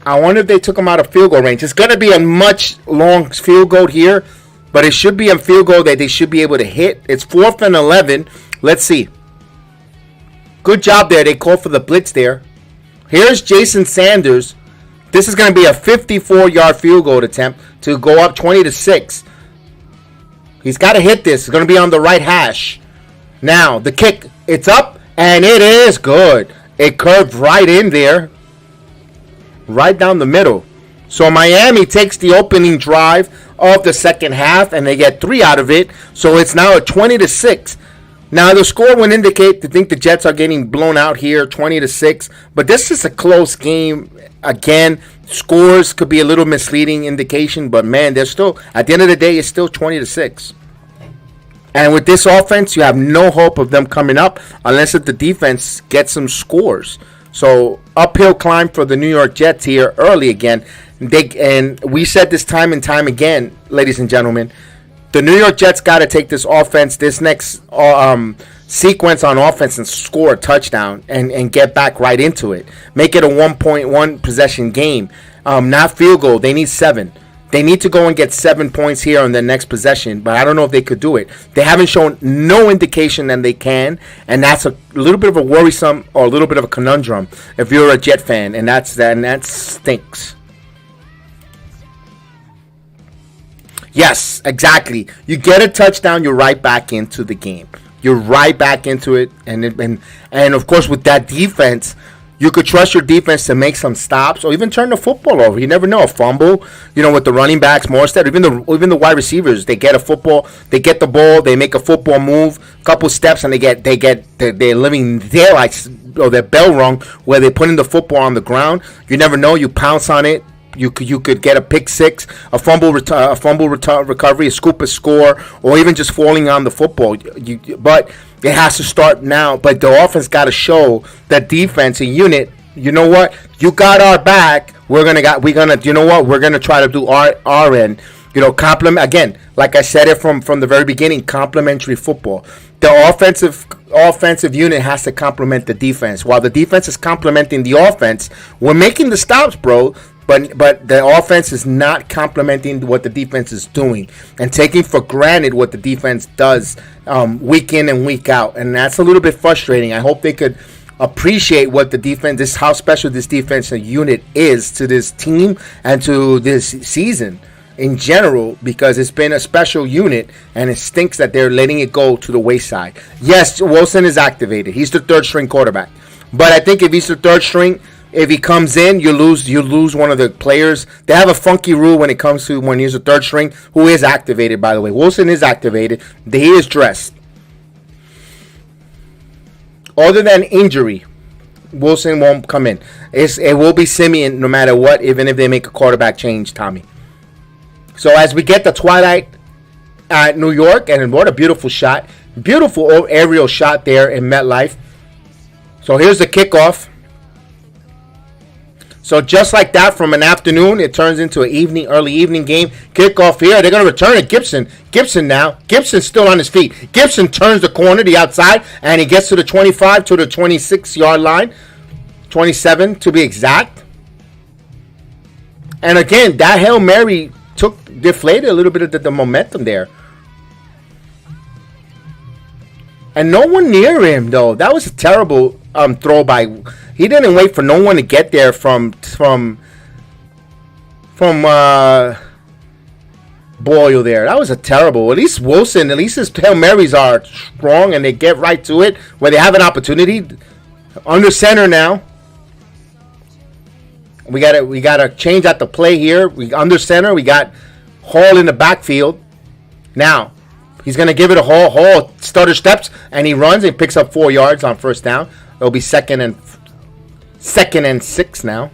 I wonder if they took him out of field goal range. It's going to be a much long field goal here, but it should be a field goal that they should be able to hit. It's 4th and 11. Let's see. Good job there. They called for the blitz there. Here's Jason Sanders. This is going to be a 54-yard field goal attempt to go up 20-6. He's got to hit this. It's going to be on the right hash. Now, the kick. It's up, and it is good. It curved right in there. Right down the middle. So Miami takes the opening drive of the second half, and they get 3 out of it. So it's now a 20-6. Now, the score would indicate to think the Jets are getting blown out here, 20-6. But this is a close game. Again, scores could be a little misleading indication. But, man, they're still, at the end of the day, it's still 20-6. And with this offense, you have no hope of them coming up unless if the defense gets some scores. So, uphill climb for the New York Jets here early again. And we said this time and time again, ladies and gentlemen, the New York Jets got to take this offense, this next sequence on offense and score a touchdown and get back right into it. Make it a 1.1 possession game, not field goal. They need 7. They need to go and get 7 points here on their next possession, but I don't know if they could do it. They haven't shown no indication that they can, and that's a little bit of a worrisome or a little bit of a conundrum if you're a Jet fan, and that stinks. Yes, exactly. You get a touchdown, you're right back into the game. You're right back into it, and of course with that defense, you could trust your defense to make some stops or even turn the football over. You never know. A fumble, with the running backs, Morstead, even the wide receivers, they get a football, they get the ball, they make a football move, couple steps, and they're living their life or their bell rung where they're putting the football on the ground. You never know. You pounce on it. You could get a pick six, a fumble recovery, a scoop, a score, or even just falling on the football. But it has to start now. But the offense got to show that defense and unit. You know what? You got our back. We're gonna try to do our end. Compliment again. Like I said it from the very beginning. Complementary football. The offensive unit has to complement the defense. While the defense is complementing the offense, we're making the stops, bro. But the offense is not complementing what the defense is doing and taking for granted what the defense does week in and week out. And that's a little bit frustrating. I hope they could appreciate what the defense, how special this defensive unit is to this team and to this season in general, because it's been a special unit and it stinks that they're letting it go to the wayside. Yes, Wilson is activated. He's the third string quarterback. But I think if he's the third string, if he comes in, you lose one of the players. They have a funky rule when it comes to when he's a third string, who is activated, by the way. Wilson is activated. He is dressed. Other than injury, Wilson won't come in. It will be Simeon no matter what, even if they make a quarterback change, Tommy. So as we get the twilight at New York, and what a beautiful shot. Beautiful aerial shot there in MetLife. So here's the kickoff. So just like that, from an afternoon, it turns into an early evening game. Kickoff here. They're going to return it. Gibson now. Gibson's still on his feet. Gibson turns the corner, the outside, and he gets to the 25 to the 26-yard line. 27 to be exact. And again, that Hail Mary deflated a little bit of the momentum there. And no one near him, though. That was a terrible throw by... He didn't wait for no one to get there from Boyle there. That was a terrible. At least Wilson, at least his Hail Marys are strong and they get right to it where they have an opportunity. Under center now. We gotta change out the play here. We under center. We got Hall in the backfield. Now he's gonna give it a Hall. Hall stutter steps and he runs and picks up 4 yards on first down. It'll be second and 6 now.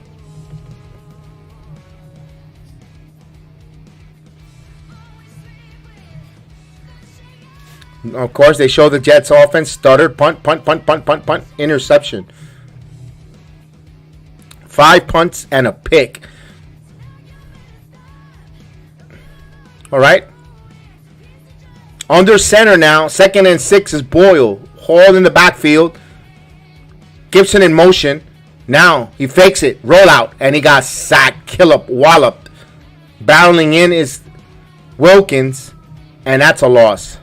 Of course, they show the Jets offense. Stutter, punt, interception. 5 punts and a pick. All right. Under center now. 2nd and 6 is Boyle. Hold in the backfield. Gibson in motion. Now he fakes it. Roll out. And he got sacked. Walloped. Battling in is Wilkins. And that's a loss.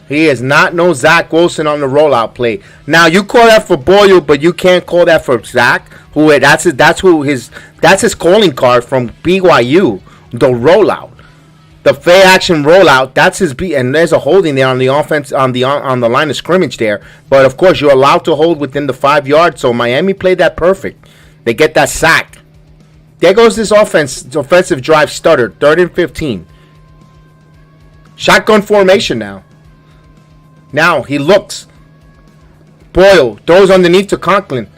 He is not no Zach Wilson on the rollout play. Now you call that for Boyle, but you can't call that for Zach. That's his calling card from BYU. The rollout, the play action rollout. That's his beat, and there's a holding there on the offense on the line of scrimmage there. But of course, you're allowed to hold within the 5 yards. So Miami played that perfect. They get that sack. There goes this offensive drive stuttered. 3rd and 15. Shotgun formation now. Now he looks. Boyle throws underneath to Conklin.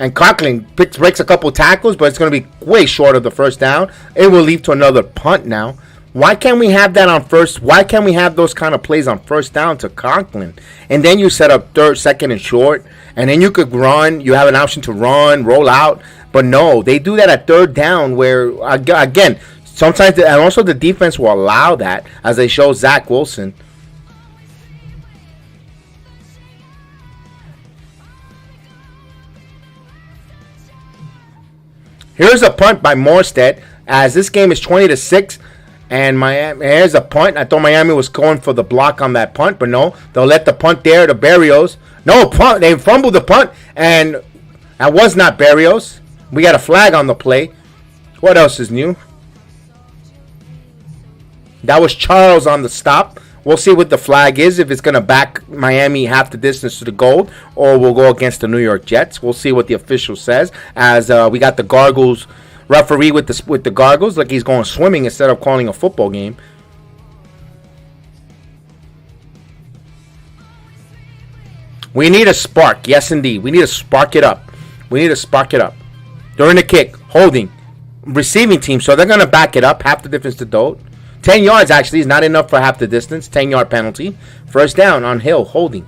And Conklin breaks a couple tackles, but it's going to be way short of the first down. It will lead to another punt now. Why can't we have that on first? Why can't we have those kind of plays on first down to Conklin? And then you set up 3rd, 2nd, and short. And then you could run. You have an option to run, roll out. But no, they do that at 3rd down where, again, sometimes, and also the defense will allow that as they show Zach Wilson. Here's a punt by Morstead as this game is 20-6, and Miami. Here's a punt. I thought Miami was going for the block on that punt, but no, they'll let the punt there to Berrios. No punt. They fumbled the punt, and that was not Berrios. We got a flag on the play. What else is new? That was Charles on the stop. We'll see what the flag is, if it's going to back Miami half the distance to the goal, or we'll go against the New York Jets. We'll see what the official says, as we got the Gargles referee with the Gargles, like he's going swimming instead of calling a football game. We need a spark. Yes, indeed. We need to spark it up. During the kick, holding, receiving team, so they're going to back it up, half the difference to Dote. 10 yards actually is not enough for half the distance. 10-yard penalty. First down on Hill, holding.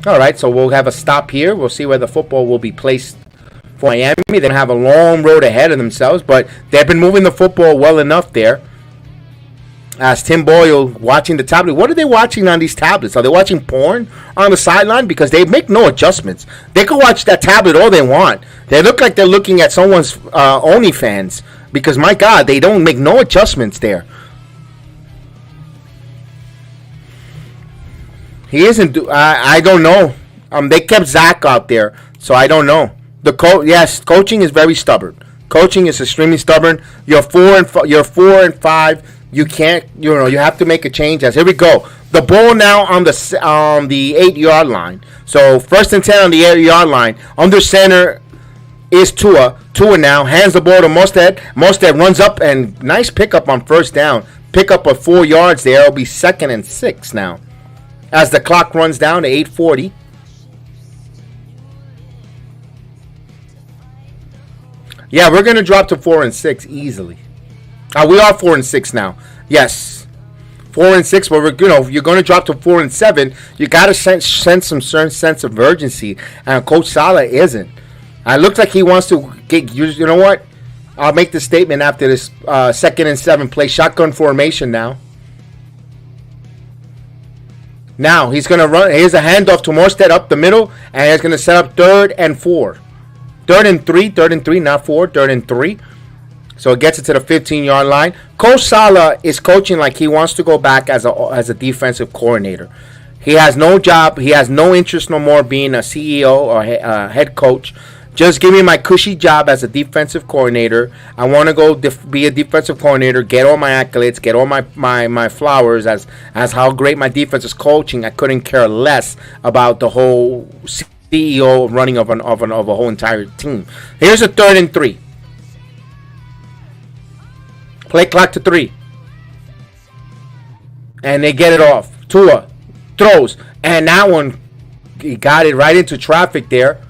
All right, so we'll have a stop here. We'll see where the football will be placed for Miami. They're going to have a long road ahead of themselves, but they've been moving the football well enough there. As Tim Boyle watching the tablet. What are they watching on these tablets? Are they watching porn on the sideline? Because they make no adjustments. They can watch that tablet all they want. They look like they're looking at someone's OnlyFans. Because, my God, they don't make no adjustments there. He isn't. I don't know. They kept Zach out there, so I don't know. Yes, coaching is very stubborn. Coaching is extremely stubborn. You're 4 and 5. You can't. You have to make a change. As here we go. The ball now on the 8-yard line. So 1st and 10 on the 8-yard line. Under center is Tua. Tua now hands the ball to Morstead. Morstead runs up and nice pickup on first down. Pickup of 4 yards there. It'll be 2nd and 6 now. As the clock runs down to 8:40. Yeah, we're going to drop to 4 and 6 easily. We are 4 and 6 now. Yes. 4 and 6, but you're going to drop to 4 and 7. You got to sense some certain sense of urgency. And Coach Saleh isn't. It looks like he wants to get, you know what? I'll make the statement after this 2nd and 7 play. Shotgun formation now. Now he's going to run. Here's a handoff to Morstead up the middle. And he's going to set up 3rd and 4. 3rd and 3, not 4. 3rd and 3. So it gets it to the 15-yard line. Coach Saleh is coaching like he wants to go back as a defensive coordinator. He has no job. He has no interest no more being a CEO or head coach. Just give me my cushy job as a defensive coordinator. I want to go be a defensive coordinator, get all my accolades, get all my flowers as how great my defense is coaching. I couldn't care less about the whole CEO running of a whole entire team. Here's a 3rd and 3. Play clock to 3. And they get it off. Tua throws. And that one, he got it right into traffic there.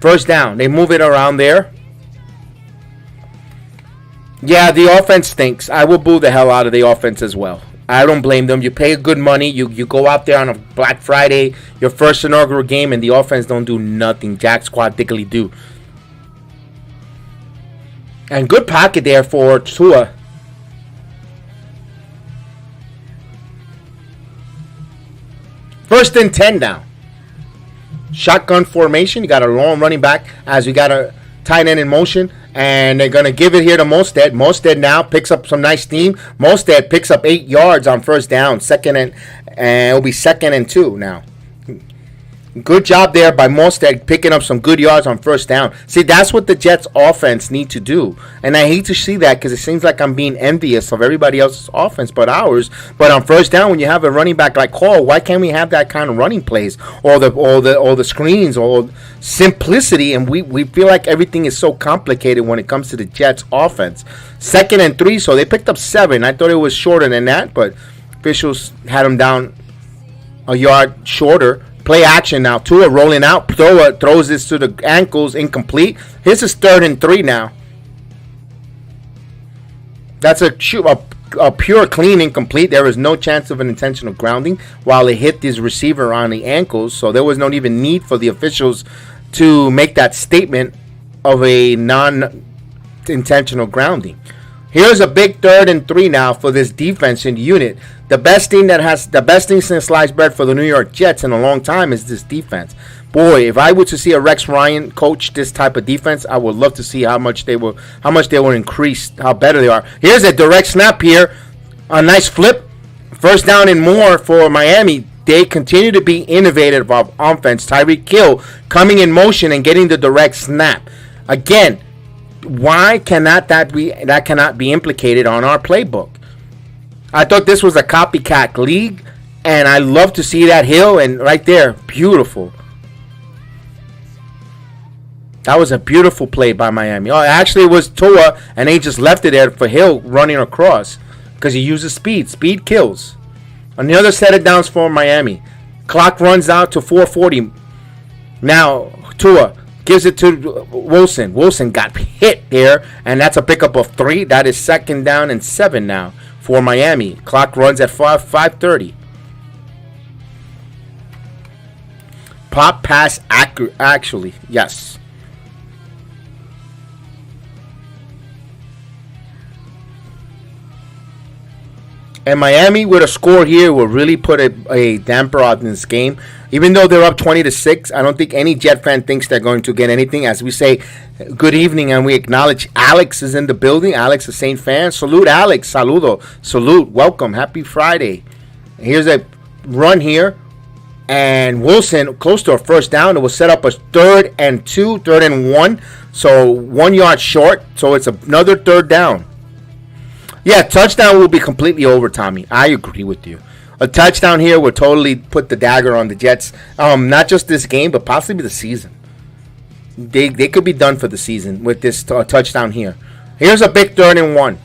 First down. They move it around there. Yeah, the offense stinks. I will boo the hell out of the offense as well. I don't blame them. You pay good money. You go out there on a Black Friday, your first inaugural game, and the offense don't do nothing. Jack squat diggly do. And good pocket there for Tua. First and 10 now. Shotgun formation. You got a long running back as we got a tight end in motion. And they're going to give it here to Mostert. Mostert now picks up some nice steam. Mostert picks up 8 yards on first down. And it'll be 2nd and 2 now. Good job there by Mostert picking up some good yards on first down. See, that's what the Jets offense need to do. And I hate to see that because it seems like I'm being envious of everybody else's offense but ours. But on first down, when you have a running back like Hall, why can't we have that kind of running plays or the screens or simplicity? And we feel like everything is so complicated when it comes to the Jets offense. 2nd and 3, so they picked up 7. I thought it was shorter than that, but officials had them down a yard shorter. Play action now. Tua rolling out. Tua throws this to the ankles. Incomplete. Here's his 3rd and 3 now. That's a pure clean incomplete. There was no chance of an intentional grounding while it hit his receiver on the ankles. So there was no even need for the officials to make that statement of a non-intentional grounding. Here's a big 3rd and 3 now for this defensive unit. The best thing since sliced bread for the New York Jets in a long time is this defense. Boy, if I were to see a Rex Ryan coach this type of defense, I would love to see how much they will increase, how better they are. Here's a direct snap here, a nice flip, first down and more for Miami. They continue to be innovative on offense. Tyreek Hill coming in motion and getting the direct snap. Again, why cannot that be implicated on our playbook? I thought this was a copycat league, and I love to see that Hill, and right there, beautiful. That was a beautiful play by Miami. Oh, actually, it was Tua, and they just left it there for Hill running across because he uses speed. Speed kills. On the other set of downs for Miami. Clock runs out to 4:40. Now, Tua gives it to Wilson. Wilson got hit there, and that's a pickup of 3. That is 2nd down and 7 now for Miami. Clock runs at 5:30. Pop pass actually, yes. And Miami with a score here will really put a damper on this game. Even though they're up 20-6, I don't think any Jet fan thinks they're going to get anything. As we say, good evening, and we acknowledge Alex is in the building. Alex, a Saint fan. Salute, Alex. Saludo. Salute. Welcome. Happy Friday. Here's a run here. And Wilson, close to a first down. It will set up a 3rd and 2, 3rd and 1. So 1 yard short. So it's another 3rd down. Yeah, touchdown will be completely over, Tommy. I agree with you. A touchdown here would totally put the dagger on the Jets. Not just this game, but possibly the season. They could be done for the season with this touchdown here. Here's a big 3rd and 1.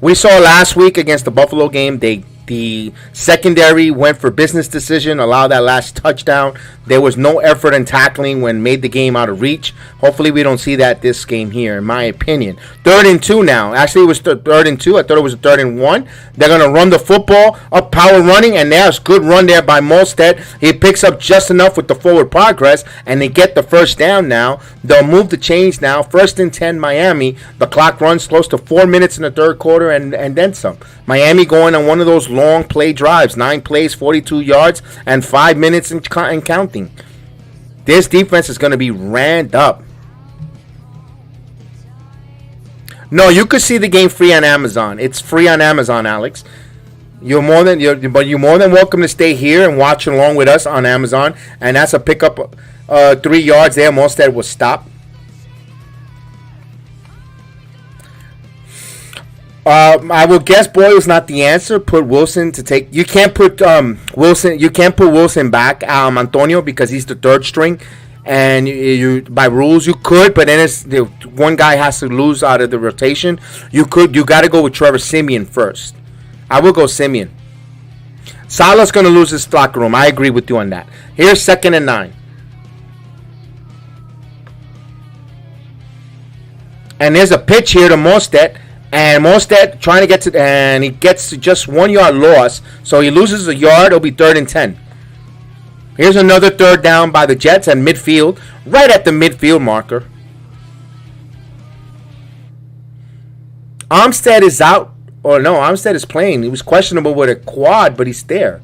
We saw last week against the Buffalo game, the secondary went for business decision, allowed that last touchdown. There was no effort in tackling when made the game out of reach. Hopefully we don't see that this game here, in my opinion. 3rd and 2 now. Actually, it was 3rd and 2. I thought it was a 3rd and 1. They're going to run the football, up power running, and there's good run there by Mostert. He picks up just enough with the forward progress, and they get the first down now. They'll move the chains now. 1st and 10, Miami. The clock runs close to 4 minutes in the 3rd quarter and then some. Miami going on one of those long play drives, 9 plays, 42 yards, and 5 minutes and counting. This defense is going to be ran up. No, you could see the game free on Amazon. It's free on Amazon, Alex. You're more than welcome to stay here and watch along with us on Amazon. And that's a pickup, 3 yards there. Mostert was stopped. I will guess Boyle's not the answer. Put Wilson to take. You can't put Wilson. You can't put Wilson back, Antonio, because he's the 3rd string, and you by rules you could, but then it's one guy has to lose out of the rotation. You got to go with Trevor Siemian first. I will go Siemian. Salah's going to lose his locker room. I agree with you on that. Here's 2nd and 9. And there's a pitch here to Mostert. And Mostert trying to get to, and he gets to just 1 yard loss. So he loses a yard. It'll be 3rd and 10. Here's another 3rd down by the Jets at midfield. Right at the midfield marker. Armstead is out. Or no, Armstead is playing. He was questionable with a quad, but he's there.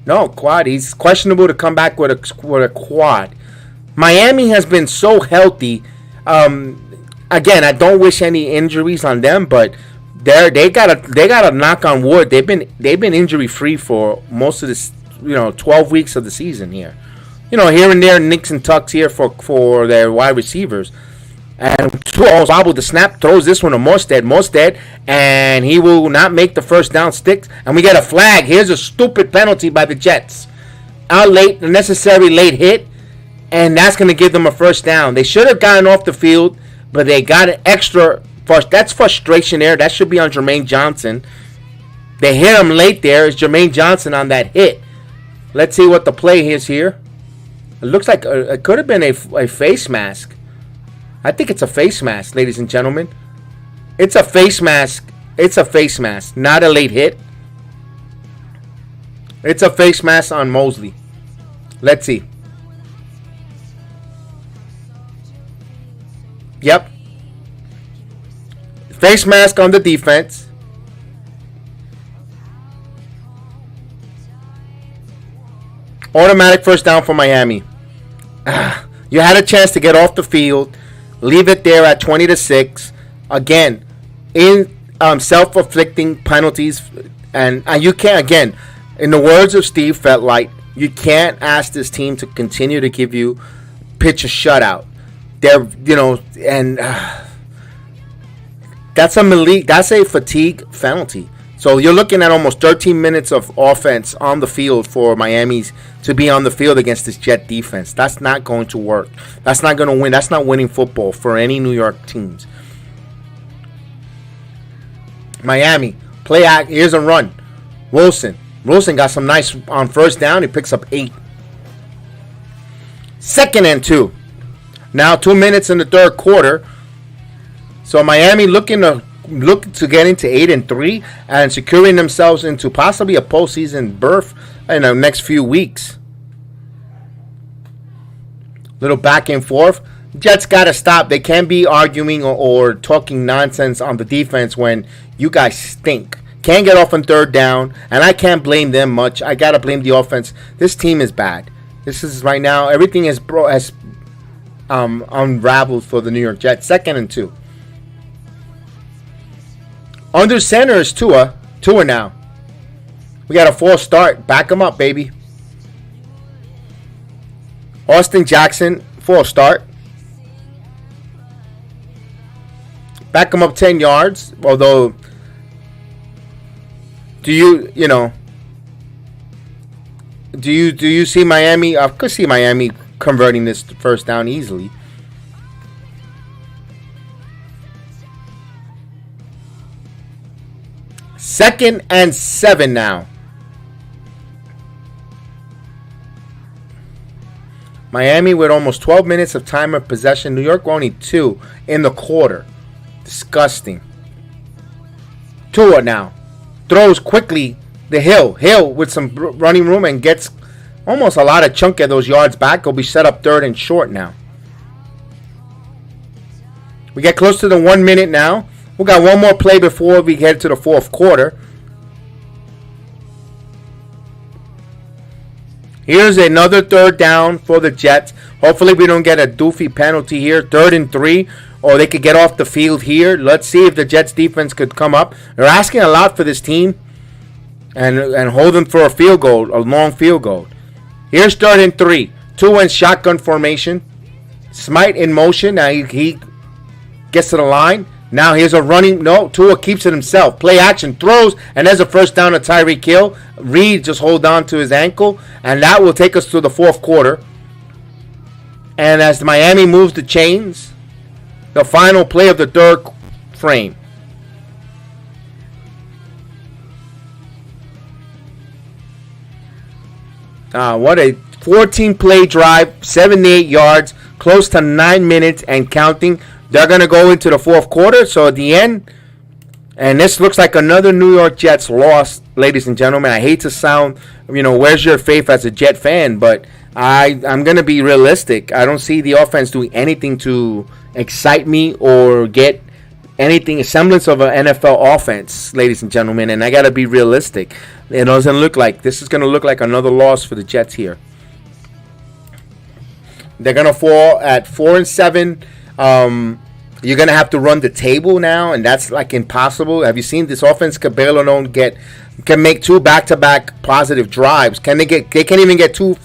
No, quad. He's questionable to come back with a quad. Miami has been so healthy. Again, I don't wish any injuries on them, but they gotta knock on wood. They've been injury free for most of this, 12 weeks of the season here. Here and there, nicks and tucks here for their wide receivers. And Oswald the snap throws this one to Mostert, and he will not make the first down sticks. And we get a flag. Here's a stupid penalty by the Jets. Out late, the necessary late hit, and that's going to give them a first down. They should have gotten off the field, but they got an extra. That's frustration there. That should be on Jermaine Johnson. They hit him late there. It's Jermaine Johnson on that hit. Let's see what the play is here. It looks like it could have been a face mask. I think it's a face mask, ladies and gentlemen. It's a face mask. It's a face mask, not a late hit. It's a face mask on Mosley. Let's see. Yep. Face mask on the defense. Automatic first down for Miami. You had a chance to get off the field. Leave it there at 20-6. Again, in self-inflicting penalties. And you can't, again, in the words of Steve Fetlight, you can't ask this team to continue to give you pitch a shutout. They're, that's a fatigue penalty. So you're looking at almost 13 minutes of offense on the field for Miami's to be on the field against this Jet defense. That's not going to work. That's not going to win. That's not winning football for any New York teams. Miami, play act. Here's a run. Wilson got some nice on first down. He picks up 8. 2nd and 2. Now 2 minutes in the third quarter. So Miami looking to get into 8-3 and securing themselves into possibly a postseason berth in the next few weeks. Little back and forth. Jets got to stop. They can't be arguing or talking nonsense on the defense when you guys stink. Can't get off on 3rd down, and I can't blame them much. I got to blame the offense. This team is bad. This is right now, everything has unraveled for the New York Jets. 2nd and 2. Under center is Tua. Tua now. We got a false start. Back him up, baby. Austin Jackson, false start. Back him up 10 yards. Although, do you see Miami? I could see Miami converting this first down easily. Second and 7 now. Miami with almost 12 minutes of time of possession. New York only 2 in the quarter. Disgusting. Tua now throws quickly the Hill with some running room and gets almost a lot of chunk of those yards back. Will be set up 3rd and short now. We get close to the 1 minute now. We got one more play before we head to the fourth quarter. Here's another 3rd down for the Jets. Hopefully we don't get a doofy penalty here. 3rd and 3. Or they could get off the field here. Let's see if the Jets defense could come up. They're asking a lot for this team. And hold them for a field goal. A long field goal. Here's 3rd and 3. 2 in shotgun formation. Smite in motion. Now he gets to the line. Now here's a running. No, Tua keeps it himself. Play action, throws, and there's a first down to Tyreek Hill. Reed just hold on to his ankle, and that will take us to the fourth quarter. And as Miami moves the chains, the final play of the third frame. What a 14-play drive, 78 yards, close to 9 minutes and counting. They're going to go into the fourth quarter. So at the end, and this looks like another New York Jets loss, ladies and gentlemen. I hate to sound, where's your faith as a Jet fan? But I'm going to be realistic. I don't see the offense doing anything to excite me or get anything, a semblance of an NFL offense, ladies and gentlemen. And I got to be realistic. It doesn't look like, this is going to look like another loss for the Jets here. They're going to fall at 4-7. You're going to have to run the table now, and that's like impossible. Have you seen this offense? Cabello can make 2 back-to-back positive drives. They can't even get two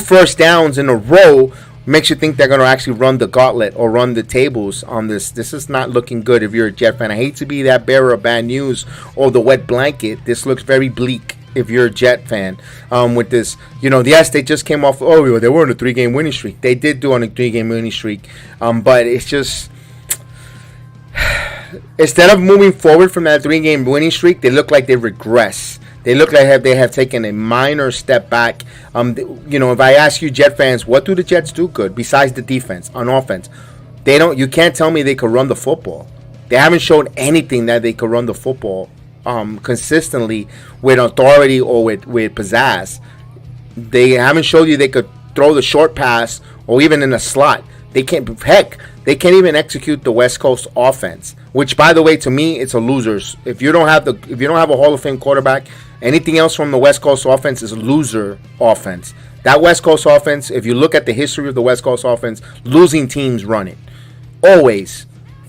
first downs in a row. Makes you think they're going to actually run the gauntlet or run the tables on this. This is not looking good if you're a Jet fan. I hate to be that bearer of bad news or the wet blanket. This looks very bleak if you're a Jet fan with this. Yes, they just came off. Oh, they were on a 3-game winning streak. They did do on a 3-game winning streak. But it's just, instead of moving forward from that 3-game winning streak, they look like they regress. They look like they have taken a minor step back. If I ask you Jet fans, what do the Jets do good besides the defense on offense? They don't. You can't tell me they could run the football. They haven't shown anything that they could run the football consistently with authority or with pizzazz. They haven't showed you they could throw the short pass or even in a slot. They can't. Heck, they can't even execute the West Coast offense. Which, by the way, to me, it's a losers. If you don't have a Hall of Fame quarterback, anything else from the West Coast offense is a loser offense. That West Coast offense, if you look at the history of the West Coast offense, losing teams run it. Always.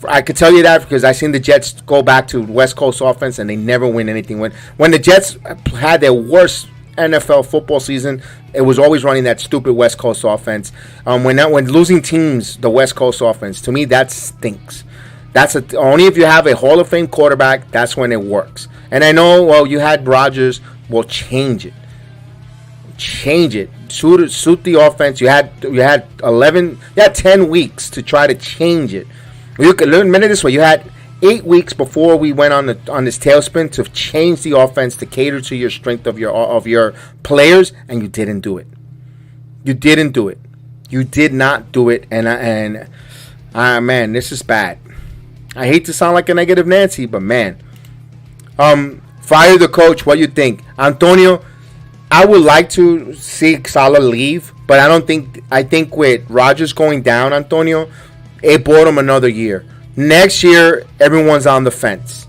I could tell you that because I've seen the Jets go back to West Coast offense and they never win anything. When the Jets had their worst NFL football season, it was always running that stupid West Coast offense. When losing teams, the West Coast offense, to me, that stinks. Only if you have a Hall of Fame quarterback, that's when it works. And I know, well, you had Rodgers. Well, change it. Change it. Suit the offense. You had 10 weeks to try to change it. You could learn it this way. You had 8 weeks before we went on this tailspin to change the offense to cater to your strength of your players, and you didn't do it. You didn't do it. You did not do it, and man, this is bad. I hate to sound like a negative Nancy, but man, fire the coach. What do you think, Antonio? I would like to see Saleh leave, but I think with Rodgers going down, Antonio, it bought him another year. Next year, everyone's on the fence.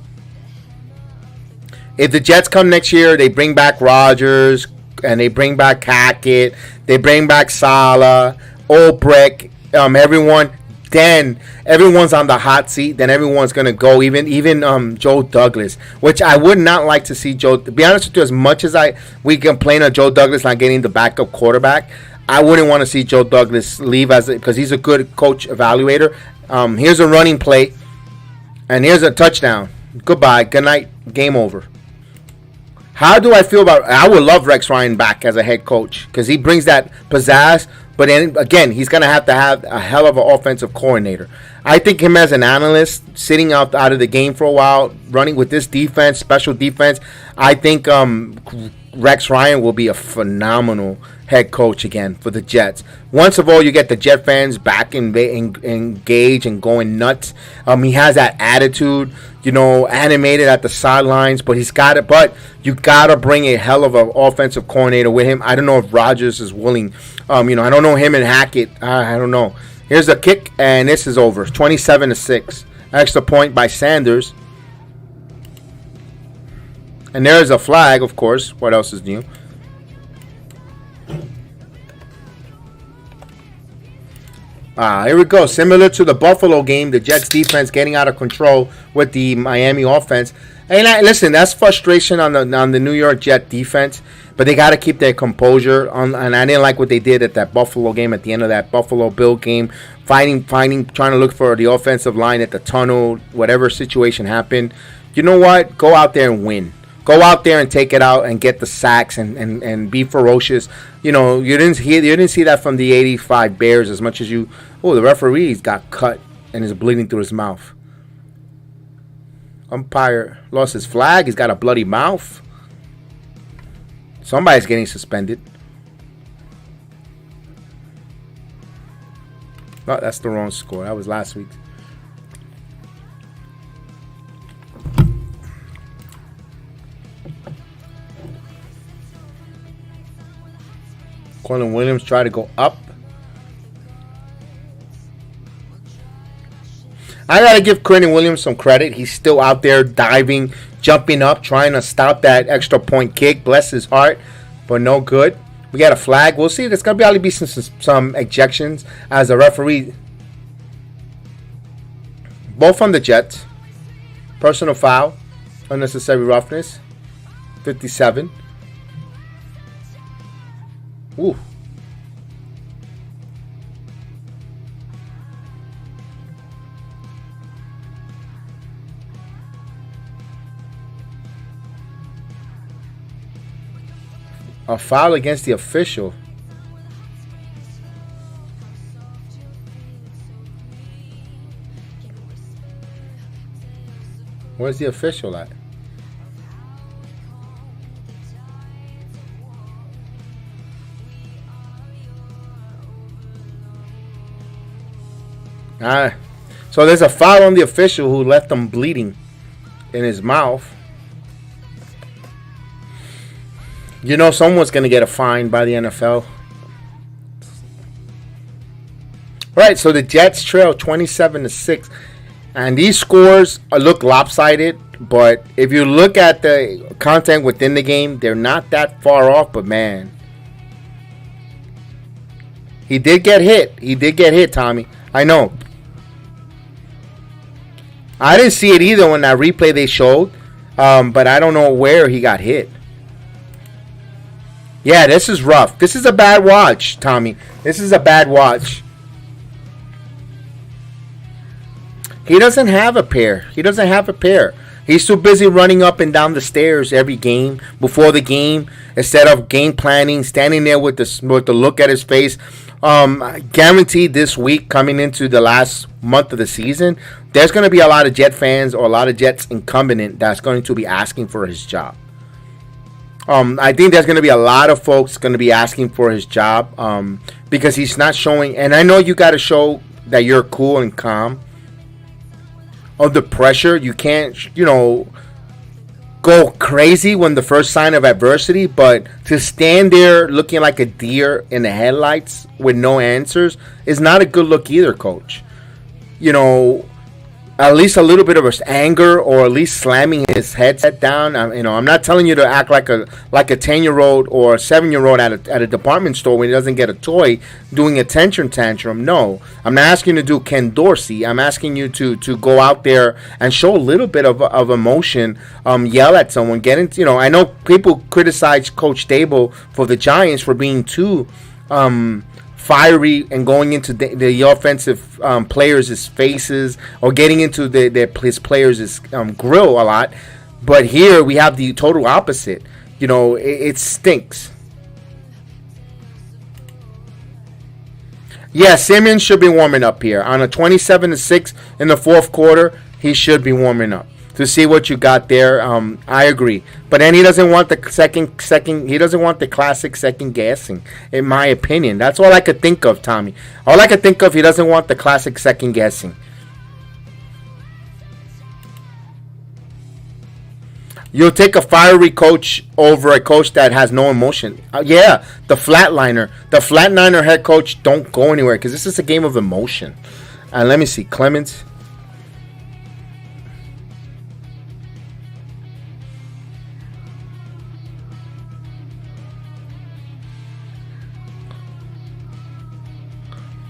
If the Jets come next year, they bring back Rodgers and they bring back Hackett, they bring back Saleh, Ulbrich, everyone. Then everyone's on the hot seat. Then everyone's gonna go. Even Joe Douglas, which I would not like to see Joe. To be honest with you, as much as we complain on Joe Douglas not getting the backup quarterback, I wouldn't want to see Joe Douglas leave because he's a good coach evaluator. Here's a running play, and here's a touchdown. Goodbye, good night, game over. How do I feel about? I would love Rex Ryan back as a head coach because he brings that pizzazz. But then, again, he's going to have a hell of an offensive coordinator. I think him as an analyst, sitting out of the game for a while, running with this defense, special defense, I think Rex Ryan will be a phenomenal head coach again for the Jets. Once of all, you get the Jet fans back engaged and going nuts. He has that attitude, animated at the sidelines, but he's got it. But you got to bring a hell of an offensive coordinator with him. I don't know if Rodgers is willing. I don't know him and Hackett. I don't know. Here's a kick, and this is over. 27-6. Extra point by Sanders. And there's a flag, of course. What else is new? Here we go. Similar to the Buffalo game, the Jets defense getting out of control with the Miami offense. And listen, that's frustration on the New York Jet defense, but they got to keep their composure. And I didn't like what they did at that Buffalo game, at the end of that Buffalo Bill game, trying to look for the offensive line at the tunnel, whatever situation happened. You know what? Go out there and win. Go out there and take it out and get the sacks and be ferocious. You didn't see that from the 85 Bears as much as you. Oh, the referee's got cut and is bleeding through his mouth. Umpire lost his flag. He's got a bloody mouth. Somebody's getting suspended. No, that's the wrong score. That was last week. Colin Williams try to go up. I got to give Quentin Williams some credit. He's still out there diving, jumping up, trying to stop that extra point kick. Bless his heart, but no good. We got a flag. We'll see. There's going to be some ejections as a referee. Both on the Jets. Personal foul. Unnecessary roughness. 57. Ooh. A foul against the official. Where's the official at? So there's a foul on the official who left him bleeding in his mouth. You know someone's going to get a fine by the NFL. Right, so the Jets trail 27-6. And these scores look lopsided. But if you look at the content within the game, they're not that far off. But, man. He did get hit. He did get hit, Tommy. I know. I didn't see it either when that replay they showed. But I don't know where he got hit. Yeah, this is rough. This is a bad watch, Tommy. This is a bad watch. He doesn't have a pair. He doesn't have a pair. He's too busy running up and down the stairs every game, before the game, instead of game planning, standing there with the look at his face. Guaranteed this week, coming into the last month of the season, there's going to be a lot of Jet fans or a lot of Jets incumbent that's going to be asking for his job. I think there's going to be a lot of folks going to be asking for his job because he's not showing. And I know you got to show that you're cool and calm under pressure. You can't, go crazy when the first sign of adversity. But to stand there looking like a deer in the headlights with no answers is not a good look either, Coach. At least a little bit of anger, or at least slamming his headset down. I'm not telling you to act like a 10-year-old or a 7-year-old at a department store when he doesn't get a toy, doing a tantrum. No, I'm not asking you to do Ken Dorsey. I'm asking you to go out there and show a little bit of emotion. Yell at someone. Get into. I know people criticize Coach Dable for the Giants for being too fiery and going into the offensive players' faces, or getting into his players' grill a lot. But here we have the total opposite. It stinks. Yeah, Simmons should be warming up here. On a 27-6 in the fourth quarter, he should be warming up to see what you got there. I agree. But then he doesn't want the second. He doesn't want the classic second guessing, in my opinion. That's all I could think of, Tommy. All I could think of, he doesn't want the classic second guessing. You'll take a fiery coach over a coach that has no emotion. Yeah, the flatliner. The flatliner head coach don't go anywhere because this is a game of emotion. And let me see. Clemens.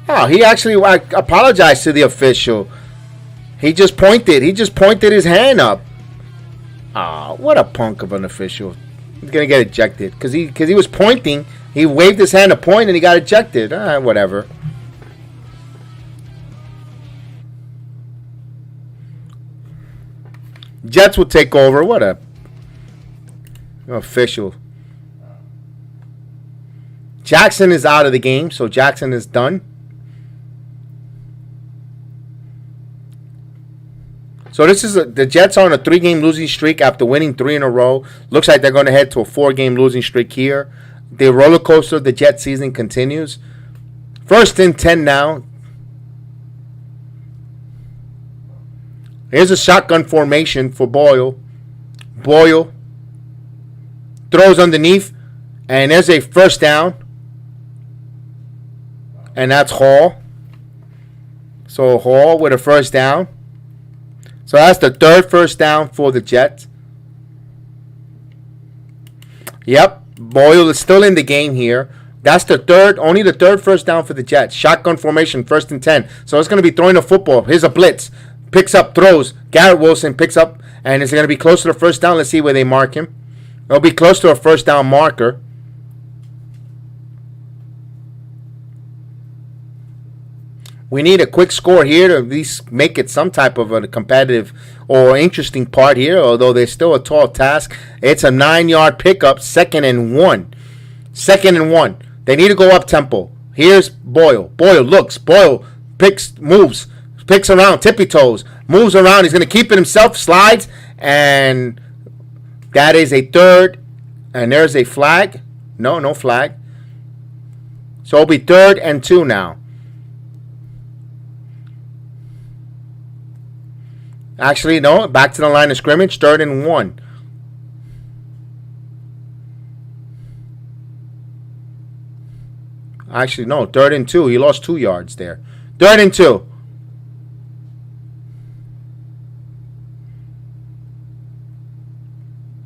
Oh, he actually apologized to the official. He just pointed his hand up. Ah, what a punk of an official. He's going to get ejected because he was pointing. He waved his hand to point and he got ejected. Whatever. Jets will take over. What a official. Jackson is out of the game, so Jackson is done. So this is the Jets are on a 3-game losing streak after winning 3 in a row. Looks like they're going to head to a 4-game losing streak here. The roller coaster of the Jets season continues. 1st and 10 now. Here's a shotgun formation for Boyle. Boyle throws underneath, and there's a first down. And that's Hall. So Hall with a first down. So that's the third first down for the Jets. Yep, Boyle is still in the game here. That's the third, only the third first down for the Jets. Shotgun formation, 1st and 10. So it's going to be throwing the football. Here's a blitz. Picks up, throws. Garrett Wilson picks up, and it's going to be close to the first down. Let's see where they mark him. It'll be close to a first down marker. We need a quick score here to at least make it some type of a competitive or interesting part here, although there's still a tall task. It's a 9-yard pickup, 2nd and 1. 2nd and 1. They need to go up tempo. Here's Boyle. Boyle looks. Boyle picks, moves, picks around, tippy toes, moves around. He's going to keep it himself, slides, and that is a third. And there's a flag. No flag. So it'll be 3rd and 2 now. Actually, no. Back to the line of scrimmage. 3rd and 1. Actually, no. 3rd and 2. He lost 2 yards there. 3rd and 2.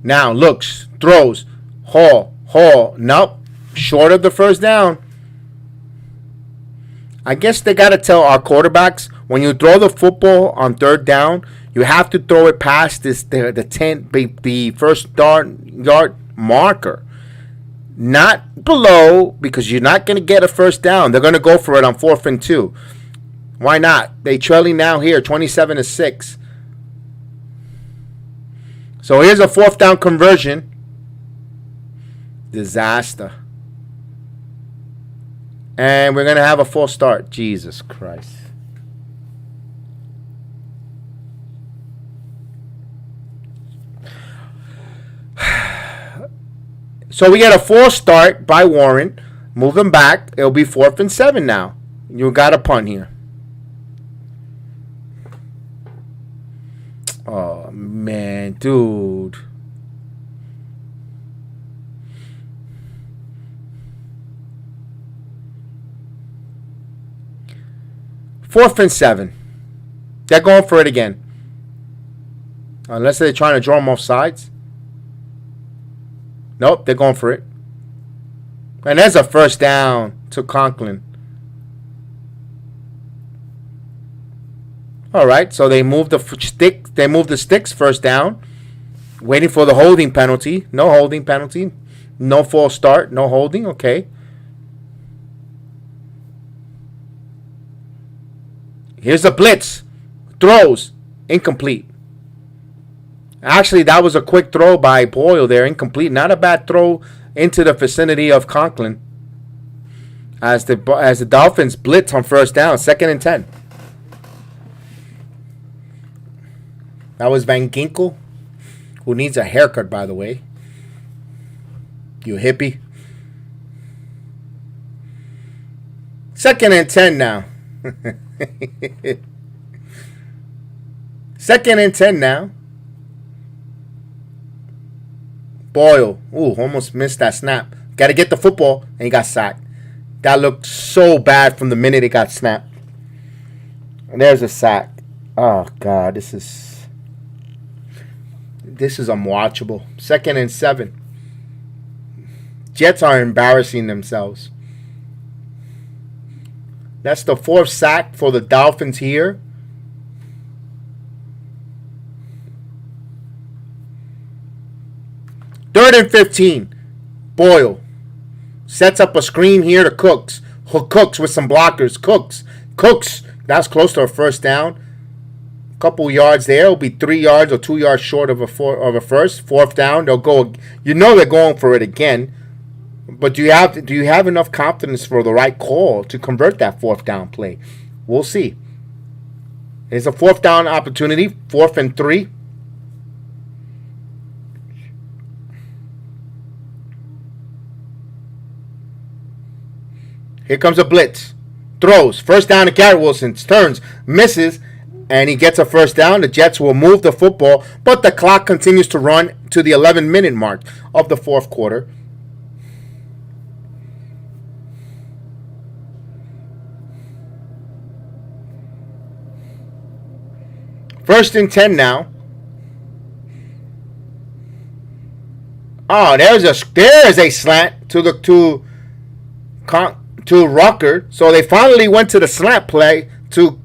Now looks, throws. Hall. Nope. Short of the first down. I guess they got to tell our quarterbacks, when you throw the football on 3rd down, you have to throw it past the first yard marker. Not below, because you're not going to get a first down. They're going to go for it on 4th and 2. Why not? They trailing now here, 27-6. So here's a 4th down conversion. Disaster. And we're going to have a full start. Jesus Christ. So we get a full start by Warren. Move them back. It'll be 4th and 7 now. You got a punt here. Oh, man. Dude. Fourth and 7. They're going for it again. Unless they're trying to draw them off sides. Nope, they're going for it. And there's a first down to Conklin. All right, so they moved the stick. They moved the sticks, first down. Waiting for the holding penalty. No holding penalty. No false start. No holding. Okay. Here's a blitz. Throws. Incomplete. Actually, that was a quick throw by Boyle there. Incomplete. Not a bad throw into the vicinity of Conklin. As the Dolphins blitz on first down. 2nd and 10. That was Van Ginkel, who needs a haircut, by the way. You hippie. 2nd and 10 now. 2nd and 10 now. Boyle. Ooh, almost missed that snap. Got to get the football, and he got sacked. That looked so bad from the minute it got snapped. And there's a sack. Oh, God, this is unwatchable. 2nd and 7. Jets are embarrassing themselves. That's the 4th sack for the Dolphins here. Third and 15. Boyle sets up a screen here to Cooks. Cooks with some blockers. Cooks. That's close to a first down. Couple yards there. It'll be 3 yards or 2 yards short of a first. 4th down. They'll go. You know they're going for it again. But do you have enough confidence for the right call to convert that 4th down play? We'll see. It's a 4th down opportunity. 4th and 3. Here comes a blitz. Throws. First down to Garrett Wilson. Turns. Misses. And he gets a first down. The Jets will move the football. But the clock continues to run to the 11-minute mark of the 4th quarter. First and 10 now. Oh, there's a slant to Rucker. So they finally went to the slant play to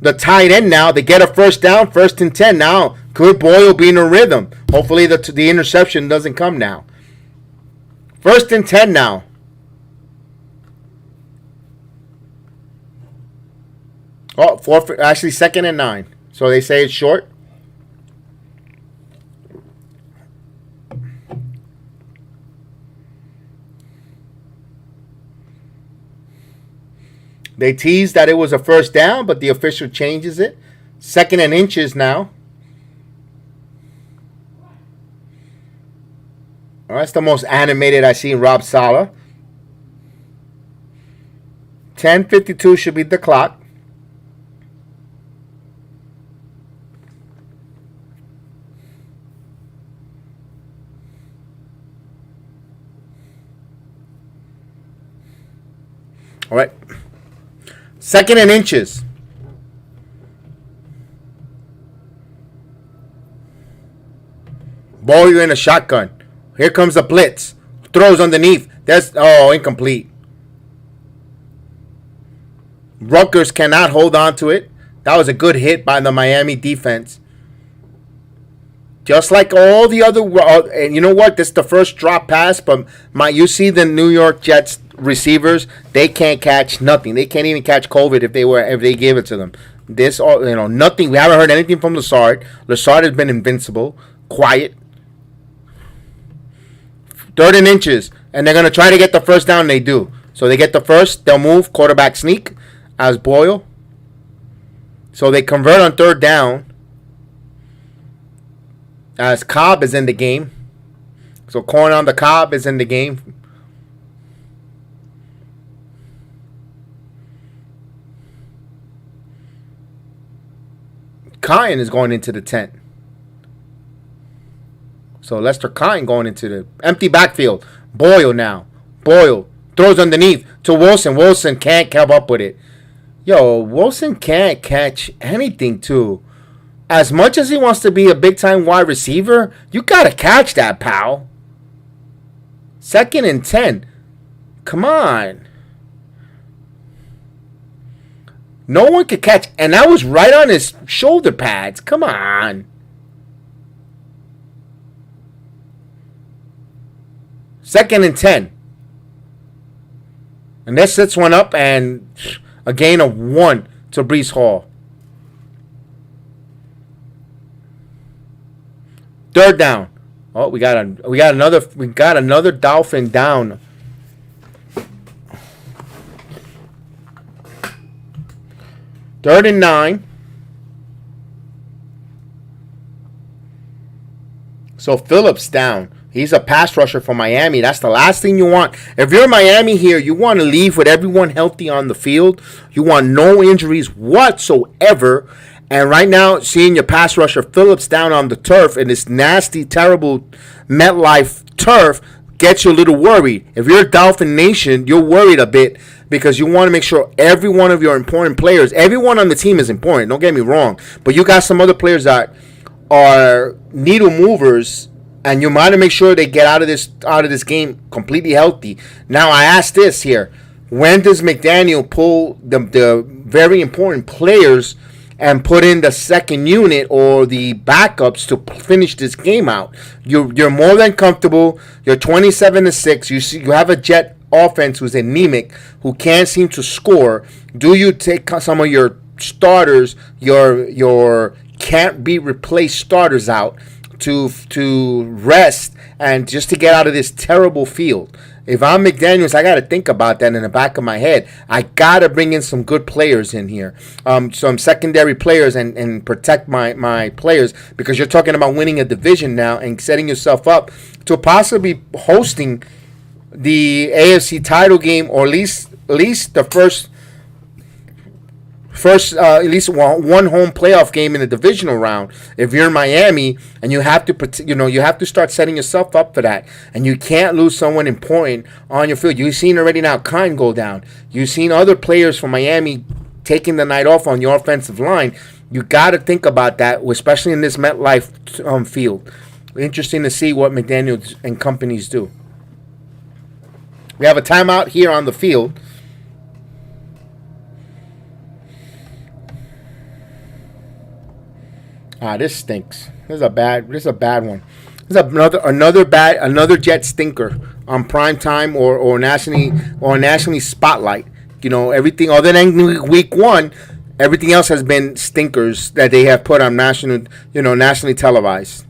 the tight end now. They get a first down, first and 10 now. Good Boyle being a rhythm. Hopefully the interception doesn't come now. First and 10 now. Oh, actually second and 9. So they say it's short. They teased that it was a first down, but the official changes it. Second and inches now. Oh, that's the most animated I've seen Rob Saleh. 10:52 should be the clock. All right. Second and inches. Ball in a shotgun. Here comes the blitz. Throws underneath. That's incomplete. Rutgers cannot hold on to it. That was a good hit by the Miami defense. Just like all the other, and you know what? This is the first drop pass, but you see the New York Jets receivers, they can't catch nothing. They can't even catch COVID if they gave it to them. Nothing. We haven't heard anything from Lassard. Lassard has been invincible, quiet. Third and inches, and they're gonna try to get the first down. And they do. So they get the first. They'll move quarterback sneak as Boyle. So they convert on third down. As Cobb is in the game. So corner on the Cobb is in the game. Kine is going into the tent. So Lester Kine going into the empty backfield. Boyle now. Boyle throws underneath to Wilson. Wilson can't keep up with it. Wilson can't catch anything too. As much as he wants to be a big-time wide receiver, you got to catch that, pal. Second and 10. Come on. No one could catch. And that was right on his shoulder pads. Come on. Second and 10. And this sets one up and a gain of 1 to Breece Hall. Third down. Oh, we got another Dolphin down. Third and 9. So Phillips down. He's a pass rusher for Miami. That's the last thing you want. If you're Miami here, you want to leave with everyone healthy on the field. You want no injuries whatsoever. And right now, seeing your pass rusher Phillips down on the turf in this nasty, terrible MetLife turf gets you a little worried. If you're Dolphin Nation, you're worried a bit because you want to make sure every one of your important players, everyone on the team is important. Don't get me wrong. But you got some other players that are needle movers, and you want to make sure they get out of this game completely healthy. Now, I ask this here. When does McDaniel pull the very important players and put in the second unit or the backups to finish this game out? You're more than comfortable. You're 27-6. You have a Jet offense who's anemic, who can't seem to score. Do you take some of your starters, your can't be replaced starters out to rest and just to get out of this terrible field? If I'm McDaniels, I got to think about that in the back of my head. I got to bring in some good players in here, some secondary players, and protect my players, because you're talking about winning a division now and setting yourself up to possibly hosting the AFC title game, or at least the first at least one home playoff game in the divisional round. If you're in Miami, and you have to start setting yourself up for that, and you can't lose someone important on your field. You've seen already now Kine go down. You've seen other players from Miami taking the night off on your offensive line. You got to think about that, especially in this MetLife field. Interesting to see what McDaniels and companies do. We have a timeout here on the field. This stinks. This is a bad one. This is another Jet stinker on prime time or nationally spotlight. You know, everything other than week 1, everything else has been stinkers that they have put on nationally televised.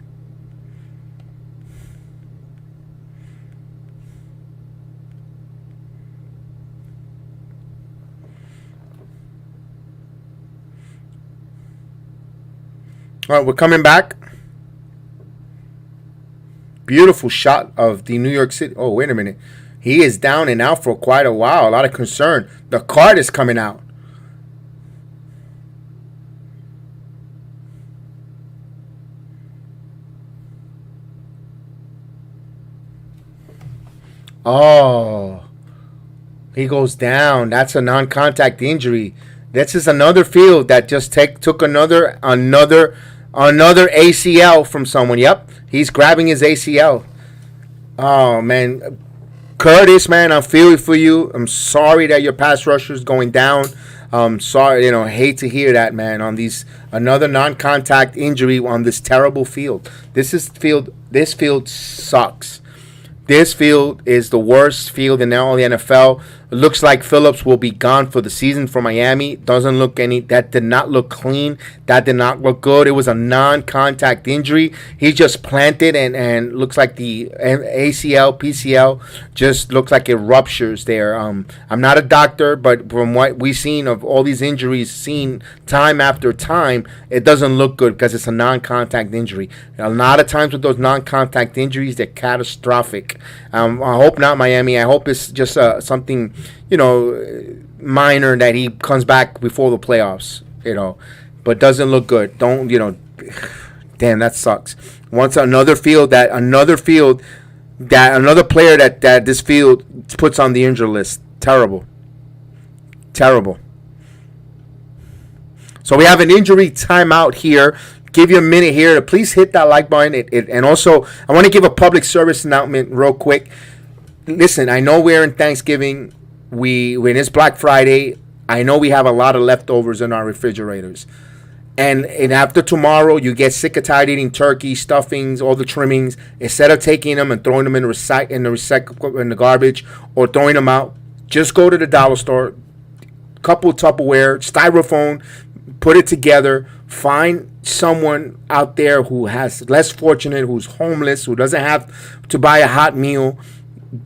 All right, we're coming back. Beautiful shot of the New York City. Oh, wait a minute. He is down and out for quite a while. A lot of concern. The card is coming out. Oh, he goes down. That's a non-contact injury. This is another field that just took another ACL from someone. Yep, he's grabbing his ACL. Oh man, Curtis, man, I'm feeling for you. I'm sorry that your pass rusher is going down. Sorry, hate to hear that, man. On another non-contact injury on this terrible field. This field sucks. This field is the worst field in all the NFL. It looks like Phillips will be gone for the season for Miami. That did not look clean. That did not look good. It was a non-contact injury. He just planted and looks like the ACL, PCL just looks like it ruptures there. I'm not a doctor, but from what we've seen of all these injuries seen time after time, it doesn't look good because it's a non-contact injury. A lot of times with those non-contact injuries, they're catastrophic. I hope not Miami. I hope it's just something, minor that he comes back before the playoffs, but doesn't look good. Damn, that sucks. Another player that this field puts on the injury list. Terrible. So we have an injury timeout here. Give you a minute here to please hit that like button. And also, I want to give a public service announcement real quick. Listen, I know we're in Thanksgiving. When it's Black Friday, I know we have a lot of leftovers in our refrigerators. And after tomorrow, you get sick of tired eating turkey, stuffings, all the trimmings. Instead of taking them and throwing them in the garbage or throwing them out, just go to the dollar store, couple Tupperware, styrofoam, put it together. Find someone out there who has less fortunate, who's homeless, who doesn't have to buy a hot meal.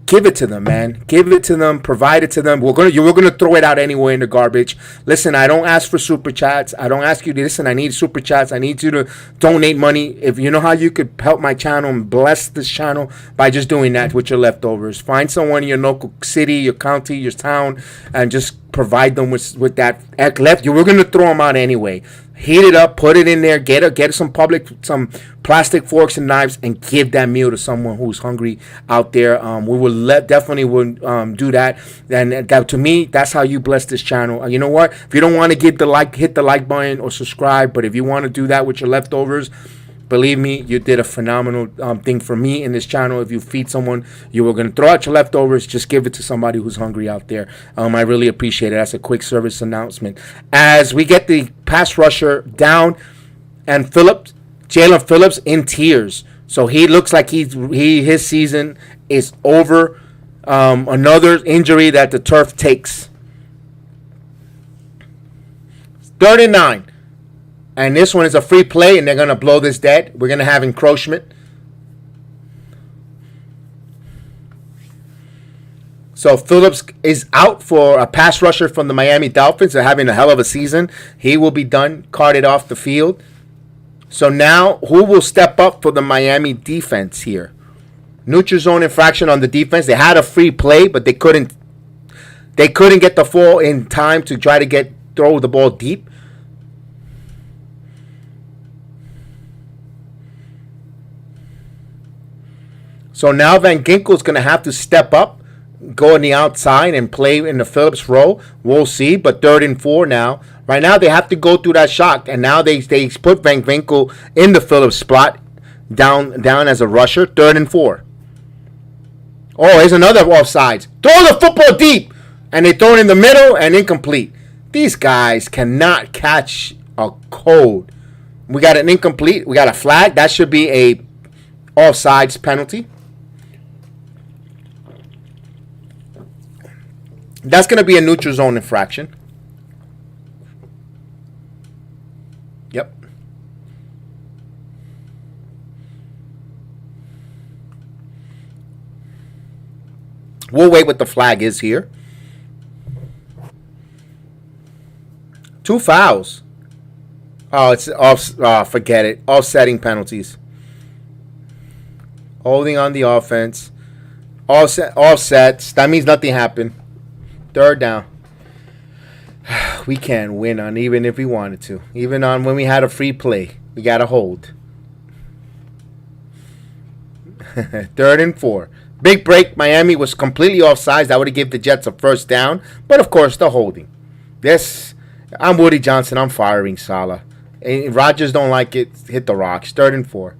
Give it to them, man. Give it to them. Provide it to them. We're gonna throw it out anyway in the garbage. Listen, I don't ask for super chats. I don't ask you to listen. I need super chats. I need you to donate money. If you know how you could help my channel and bless this channel by just doing that with your leftovers. Find someone in your local city, your county, your town, and just provide them with that left. We're gonna throw them out anyway. Heat it up, put it in there, get some plastic forks and knives, and give that meal to someone who's hungry out there. We will definitely do that, and that, to me, that's how you bless this channel. You know what? If you don't want to hit the like button or subscribe, but if you want to do that with your leftovers, believe me, you did a phenomenal thing for me in this channel. If you feed someone, you were going to throw out your leftovers, just give it to somebody who's hungry out there. I really appreciate it. That's a quick service announcement. As we get the pass rusher down, and Jalen Phillips in tears. So he looks like his season is over. Another injury that the turf takes. 39. And this one is a free play, and they're going to blow this dead. We're going to have encroachment. So Phillips is out for a pass rusher from the Miami Dolphins. They're having a hell of a season. He will be done, carted off the field. So now, who will step up for the Miami defense here? Neutral zone infraction on the defense. They had a free play, but they couldn't get the ball in time to try to throw the ball deep. So now Van Ginkel's going to have to step up go on the outside and play in the Phillips row. We'll see. But 3rd and 4 now. Right now they have to go through that shock, and now they put 𝒉𝒉𝒂 in the Phillips spot down as a rusher. 3rd and 4. Oh, here's another offsides. Throw the football deep, and they throw it in the middle and incomplete. These guys cannot catch a code. We got an incomplete. We got a flag. That should be a offsides penalty. That's going to be a neutral zone infraction. Yep. We'll wait what the flag is here. 2 fouls. Oh, it's off. Oh, forget it. Offsetting penalties. Holding on the offense. Offsets. That means nothing happened. 3rd down. We can't win on even if we wanted to. Even on when we had a free play. We got to hold. 3rd and 4. Big break. Miami was completely offsides. That would have given the Jets a 1st down. But, of course, the holding. I'm Woody Johnson. I'm firing Saleh. And Rodgers don't like it. Hit the rocks. 3rd and 4.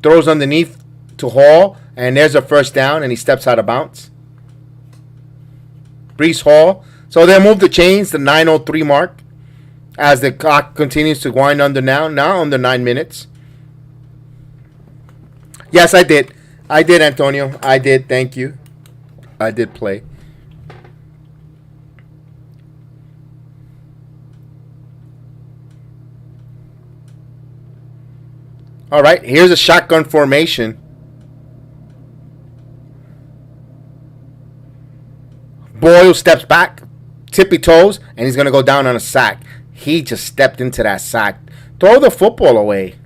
Throws underneath to Hall. And there's a 1st down. And he steps out of bounds. Breece Hall. So they'll move the chains, the 9:03 mark, as the clock continues to wind under now under 9 minutes. Yes, I did. I did, Antonio. I did. Thank you. I did play. All right, here's a shotgun formation. Boyle steps back, tippy toes, and he's going to go down on a sack. He just stepped into that sack. Throw the football away.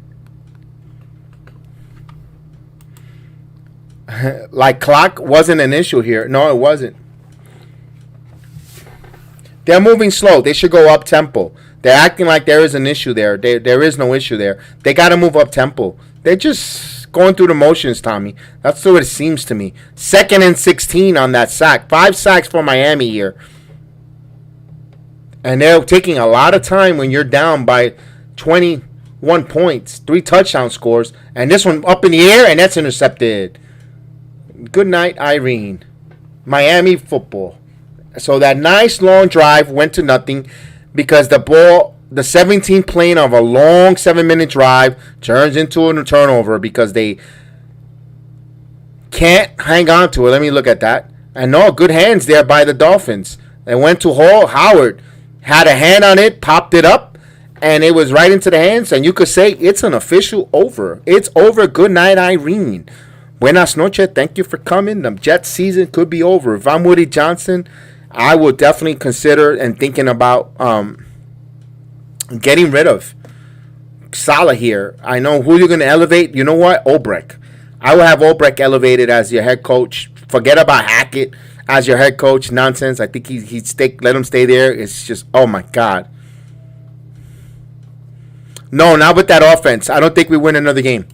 Like clock wasn't an issue here. No, it wasn't. They're moving slow. They should go up tempo. They're acting like there is an issue there. There is no issue there. They got to move up tempo. They're just going through the motions, Tommy. That's what it seems to me. 2nd and 16 on that sack. 5 sacks for Miami here. And they're taking a lot of time when you're down by 21 points. 3 touchdown scores. And this one up in the air, and that's intercepted. Good night, Irene. Miami football. So that nice long drive went to nothing because the 17th play of a long 7-minute drive turns into a turnover because they can't hang on to it. Let me look at that. And no, good hands there by the Dolphins. They went to Hall. Howard had a hand on it, popped it up, and it was right into the hands. And you could say it's an official over. It's over. Good night, Irene. Buenas noches. Thank you for coming. The Jets season could be over. If I'm Woody Johnson, I would definitely consider and thinking about getting rid of Saleh here. I know who you're going to elevate. You know what? 𝒉𝒔. I will have 𝒉𝒔 elevated as your head coach. Forget about Hackett as your head coach. Nonsense. I think let him stay there. It's just, oh my God. No, not with that offense. I don't think we win another game.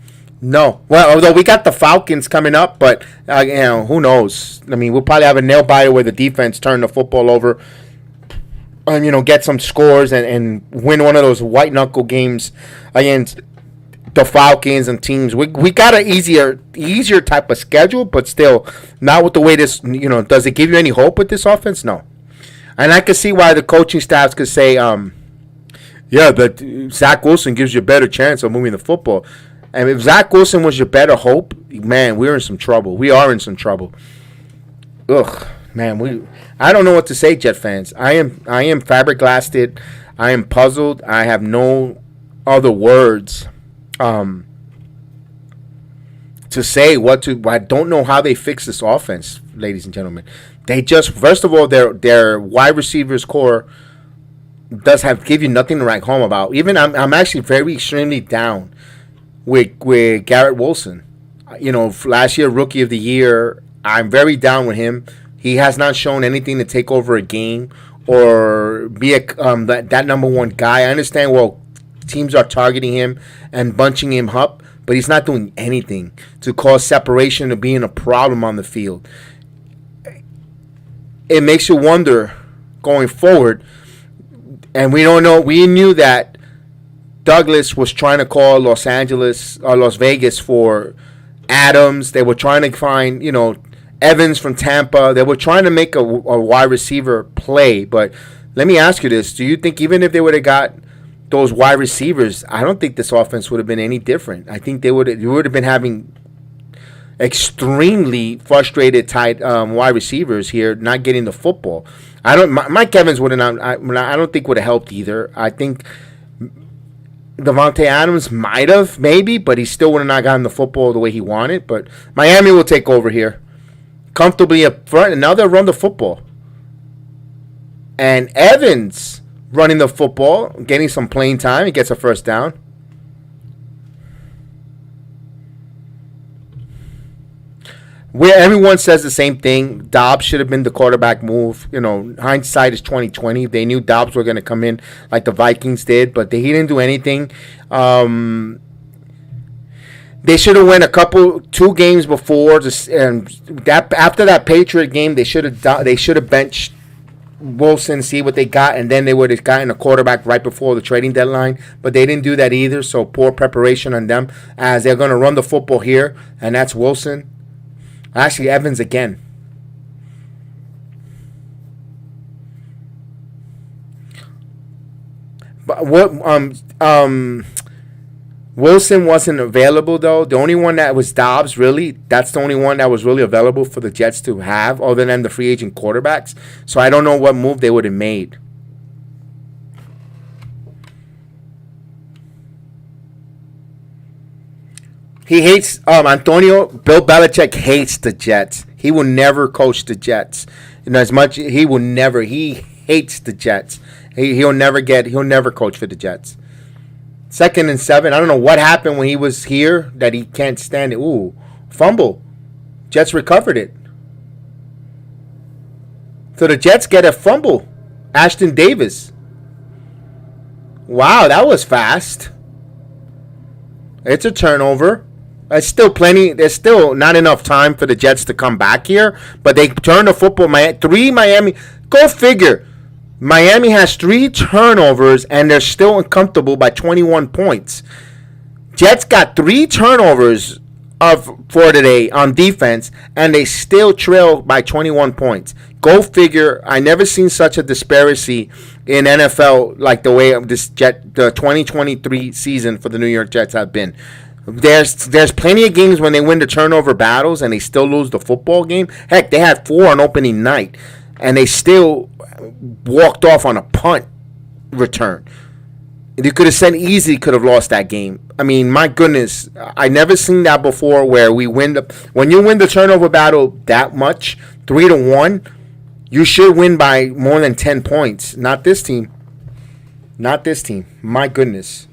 No. Well, although we got the Falcons coming up, but who knows? I mean, we'll probably have a nail biter where the defense turn the football over and, get some scores and win one of those white knuckle games against the Falcons and teams. We got an easier type of schedule, but still not with the way this, does it give you any hope with this offense? No. And I can see why the coaching staffs could say, but Zach Wilson gives you a better chance of moving the football. And if Zach Wilson was your better hope, man, we're in some trouble. We are in some trouble. Ugh, man, I don't know what to say, Jet fans. I am flabbergasted. I am puzzled. I have no other words to say I don't know how they fix this offense, ladies and gentlemen. They just, first of all, their wide receivers core give you nothing to write home about. Even I'm actually very extremely down with Garrett Wilson. Last year, Rookie of the Year, I'm very down with him. He has not shown anything to take over a game or be that number one guy. I understand, teams are targeting him and bunching him up, but he's not doing anything to cause separation to being a problem on the field. It makes you wonder going forward, and we don't know. We knew that Douglas was trying to call Las Vegas for Adams. They were trying to find, Evans from Tampa. They were trying to make a wide receiver play. But let me ask you this. Do you think even if they would have got those wide receivers, I don't think this offense would have been any different. I think you would have been having extremely frustrated tight wide receivers here not getting the football. Mike Evans would have not. I don't think would have helped either. I think Davante Adams might have, maybe, but he still would have not gotten the football the way he wanted. But Miami will take over here comfortably up front, and now they'll run the football. And Evans running the football, getting some playing time. He gets a first down. Where everyone says the same thing, Dobbs should have been the quarterback move. Hindsight is 2020. They knew Dobbs were going to come in like the Vikings did, but he didn't do anything. They should have won 2 games before. After that Patriot game, they should have benched Wilson, see what they got, and then they would have gotten a quarterback right before the trading deadline. But they didn't do that either, so poor preparation on them, as they're going to run the football here, and that's Wilson. Actually, Evans again. But Wilson wasn't available though. The only one that was Dobbs, really. That's the only one that was really available for the Jets to have, other than the free agent quarterbacks. So I don't know what move they would have made. He hates Bill Belichick hates the Jets. He will never coach the Jets. He hates the Jets. He'll never coach for the Jets. 2nd and 7. I don't know what happened when he was here that he can't stand it. Ooh, fumble. Jets recovered it. So the Jets get a fumble. Ashton Davis. Wow, that was fast. It's a turnover. There's still plenty. There's still not enough time for the Jets to come back here. But they turn the football. Miami. Go figure. Miami has 3 turnovers, and they're still uncomfortable by 21 points. Jets got 3 turnovers for today on defense, and they still trail by 21 points. Go figure. I never seen such a disparity in NFL like the way the 2023 season for the New York Jets have been. There's plenty of games when they win the turnover battles and they still lose the football game. Heck, they had 4 on opening night, and they still walked off on a punt return. They could have lost that game. I mean, my goodness, I never seen that before where when you win the turnover battle that much, 3-1, you should win by more than 10 points. Not this team. My goodness.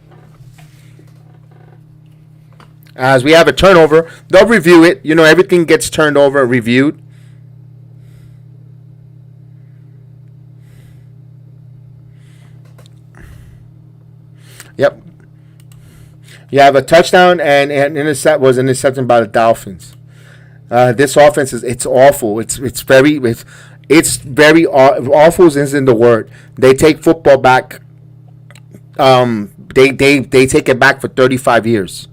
As we have a turnover, they'll review it. Everything gets turned over, reviewed. Yep. You have a touchdown and an interception by the Dolphins. This offense it's awful. It's very awful isn't the word. They take football back. They take it back for 35 years.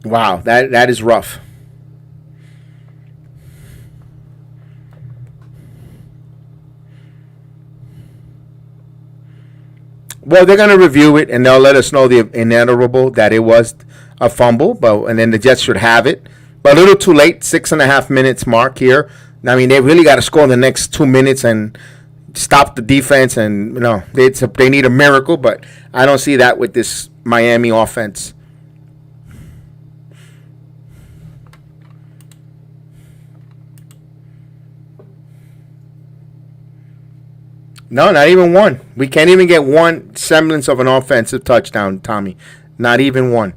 Wow, that is rough. Well, they're going to review it, and they'll let us know the inevitable that it was a fumble, and then the Jets should have it. But a little too late, 6.5 minutes mark here. I mean, they really got to score in the next 2 minutes and stop the defense, and they need a miracle, but I don't see that with this Miami offense. No, not even one. We can't even get one semblance of an offensive touchdown, Tommy. Not even one.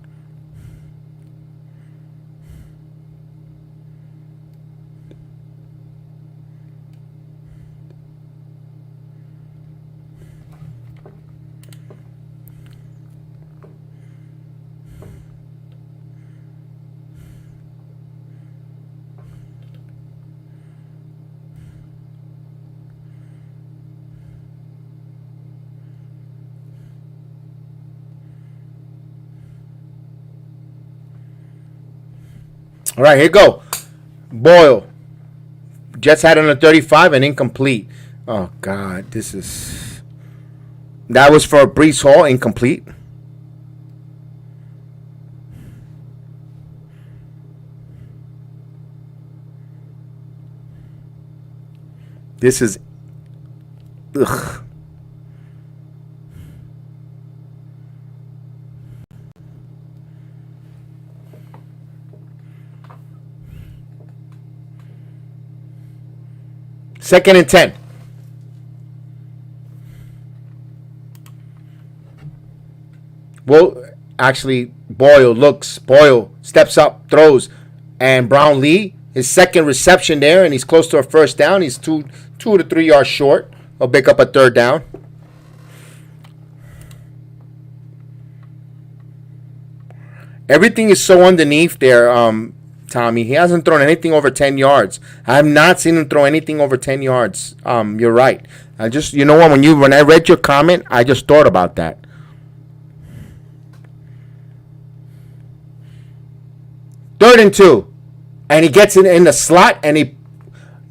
All right, here you go. Boyle. Jets had it on a 35 and incomplete. Oh, God. This is... That was for Breece Hall, incomplete. This is... Ugh. Second and 10. Well, actually, Boyle steps up, throws, and Brownlee, his second reception there, and he's close to a first down. He's two to 3 yards short. He'll pick up a third down. Everything is so underneath there, Tommy. He hasn't thrown anything over 10 yards. I have not seen him throw anything over 10 yards. You're right. You know what? When I read your comment, I just thought about that. Third and 2. And he gets it in the slot, and he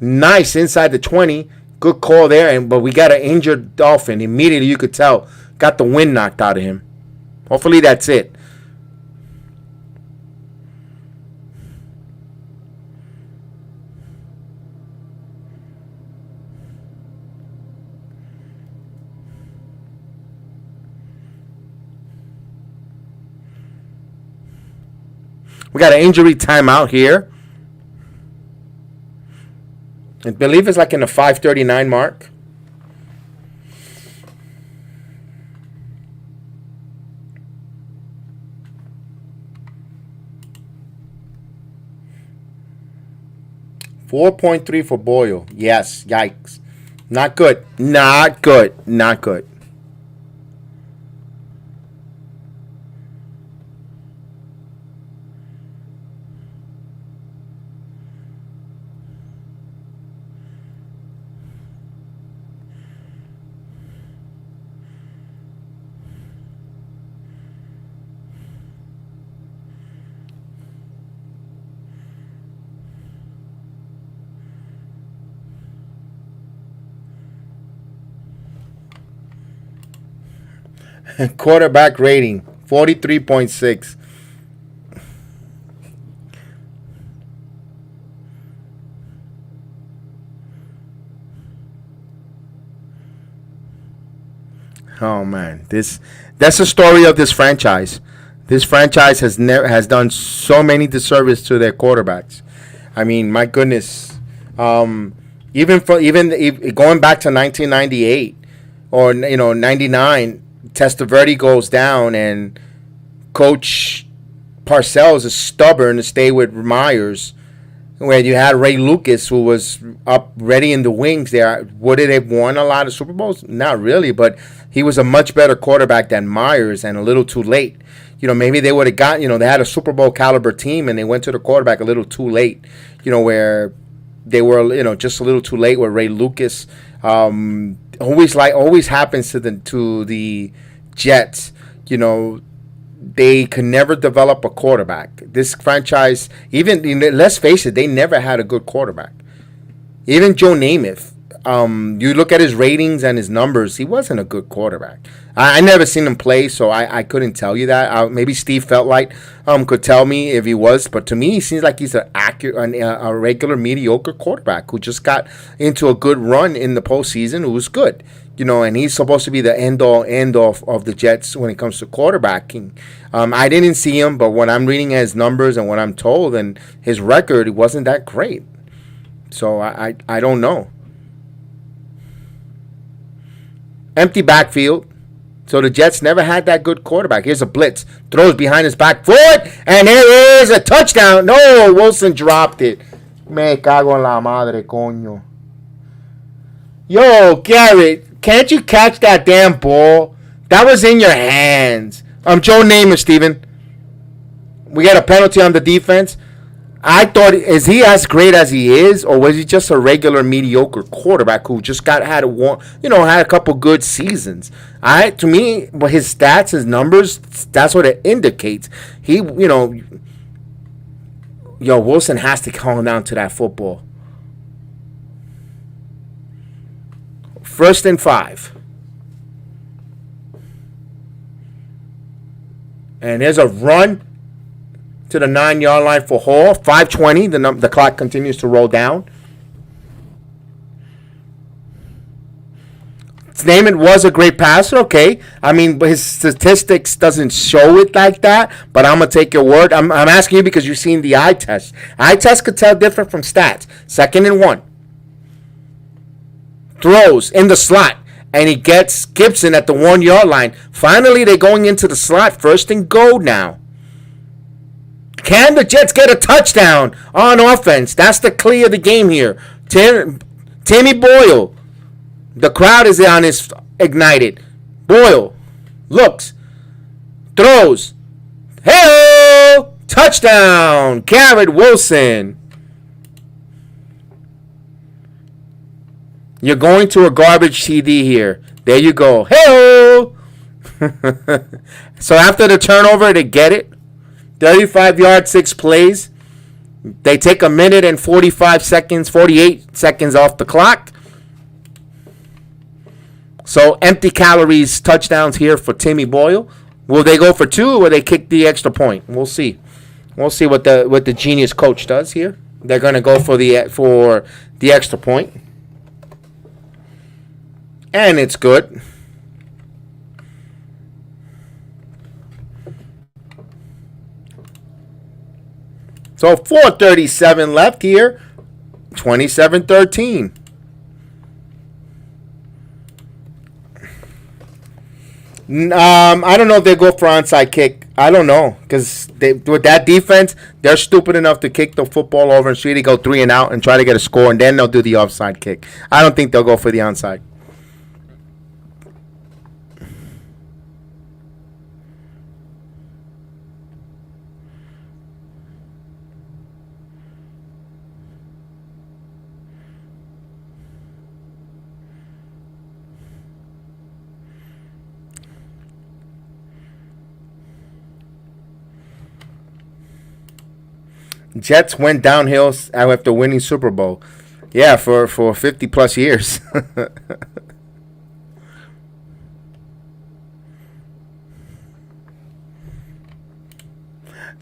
nice inside the 20. Good call there. But we got an injured Dolphin. Immediately, you could tell. Got the wind knocked out of him. Hopefully, that's it. We got an injury timeout here. I believe it's like in the 5:39 mark. $4.3 for Boyle. Yes, yikes. Not good. Not good. Not good. Quarterback rating 43.6. Oh man, that's the story of this franchise. This franchise has done so many disservice to their quarterbacks. I mean, my goodness. Even going back to 1998 or 99. Testaverde goes down, and Coach Parcells is stubborn to stay with Myers. Where you had Ray Lucas, who was up ready in the wings there. Would it have won a lot of Super Bowls? Not really, but he was a much better quarterback than Myers, and a little too late. Maybe they would have got, they had a Super Bowl caliber team, and they went to the quarterback a little too late. Where they were, just a little too late with Ray Lucas. Always happens to the Jets. They could never develop a quarterback. This franchise, let's face it, they never had a good quarterback. Even Joe Namath, you look at his ratings and his numbers, he wasn't a good quarterback. I never seen him play, so I couldn't tell you that. Maybe Steve Feltlight could tell me if he was, but to me, he seems like he's a regular mediocre quarterback who just got into a good run in the postseason, who was good. And he's supposed to be the end all of the Jets when it comes to quarterbacking. I didn't see him, but when I'm reading his numbers and what I'm told and his record, it wasn't that great. So I don't know. Empty backfield. So the Jets never had that good quarterback. Here's a blitz. Throws behind his back foot. And there is a touchdown. No, Wilson dropped it. Me cago en la madre, coño. Yo, Garrett, can't you catch that damn ball? That was in your hands. I'm Joe Namath, Steven. We got a penalty on the defense. I thought, is he as great as he is, or was he just a regular mediocre quarterback who just had a couple good seasons? To me, but his stats, his numbers, that's what it indicates. He, Yo, Wilson has to calm down to that football. 1st and 5. And there's a run to the 9-yard line for Hall. 5:20. The clock continues to roll down. Namath was a great passer, okay. I mean, but his statistics doesn't show it like that. But I'm gonna take your word. I'm asking you because you've seen the eye test. Eye test could tell different from stats. 2nd and 1. Throws in the slot, and he gets Gibson at the 1-yard line. Finally, they're going into the slot. 1st and goal now. Can the Jets get a touchdown on offense? That's the key of the game here. Timmy Boyle. The crowd is on his ignited. Boyle looks, throws. Hey! Touchdown! Garrett Wilson. You're going to a garbage TD here. There you go. Hey! So after the turnover, they get it. 35 yards, 6 plays. They take 1 minute and 48 seconds off the clock. So empty calories touchdowns here for Timmy Boyle. Will they go for 2 or will they kick the extra point? We'll see. We'll see what the genius coach does here. They're going to go for the extra point. And it's good. So 4:37 left here. 27-13. I don't know if they go for onside kick. I don't know because with that defense, they're stupid enough to kick the football over and see they go 3 and out and try to get a score, and then they'll do the offside kick. I don't think they'll go for the onside. Jets went downhill after winning Super Bowl. Yeah, for 50 plus years.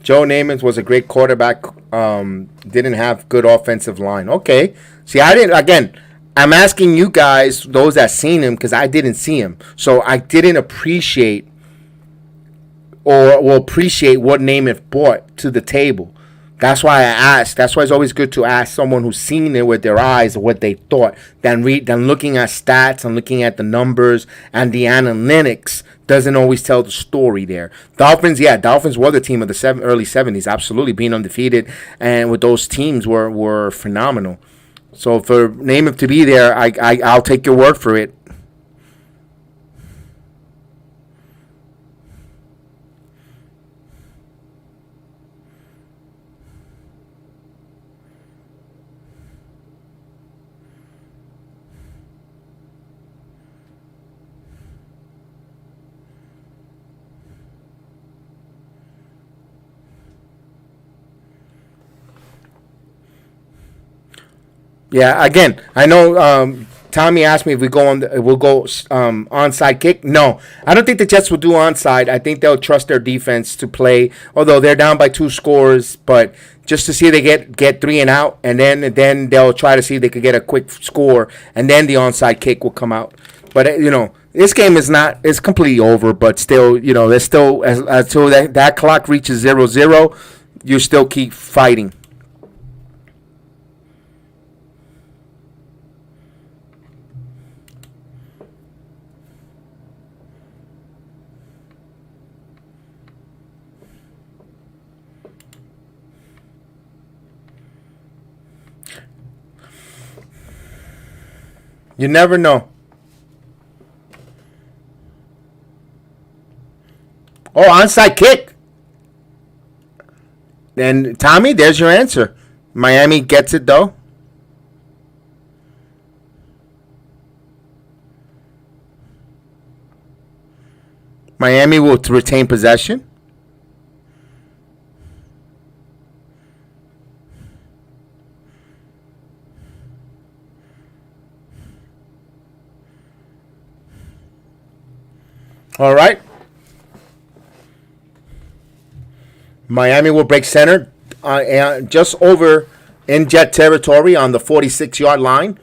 Joe Namath was a great quarterback. Didn't have good offensive line. Okay. See, I'm asking you guys, those that seen him, because I didn't see him. So I didn't appreciate or will appreciate what Namath brought to the table. That's why I asked. That's why it's always good to ask someone who's seen it with their eyes what they thought than looking at stats and looking at the numbers and the analytics doesn't always tell the story there. Dolphins were the team of the early 70s, absolutely being undefeated, and with those teams were phenomenal. So for Namath to be there, I'll take your word for it. Yeah, again, I know Tommy asked me if we'll go onside kick. No, I don't think the Jets will do onside. I think they'll trust their defense to play, although they're down by 2 scores, but just to see if they get 3 and out, and then they'll try to see if they could get a quick score, and then the onside kick will come out. But this game is completely over, but still, there's still until that clock reaches 0-0, you still keep fighting. You never know. Oh, onside kick. Then, Tommy, there's your answer. Miami gets it, though. Miami will retain possession. All right. Miami will break center just over in Jet territory on the 46-yard line.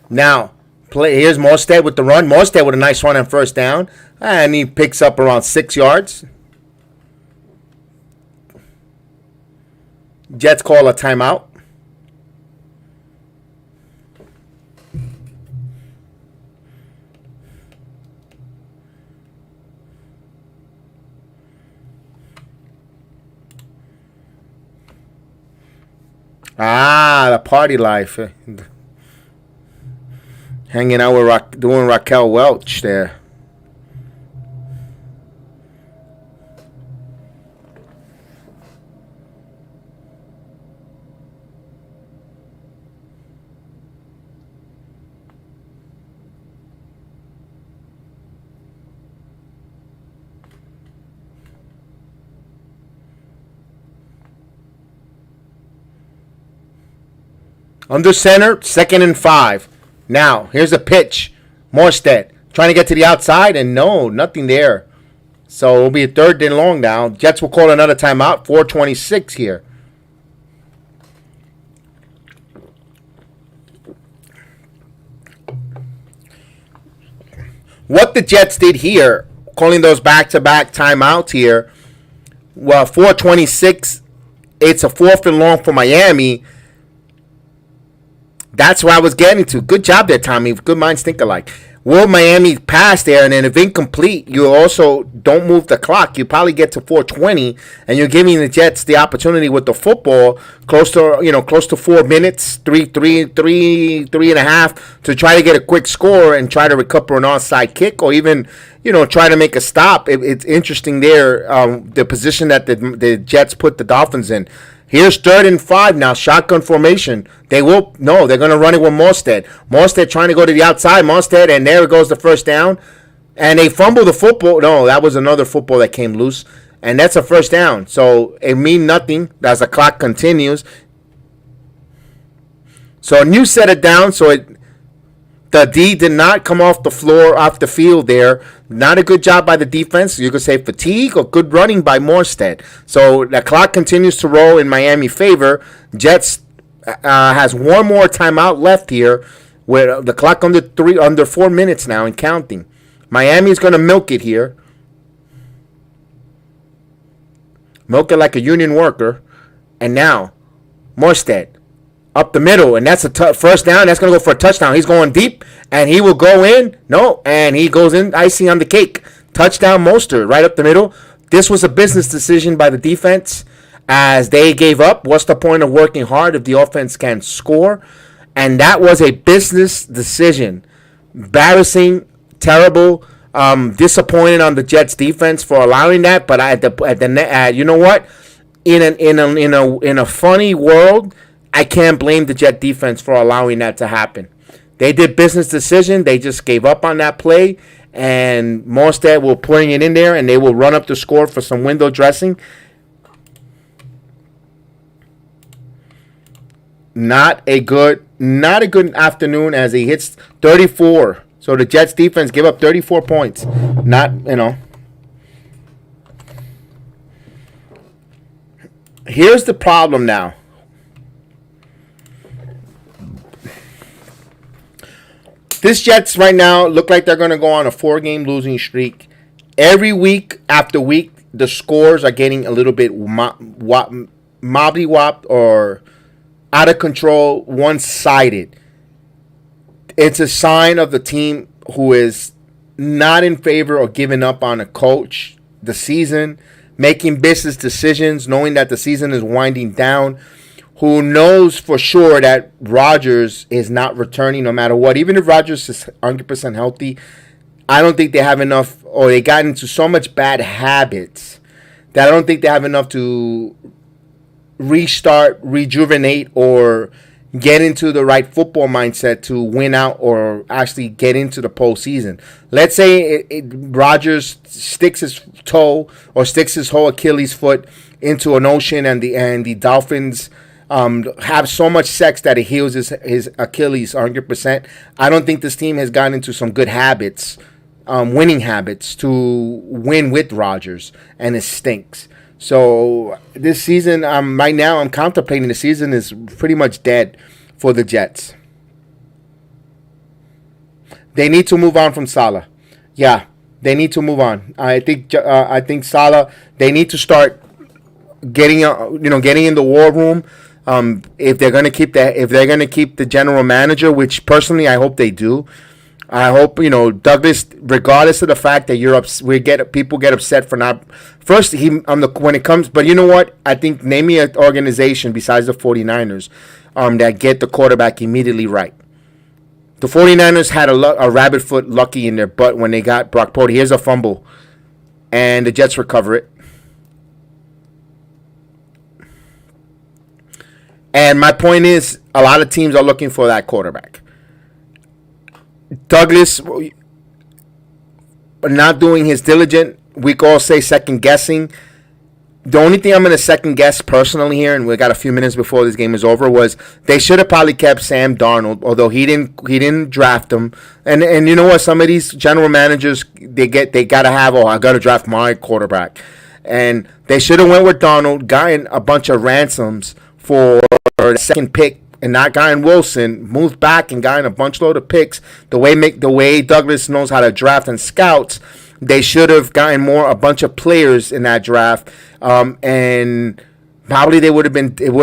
Now, here's Mostert with the run. Mostert with a nice run on first down. And he picks up around 6 yards. Jets call a timeout. The party life. Hanging out with doing Raquel Welch there. Under center, 2nd and 5. Now, here's a pitch. Morstead trying to get to the outside, and no, nothing there. So it'll be a 3rd and long now. Jets will call another timeout. 4:26 here. What the Jets did here, calling those back-to-back timeouts here, well, 4:26, it's a 4th and long for Miami. That's where I was getting to. Good job there, Tommy. Good minds think alike. Will Miami pass there, and then if incomplete, you also don't move the clock. You probably get to 4:20, and you're giving the Jets the opportunity with the football close to 4 minutes, three and a half to try to get a quick score and try to recover an onside kick, or even try to make a stop. It's interesting there, the position that the Jets put the Dolphins in. Here's 3rd and 5 now, shotgun formation. They're going to run it with Mostert. Mostert trying to go to the outside. Mostert, and there goes the first down. And they fumble the football. No, that was another football that came loose. And that's a first down. So it means nothing as the clock continues. So a new set of downs. So the D did not come off the field there. Not a good job by the defense. You could say fatigue or good running by Morstead. So the clock continues to roll in Miami favor. Jets has one more timeout left here, with the clock under 4 minutes now and counting. Miami's going to milk it here. Milk it like a union worker. And now, Morstead up the middle, and that's a first down. That's going to go for a touchdown. He's going deep, and he will go in. No, and he goes in. Icing on the cake. Touchdown, Mostert, right up the middle. This was a business decision by the defense as they gave up. What's the point of working hard if the offense can't score? And that was a business decision. Embarrassing, terrible, disappointed on the Jets defense for allowing that. But you know what? In a funny world, I can't blame the Jet defense for allowing that to happen. They did business decision. They just gave up on that play. And Mostert will putting it in there, and they will run up the score for some window dressing. Not a good afternoon as he hits 34. So the Jets defense give up 34 points. Here's the problem now. This Jets right now look like they're going to go on a 4-game losing streak. Every week after week, the scores are getting a little bit mobbly-wopped or out of control, one-sided. It's a sign of the team who is not in favor of giving up on a coach, the season, making business decisions, knowing that the season is winding down, who knows for sure that Rodgers is not returning no matter what. Even if Rodgers is 100% healthy, I don't think they have enough, or they got into so much bad habits that I don't think they have enough to restart, rejuvenate, or get into the right football mindset to win out or actually get into the postseason. Let's say Rodgers sticks his toe or sticks his whole Achilles foot into an ocean, and the Dolphins have so much sex that it heals his Achilles 100%. I don't think this team has gotten into some good habits winning habits to win with Rodgers, and it stinks. So this season, right now, I'm contemplating the season is pretty much dead for the Jets. They need to move on from Salah. Yeah, they need to move on. I think Salah. They need to start getting in the war room. If they're gonna keep the general manager, which personally I hope they do. I hope Douglas, regardless of the fact that people get upset for not first when it comes. But you know what? I think name me an organization besides the 49ers that get the quarterback immediately right. The 49ers had a rabbit foot lucky in their butt when they got Brock Purdy. Here's a fumble, and the Jets recover it. And my point is, a lot of teams are looking for that quarterback. Douglas not doing his diligent, we could all say second guessing. The only thing I'm going to second guess personally here, and we got a few minutes before this game is over, was they should have probably kept Sam Darnold, although he didn't draft him. And you know what? Some of these general managers they gotta have, I gotta draft my quarterback, and they should have went with Darnold, gotten a bunch of ransoms for the second pick, and not gotten Wilson, moved back and gotten a bunch load of picks. The way Douglas knows how to draft and scouts, they should have gotten a bunch of players in that draft, and probably it would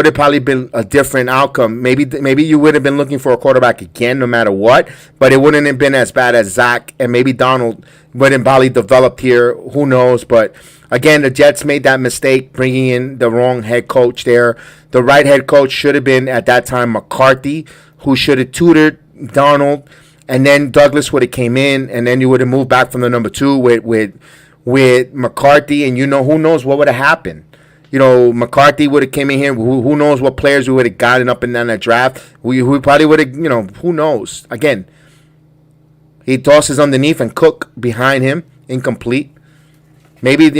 have probably been a different outcome. Maybe you would have been looking for a quarterback again, no matter what, but it wouldn't have been as bad as Zach, and maybe Donald wouldn't probably developed here. Who knows? But again, the Jets made that mistake bringing in the wrong head coach there. The right head coach should have been at that time McCarthy, who should have tutored Donald. And then Douglas would have came in, and then you would have moved back from the number 2 with McCarthy, and who knows what would have happened. McCarthy would have came in here. Who knows what players we would have gotten up and down that draft. We probably would have, who knows. Again, he tosses underneath and Cook behind him, incomplete. Maybe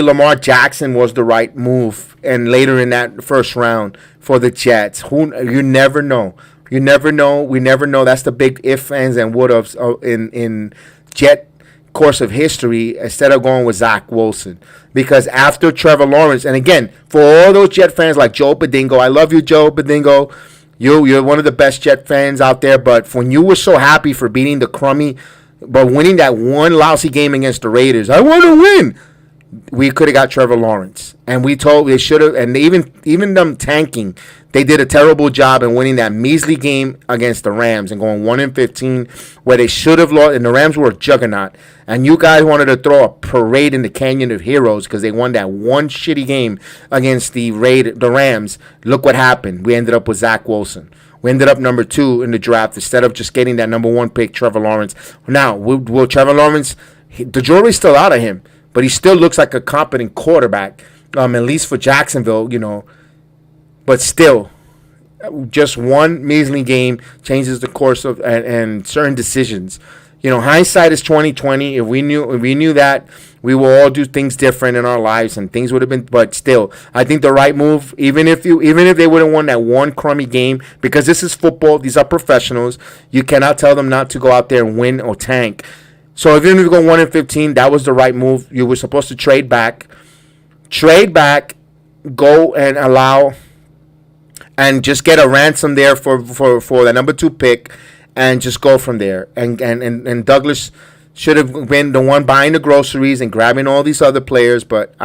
Lamar Jackson was the right move, and later in that first round for the Jets. You never know. You never know. We never know. That's the big if, ands, and would-ofs in Jet course of history instead of going with Zach Wilson. Because after Trevor Lawrence, and again, for all those Jet fans like Joe Badingo, I love you, Joe Badingo. You're one of the best Jet fans out there. But when you were so happy for beating the crummy, but winning that one lousy game against the Raiders, I want to win. We could have got Trevor Lawrence, and we told they should have. And even them tanking, they did a terrible job in winning that measly game against the Rams and going 1-15, where they should have lost. And the Rams were a juggernaut. And you guys wanted to throw a parade in the Canyon of Heroes because they won that one shitty game against the Rams. Look what happened. We ended up with Zach Wilson. We ended up number 2 in the draft instead of just getting that number 1 pick, Trevor Lawrence. Now, will Trevor Lawrence? The jury's still out of him. But he still looks like a competent quarterback, at least for Jacksonville, But still, just one measly game changes the course of and certain decisions. Hindsight is 20/20. If we knew that, we will all do things different in our lives, and things would have been. But still, I think the right move, even if they would have won that one crummy game, because this is football, these are professionals. You cannot tell them not to go out there and win or tank. So even if you go 1-15, that was the right move. You were supposed to trade back, go and allow, and just get a ransom there for the number 2 pick, and just go from there. And Douglas should have been the one buying the groceries and grabbing all these other players. But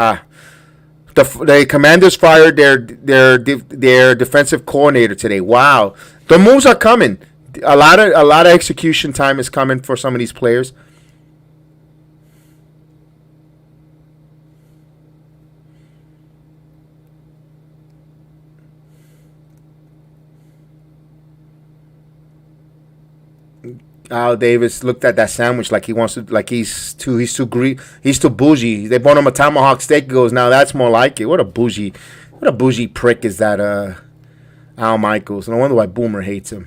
the Commanders fired their defensive coordinator today. Wow, the moves are coming. A lot of execution time is coming for some of these players. Al Davis looked at that sandwich like he's too bougie. They bought him a tomahawk steak. He goes, now that's more like it. What a bougie prick is that Al Michaels. No wonder why Boomer hates him.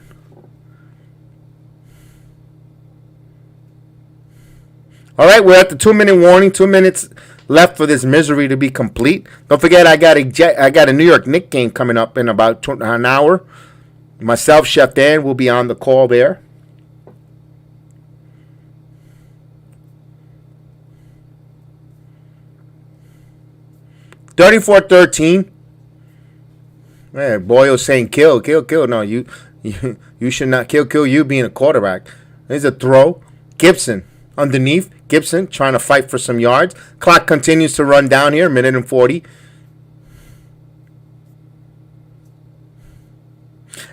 All right, we're at the 2-minute warning. 2 minutes left for this misery to be complete. Don't forget, I got a New York Knicks game coming up in about an hour. Myself, Chef Dan, will be on the call there. 34-13. Man, Boyle's saying kill. No, you should not kill you being a quarterback. There's a throw. Gibson underneath. Gibson trying to fight for some yards. Clock continues to run down here. 1:40.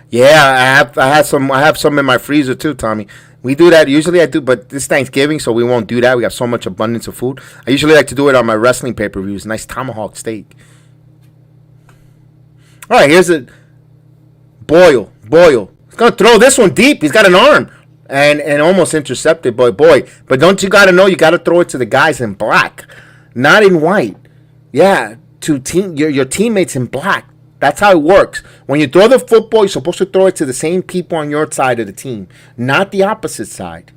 Yeah, I have some in my freezer too, Tommy. We do that. Usually I do, but this Thanksgiving, so we won't do that. We have so much abundance of food. I usually like to do it on my wrestling pay-per-views. Nice tomahawk steak. All right, here's a Boyle. He's going to throw this one deep. He's got an arm. And almost intercepted, boy. But don't you got to know you got to throw it to the guys in black, not in white. Yeah, to your teammates in black. That's how it works. When you throw the football, you're supposed to throw it to the same people on your side of the team, not the opposite side.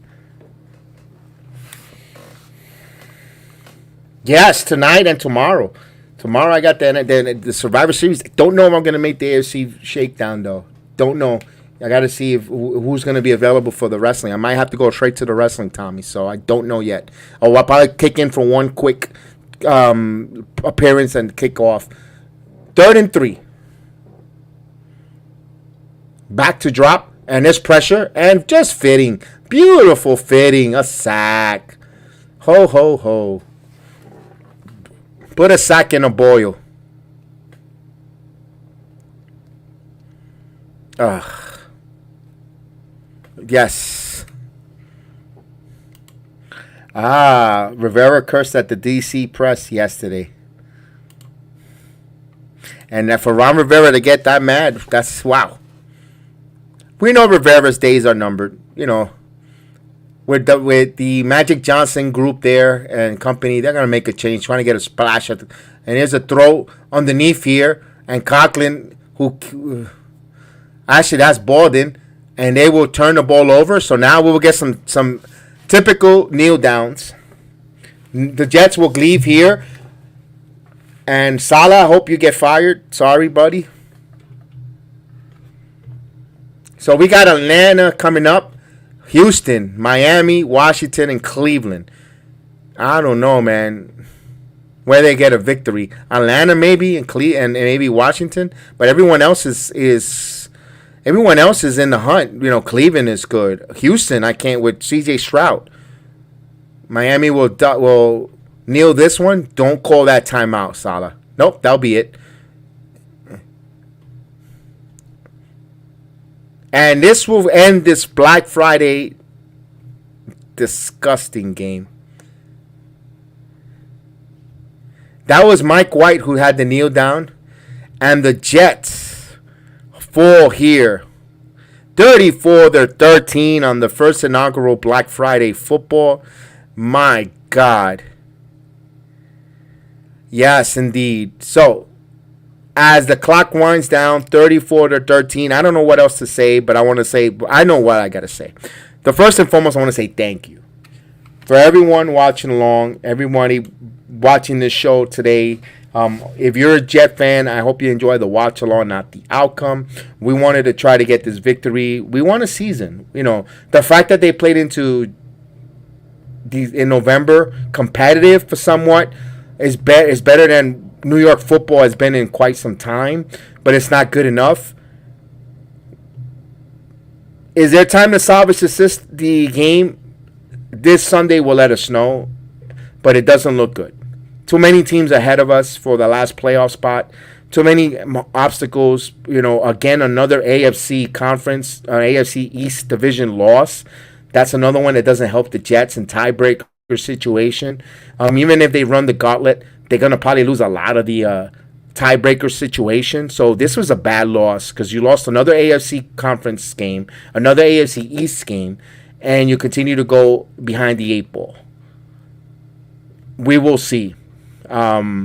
Yes, tonight and tomorrow. Tomorrow I got the Survivor Series. Don't know if I'm going to make the AFC shakedown, though. Don't know. I got to see who's going to be available for the wrestling. I might have to go straight to the wrestling, Tommy, so I don't know yet. Oh, I'll probably kick in for one quick appearance and kick off. 3rd and 3. Back to drop, and there's pressure, and just fitting. Beautiful fitting. A sack. Ho, ho, ho. Put a sack in a Boyle. Ugh. Yes. Rivera cursed at the DC press yesterday. And for Ron Rivera to get that mad, that's wow. We know Rivera's days are numbered, you know. With the Magic Johnson group there and company, they're going to make a change, trying to get a splash. And here's a throw underneath here. And Conklin, who actually that's Baldwin, and they will turn the ball over. So now we will get some typical kneel downs. The Jets will leave here. And Salah, I hope you get fired. Sorry, buddy. So we got Atlanta coming up, Houston, Miami, Washington, and Cleveland. I don't know, man, where they get a victory. Atlanta maybe, and maybe Washington, but everyone else is in the hunt. You know, Cleveland is good. Houston, I can't with C.J. Stroud. Miami will kneel this one. Don't call that timeout, Salah. Nope, that'll be it. And this will end this Black Friday disgusting game. That was Mike White who had the kneel down. And the Jets fall here. 34-13 on the first inaugural Black Friday football. My God. Yes, indeed. So, as the clock winds down, 34-13, I don't know what else to say, but I know what I got to say. The first and foremost, I want to say thank you. For everyone watching along, everybody watching this show today. If you're a Jet fan, I hope you enjoy the watch along, not the outcome. We wanted to try to get this victory. We won a season. You know, the fact that they played into in November, competitive for somewhat, is better than New York football has been in quite some time, but it's not good enough. Is there time to salvage the game? This Sunday will let us know, but it doesn't look good. Too many teams ahead of us for the last playoff spot. Too many obstacles. You know, again, another AFC conference, AFC East division loss. That's another one that doesn't help the Jets in tiebreaker situation. Even if they run the gauntlet, they're going to probably lose a lot of the tiebreaker situation. So this was a bad loss because you lost another AFC conference game, another AFC East game, and you continue to go behind the 8 ball. We will see. I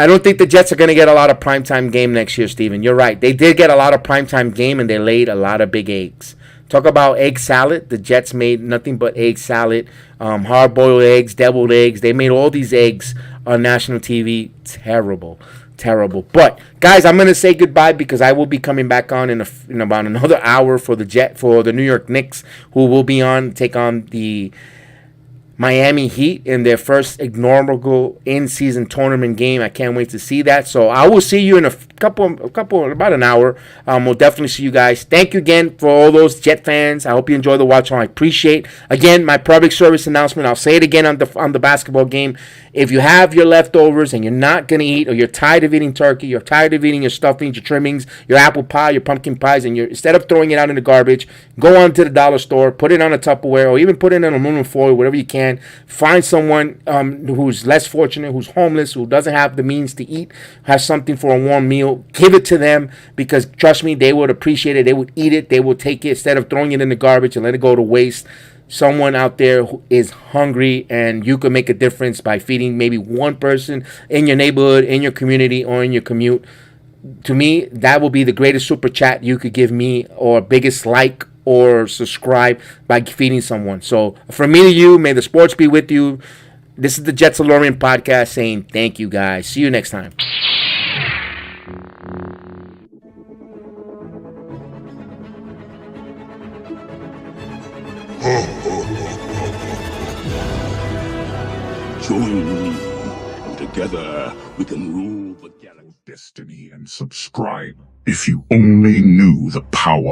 don't think the Jets are going to get a lot of primetime game next year, Steven. You're right. They did get a lot of primetime game, and they laid a lot of big eggs. Talk about egg salad. The Jets made nothing but egg salad, hard-boiled eggs, deviled eggs. They made all these eggs on national TV. Terrible. But, guys, I'm going to say goodbye because I will be coming back on in about another hour for the New York Knicks, who will be on, take on the Miami Heat in their first inaugural in-season tournament game. I can't wait to see that. So I will see you in about an hour. We'll definitely see you guys. Thank you again for all those Jet fans. I hope you enjoy the watch. I appreciate, again, my public service announcement. I'll say it again on the basketball game. If you have your leftovers and you're not going to eat, or you're tired of eating turkey, you're tired of eating your stuffings, your trimmings, your apple pie, your pumpkin pies, and instead of throwing it out in the garbage, go on to the dollar store, put it on a Tupperware, or even put it in aluminum foil, whatever you can. Find someone who's less fortunate, who's homeless, who doesn't have the means to eat, has something for a warm meal. Give it to them, because trust me, they would appreciate it. They would eat it. They would take it instead of throwing it in the garbage and let it go to waste. Someone out there who is hungry, and you can make a difference by feeding maybe one person in your neighborhood, in your community, or in your commute. To me, that will be the greatest super chat you could give me, or biggest like or subscribe, by feeding someone. So from me to you, may the sports be with you. This is the JETS-ALORIDAN podcast saying thank you, guys. See you next time. Join me, and together we can rule the galaxy. Destiny and subscribe. If you only knew the power